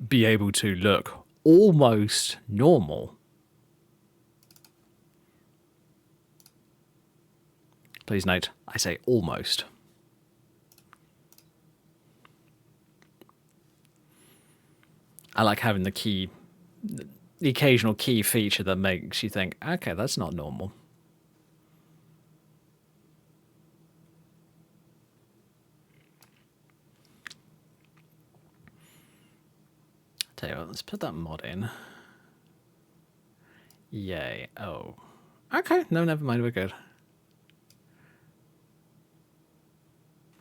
be able to look almost normal. Please note, I say almost. I like having the occasional key feature that makes you think, okay, that's not normal. Tell you what, let's put that mod in. Yay. Oh. Okay, no, never mind, we're good.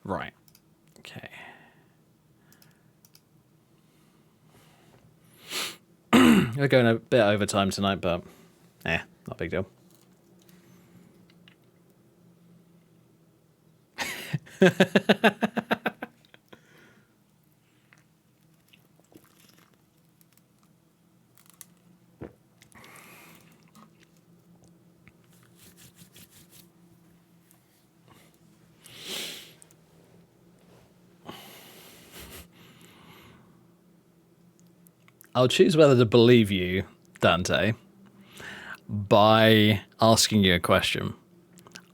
Right. Okay. We're going a bit over time tonight, but not a big deal. I'll choose whether to believe you, Dante, by asking you a question.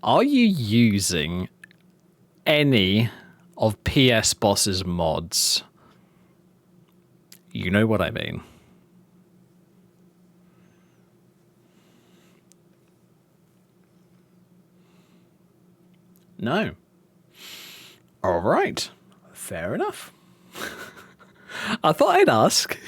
Are you using any of PS Boss's mods? You know what I mean. No. All right. Fair enough. I thought I'd ask.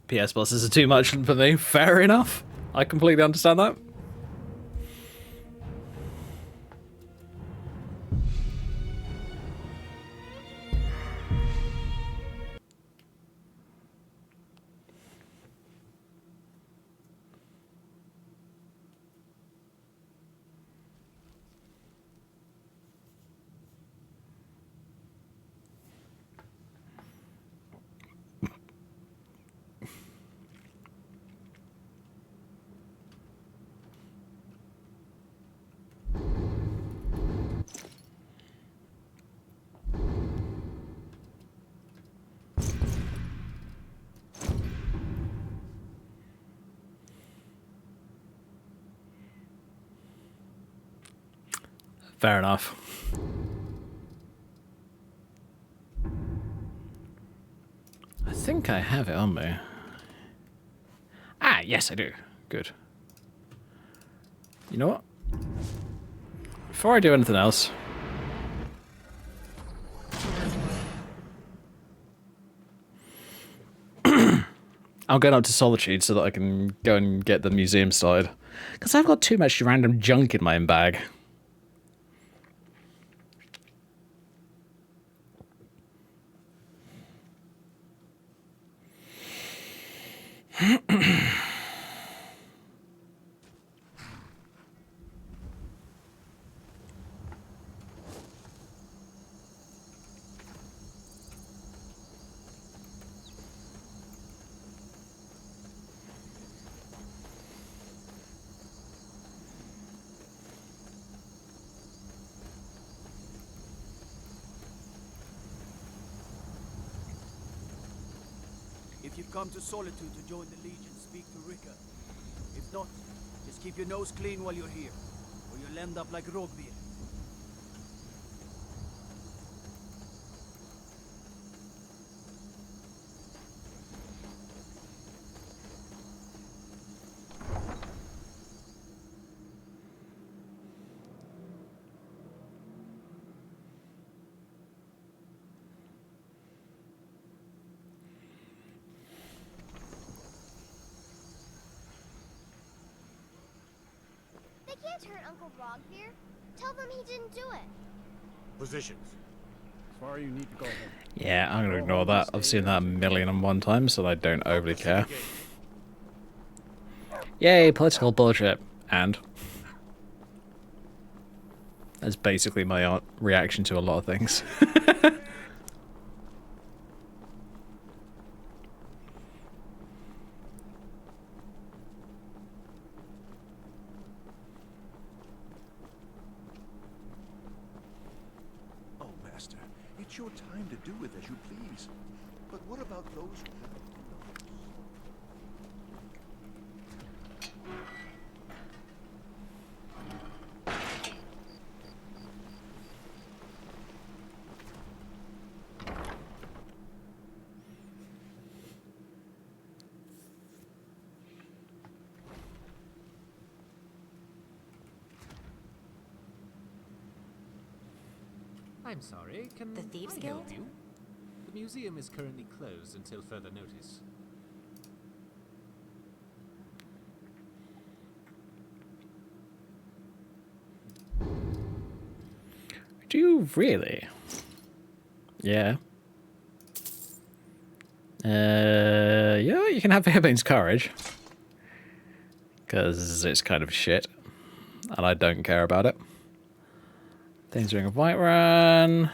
PS bosses are too much for me. Fair enough. I completely understand that. Fair enough. I think I have it on me. Ah, yes, I do. Good. You know what? Before I do anything else, I'm going up to Solitude so that I can go and get the museum started. Because I've got too much random junk in my own bag. you've come to Solitude to join the Legion, speak to Rika. If not, just keep your nose clean while you're here, or you'll end up like Rogbir. They can't hurt Uncle Rogbir. Tell them he didn't do it. Positions. As far as you need to go home. Yeah, I'm going to ignore that. I've seen that 1,000,001 times, so I don't overly care. Yay, political bullshit. And that's basically my reaction to a lot of things. Oh, Master, it's your time to do with as you please. But what about those who have I'm sorry, can The Thieves I Guild? help you? The museum is currently closed until further notice. Do you really? Yeah. Yeah, you can have Fairbane's courage. Because it's kind of shit. And I don't care about it. Things Ring of Whiterun.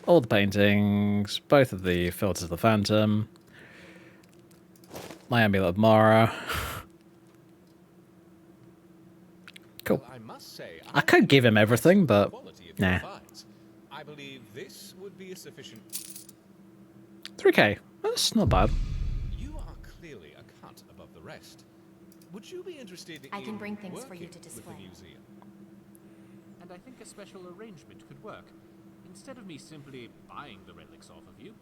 All the paintings. Both of the Filters of the Phantom. My Amulet of Mara. Cool. Well, I must say, I could give him everything, but nah. I believe this would be a sufficient. 3K. That's not bad. You are clearly a cut above the rest. Would you be interested I in can bring things for you working to with the display. museum? And I think a special arrangement could work. Instead of me simply buying the relics off of you,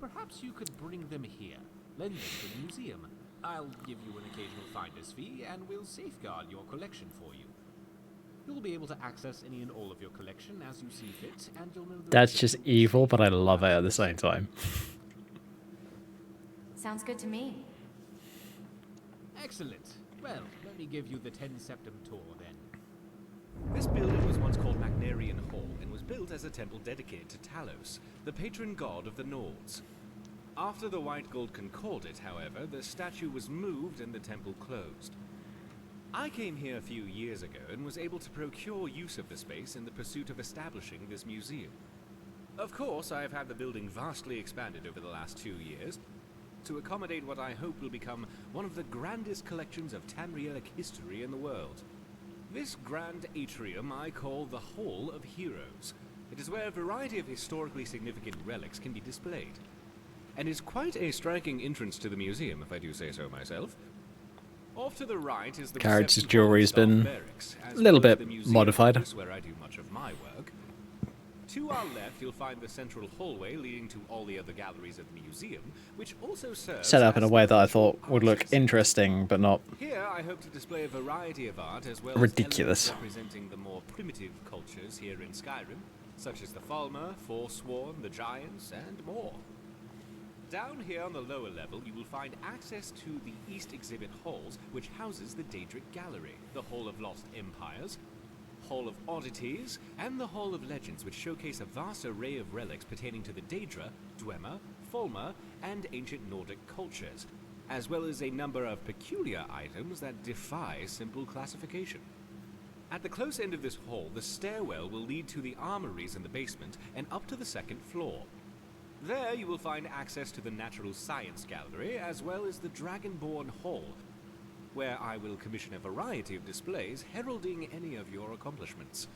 perhaps you could bring them here, lend them to the museum. I'll give you an occasional finder's fee, and we'll safeguard your collection for you. You'll be able to access any and all of your collection as you see fit, and you'll know the That's just evil, but I love it at the same time. Sounds good to me. Excellent. Well, let me give you the 10 Septum tour then. This building was once called Magnarian Hall and was built as a temple dedicated to Talos, the patron god of the Nords. After the White Gold Concordat, however, the statue was moved and the temple closed. I came here a few years ago and was able to procure use of the space in the pursuit of establishing this museum. Of course, I have had the building vastly expanded over the last 2 years to accommodate what I hope will become one of the grandest collections of Tamrielic history in the world. This grand atrium I call the Hall of Heroes. It is where a variety of historically significant relics can be displayed, and is quite a striking entrance to the museum, if I do say so myself. Off to the right is the Carriage's reception jewelry's hall been barracks, as a little well as bit the museum modified. office where I do much of my work. To our left, you'll find the central hallway leading to all the other galleries of the museum, which also serves Set up in a as way that I thought would look interesting, but not here, I hope to display a variety of art as well ridiculous. as elements representing the more primitive cultures here in Skyrim, such as the Falmer, Forsworn, the Giants, and more. Down here on the lower level, you will find access to the East Exhibit Halls, which houses the Daedric Gallery, the Hall of Lost Empires, Hall of Oddities, and the Hall of Legends, which showcase a vast array of relics pertaining to the Daedra, Dwemer, Falmer, and ancient Nordic cultures, as well as a number of peculiar items that defy simple classification. At the close end of this hall, the stairwell will lead to the armories in the basement and up to the second floor. There you will find access to the Natural Science Gallery, as well as the Dragonborn Hall, where I will commission a variety of displays heralding any of your accomplishments.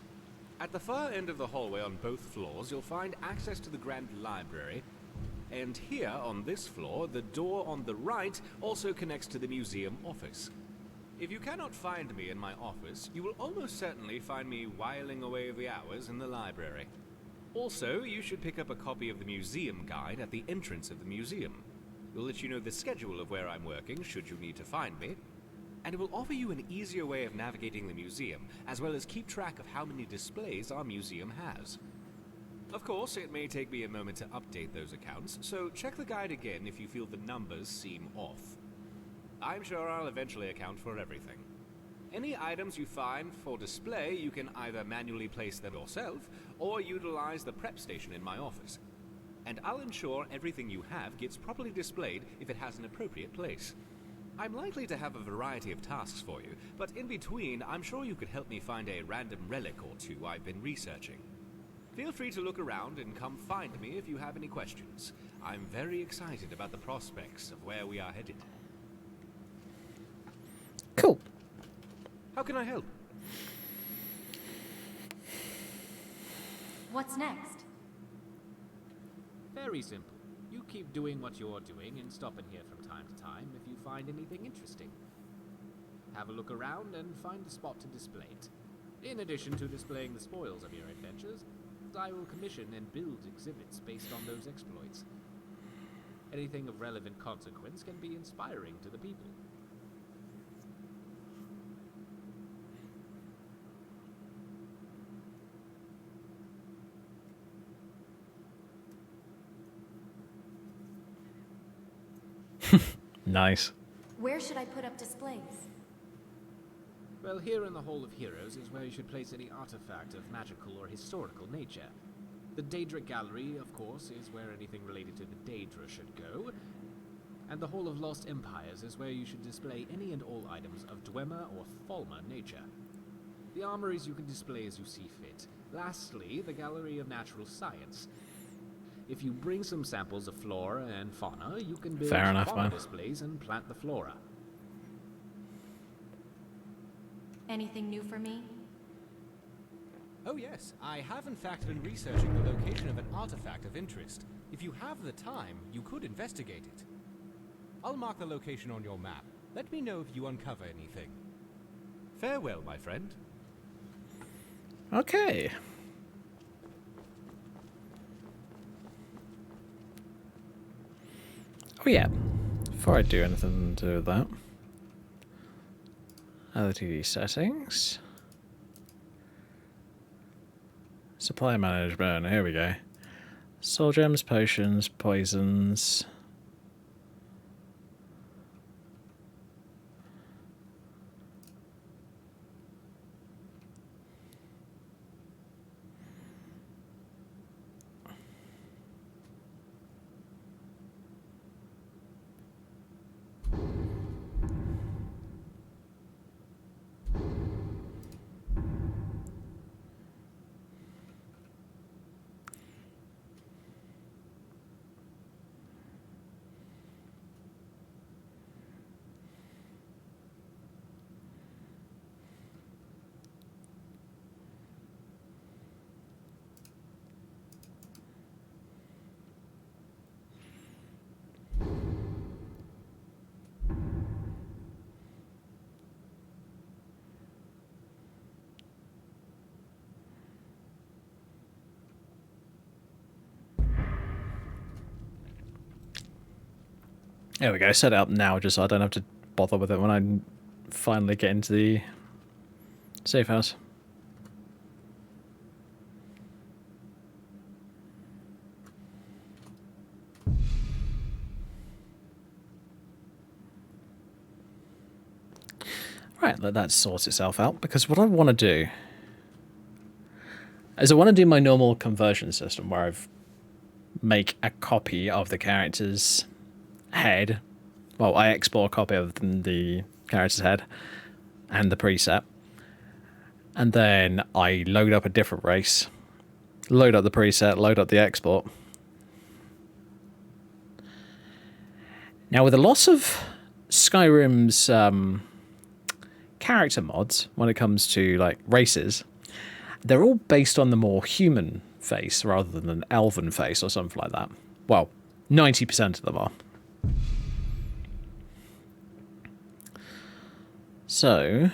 At the far end of the hallway on both floors, you'll find access to the Grand Library, And here, on this floor, the door on the right also connects to the museum office. If you cannot find me in my office, you will almost certainly find me whiling away the hours in the library. Also, you should pick up a copy of the museum guide at the entrance of the museum. It will let you know the schedule of where I'm working, should you need to find me. And it will offer you an easier way of navigating the museum, as well as keep track of how many displays our museum has. Of course, it may take me a moment to update those accounts, so check the guide again if you feel the numbers seem off. I'm sure I'll eventually account for everything. Any items you find for display, you can either manually place them yourself, or utilize the prep station in my office. And I'll ensure everything you have gets properly displayed if it has an appropriate place. I'm likely to have a variety of tasks for you, but in between, I'm sure you could help me find a random relic or two I've been researching. Feel free to look around and come find me if you have any questions. I'm very excited about the prospects of where we are headed. Cool. How can I help? What's next? Very simple. You keep doing what you're doing and stop in here from time to time if you find anything interesting. Have a look around and find a spot to display it. In addition to displaying the spoils of your adventures, I will commission and build exhibits based on those exploits. Anything of relevant consequence can be inspiring to the people. Nice. Where should I put up displays? Well, here in the Hall of Heroes is where you should place any artifact of magical or historical nature. The Daedric Gallery, of course, is where anything related to the Daedra should go. And the Hall of Lost Empires is where you should display any and all items of Dwemer or Falmer nature. The armories you can display as you see fit. Lastly, the Gallery of Natural Science. If you bring some samples of flora and fauna, you can build fauna displays and plant the flora. Anything new for me? Oh yes, I have in fact been researching the location of an artifact of interest. If you have the time, you could investigate it. I'll mark the location on your map. Let me know if you uncover anything. Farewell, my friend. Okay. Oh yeah, before I do anything to do with that, other TV settings, supply management, here we go, soul gems, potions, poisons, there we go, set it up now just so I don't have to bother with it when I finally get into the safe house. Right, let that sort itself out, because what I want to do is I want to do my normal conversion system where I've make a copy of the character's head. Well, I export a copy of the character's head and the preset, and then I load up a different race, load up the preset, load up the export. Now, with the loss of Skyrim's character mods, when it comes to like races, they're all based on the more human face rather than an elven face or something like that. Well, 90% of them are. So,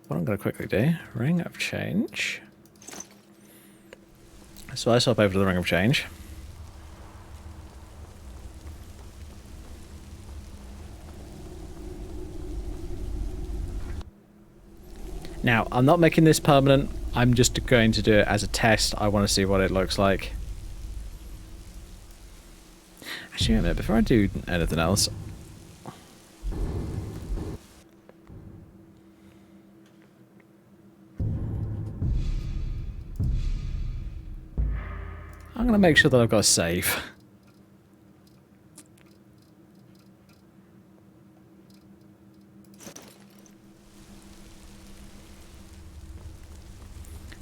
what I'm going to quickly do, Ring of Change. So I swap over to the Ring of Change. Now, I'm not making this permanent. I'm just going to do it as a test. I want to see what it looks like. Actually, wait a minute. Before I do anything else, I'm going to make sure that I've got a save.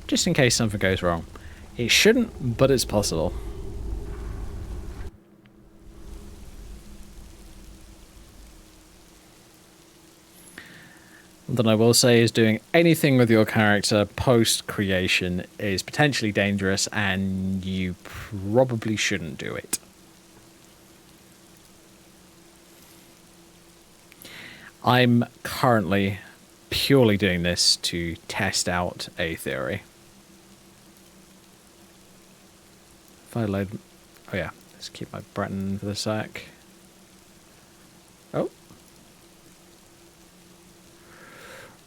Just in case something goes wrong. It shouldn't, but it's possible. What I will say is doing anything with your character post-creation is potentially dangerous, and you probably shouldn't do it. I'm currently purely doing this to test out a theory. If I load... Oh yeah, let's keep my Breton for the sec. Oh.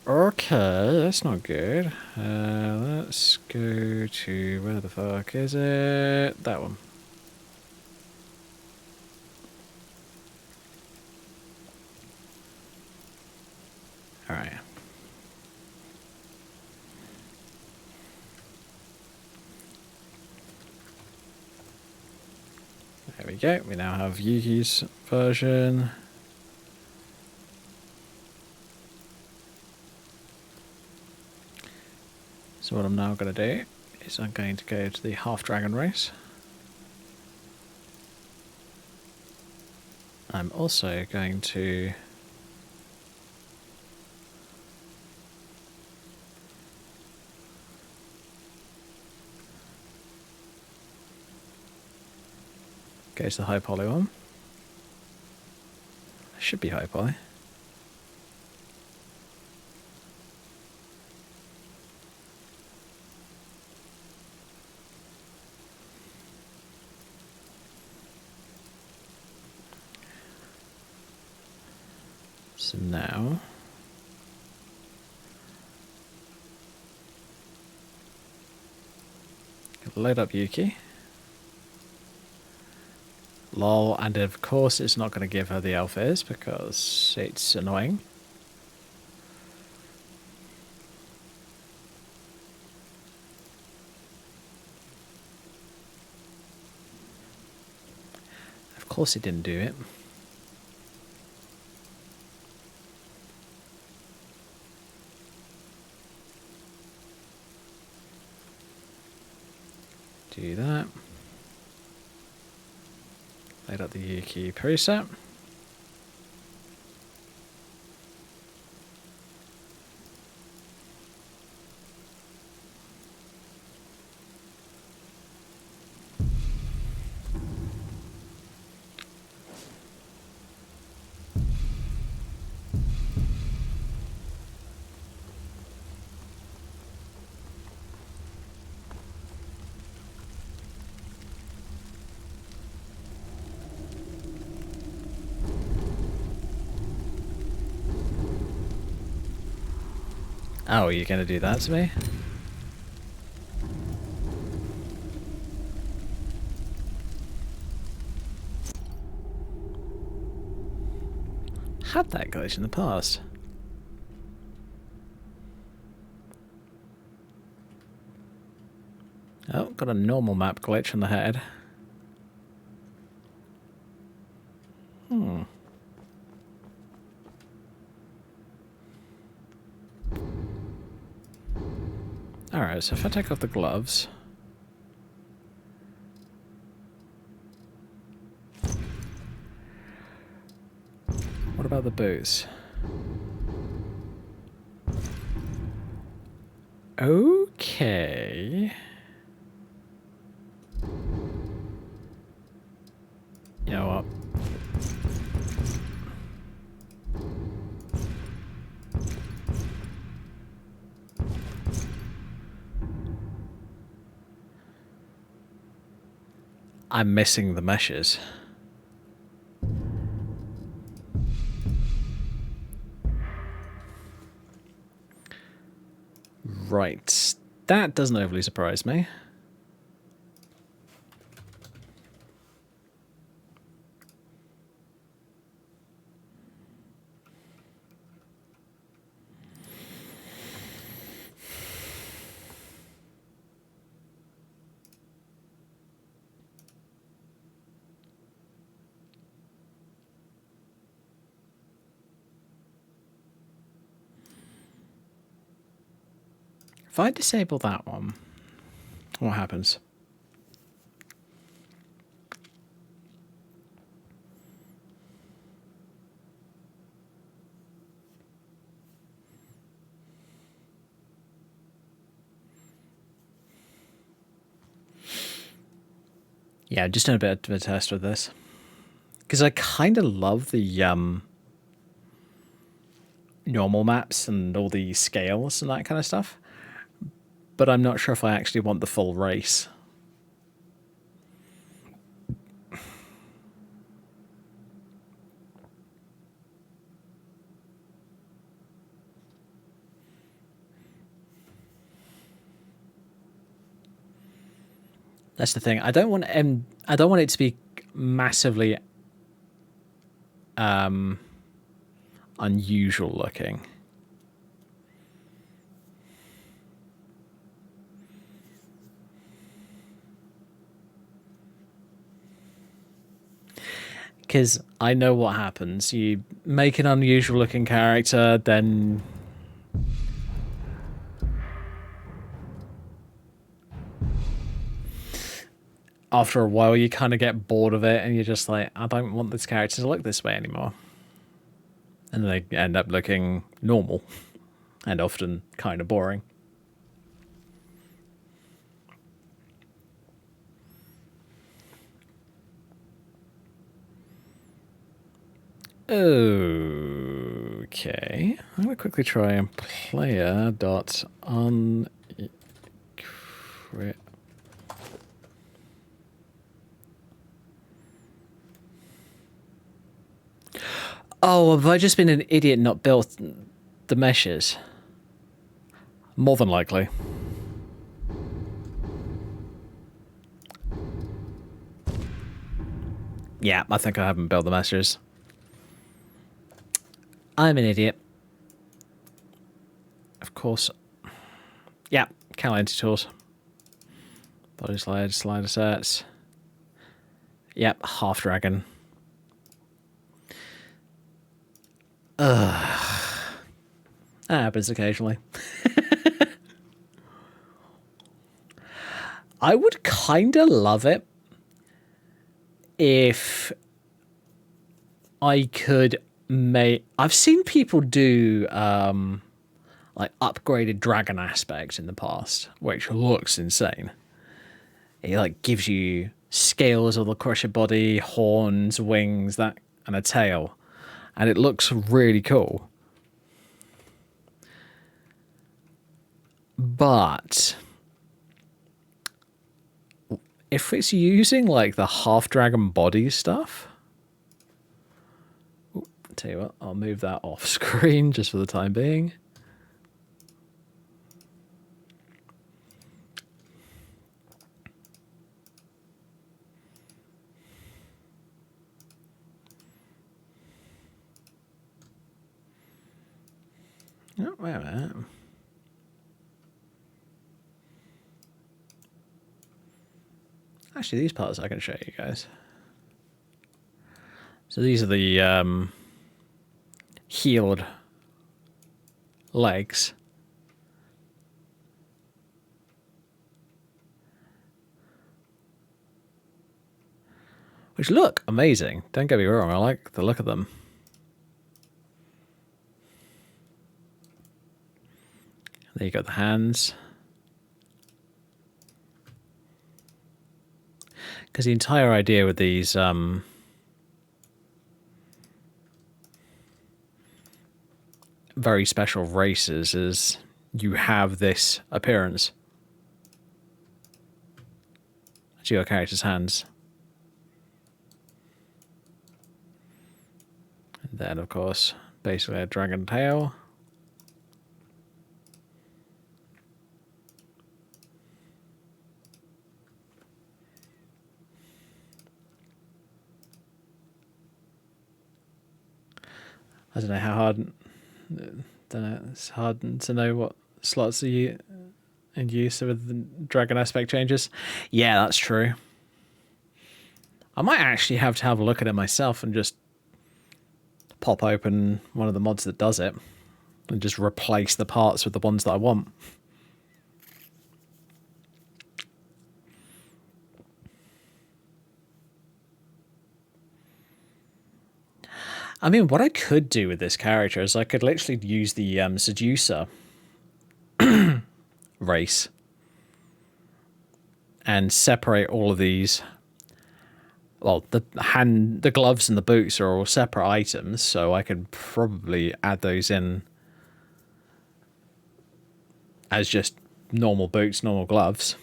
Okay, that's not good. Let's go to... Where the fuck is it? That one. Alright. There we go. We now have Yuki's version. So what I'm now going to do is I'm going to go to the half-dragon race. I'm also going to go to the high poly one. It should be high poly. So now load up Yuki. Lol, and of course it's not going to give her the elf ears because it's annoying. Of course it didn't do it. Do that. Load up the Yuki preset. Oh, you're going to do that to me? Had that glitch in the past. Oh, got a normal map glitch on the head. Alright, so if I take off the gloves... What about the boots? Okay... I'm missing the meshes. Right. That doesn't overly surprise me. If I disable that one, what happens? Yeah, just doing a bit of a test with this. Because I kind of love the normal maps and all the scales and that kind of stuff. But I'm not sure if I actually want the full race. That's the thing. I don't want it to be massively unusual looking. Because I know what happens. You make an unusual looking character, then after a while you kind of get bored of it and you're just like, I don't want this character to look this way anymore. And they end up looking normal and often kind of boring. Okay, I'm going to quickly try and player.uncrit. Oh, have I just been an idiot and not built the meshes? More than likely. Yeah, I think I haven't built the meshes. I'm an idiot. Of course. Yeah, Cal Tools. Body slide, slider sets. Yep, half dragon. Ugh. That happens occasionally. I would kind of love it if I could make... I've seen people do like upgraded dragon aspects in the past, which looks insane. It like gives you scales all across your body, horns, wings, that, and a tail, and it looks really cool. But if it's using like the half dragon body stuff, I'll tell you what, I'll move that off screen just for the time being. Oh, wait a minute. Actually, these parts I can show you guys. So these are the healed legs. Which look amazing. Don't get me wrong, I like the look of them. There you got the hands. Because the entire idea with these very special races is you have this appearance to your character's hands. Then, of course, basically a dragon tail. I don't know how hard. Don't know. It's hard to know what slots are in use with the dragon aspect changes. Yeah, that's true. I might actually have to have a look at it myself and just pop open one of the mods that does it and just replace the parts with the ones that I want. I mean, what I could do with this character is I could literally use the seducer race and separate all of these. Well, the gloves and the boots are all separate items, so I could probably add those in as just normal boots, normal gloves.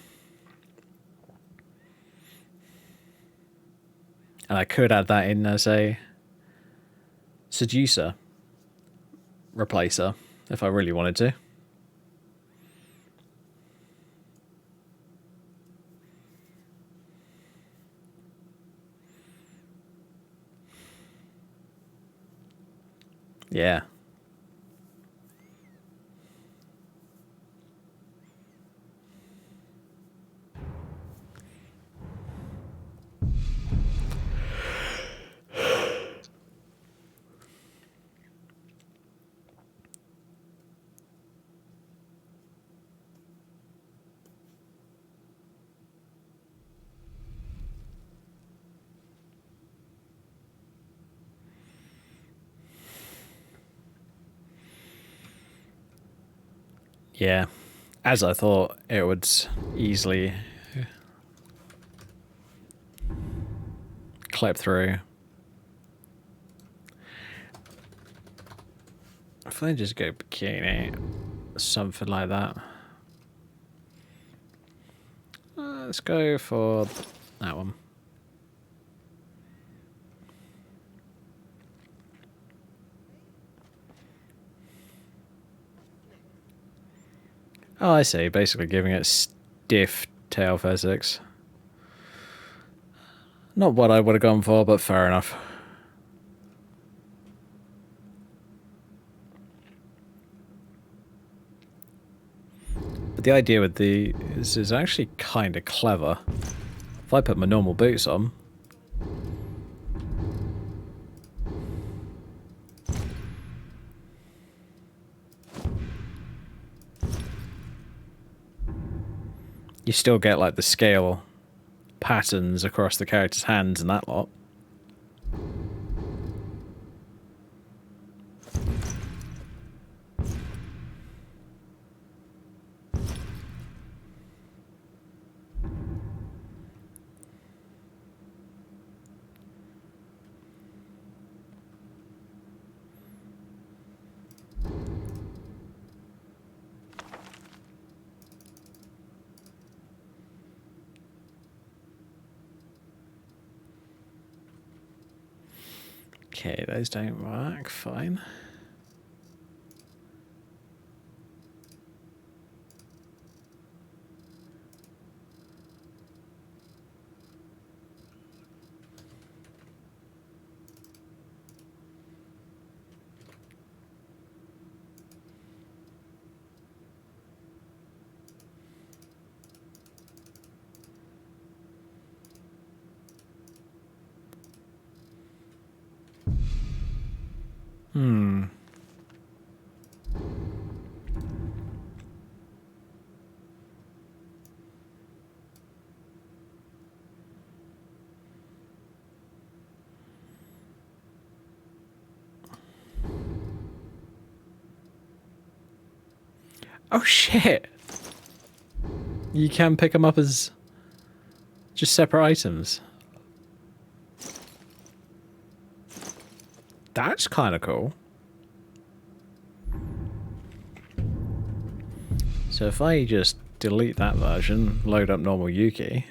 And I could add that in as a seducer replacer if I really wanted to. Yeah. Yeah, as I thought it would easily clip through. If I just go bikini, something like that. Let's go for that one. Oh, I see. Basically giving it stiff tail physics. Not what I would have gone for, but fair enough. But the idea with these is actually kind of clever. If I put my normal boots on, you still get like the scale patterns across the character's hands and that lot. Okay, those don't work. Fine. Oh shit! You can pick them up as just separate items. That's kind of cool. So if I just delete that version, load up normal Yuki.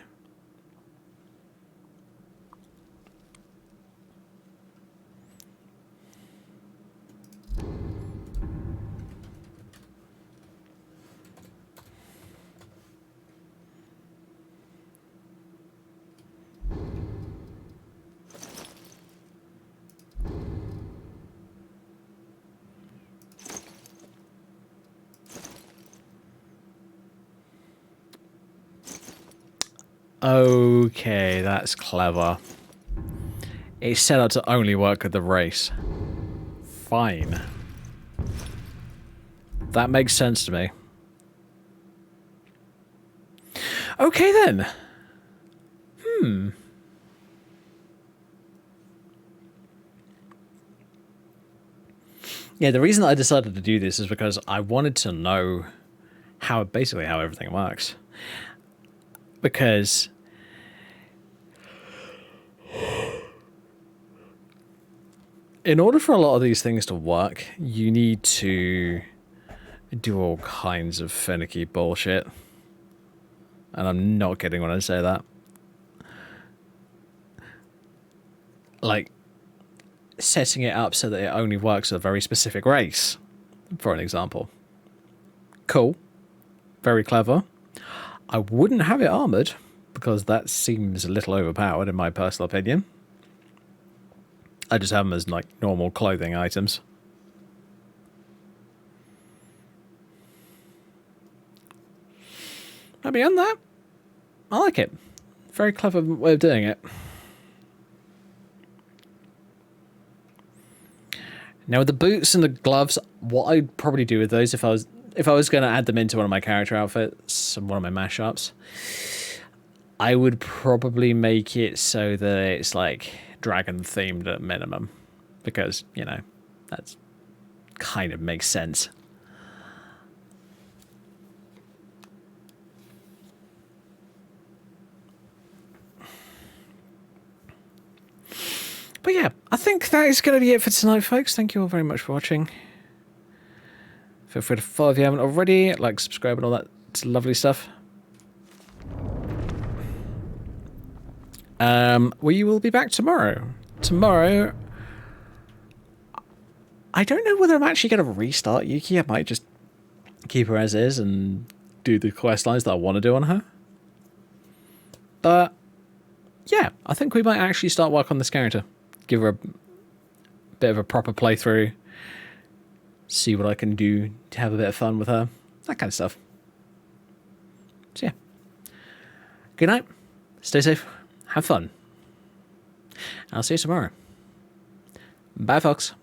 Okay, that's clever. It's set up to only work with the race. Fine. That makes sense to me. Okay then. Yeah, the reason I decided to do this is because I wanted to know basically how everything works. Because in order for a lot of these things to work, you need to do all kinds of finicky bullshit. And I'm not kidding when I say that. Like, setting it up so that it only works with a very specific race, for an example. Cool. Very clever. I wouldn't have it armored, because that seems a little overpowered in my personal opinion. I just have them as, like, normal clothing items. But beyond that, I like it. Very clever way of doing it. Now with the boots and the gloves, what I'd probably do with those if I was going to add them into one of my character outfits, one of my mashups, I would probably make it so that it's like dragon themed at minimum, because, you know, that's kind of makes sense. But yeah, I think that is going to be it for tonight, folks. Thank you all very much for watching. Feel free to follow if you haven't already, like, subscribe and all that lovely stuff. We will be back tomorrow. Tomorrow, I don't know whether I'm actually going to restart Yuki. I might just keep her as is and do the quest lines that I want to do on her. But yeah, I think we might actually start work on this character. Give her a bit of a proper playthrough. See what I can do to have a bit of fun with her. That kind of stuff. So yeah. Good night. Stay safe. Have fun. I'll see you tomorrow. Bye, folks.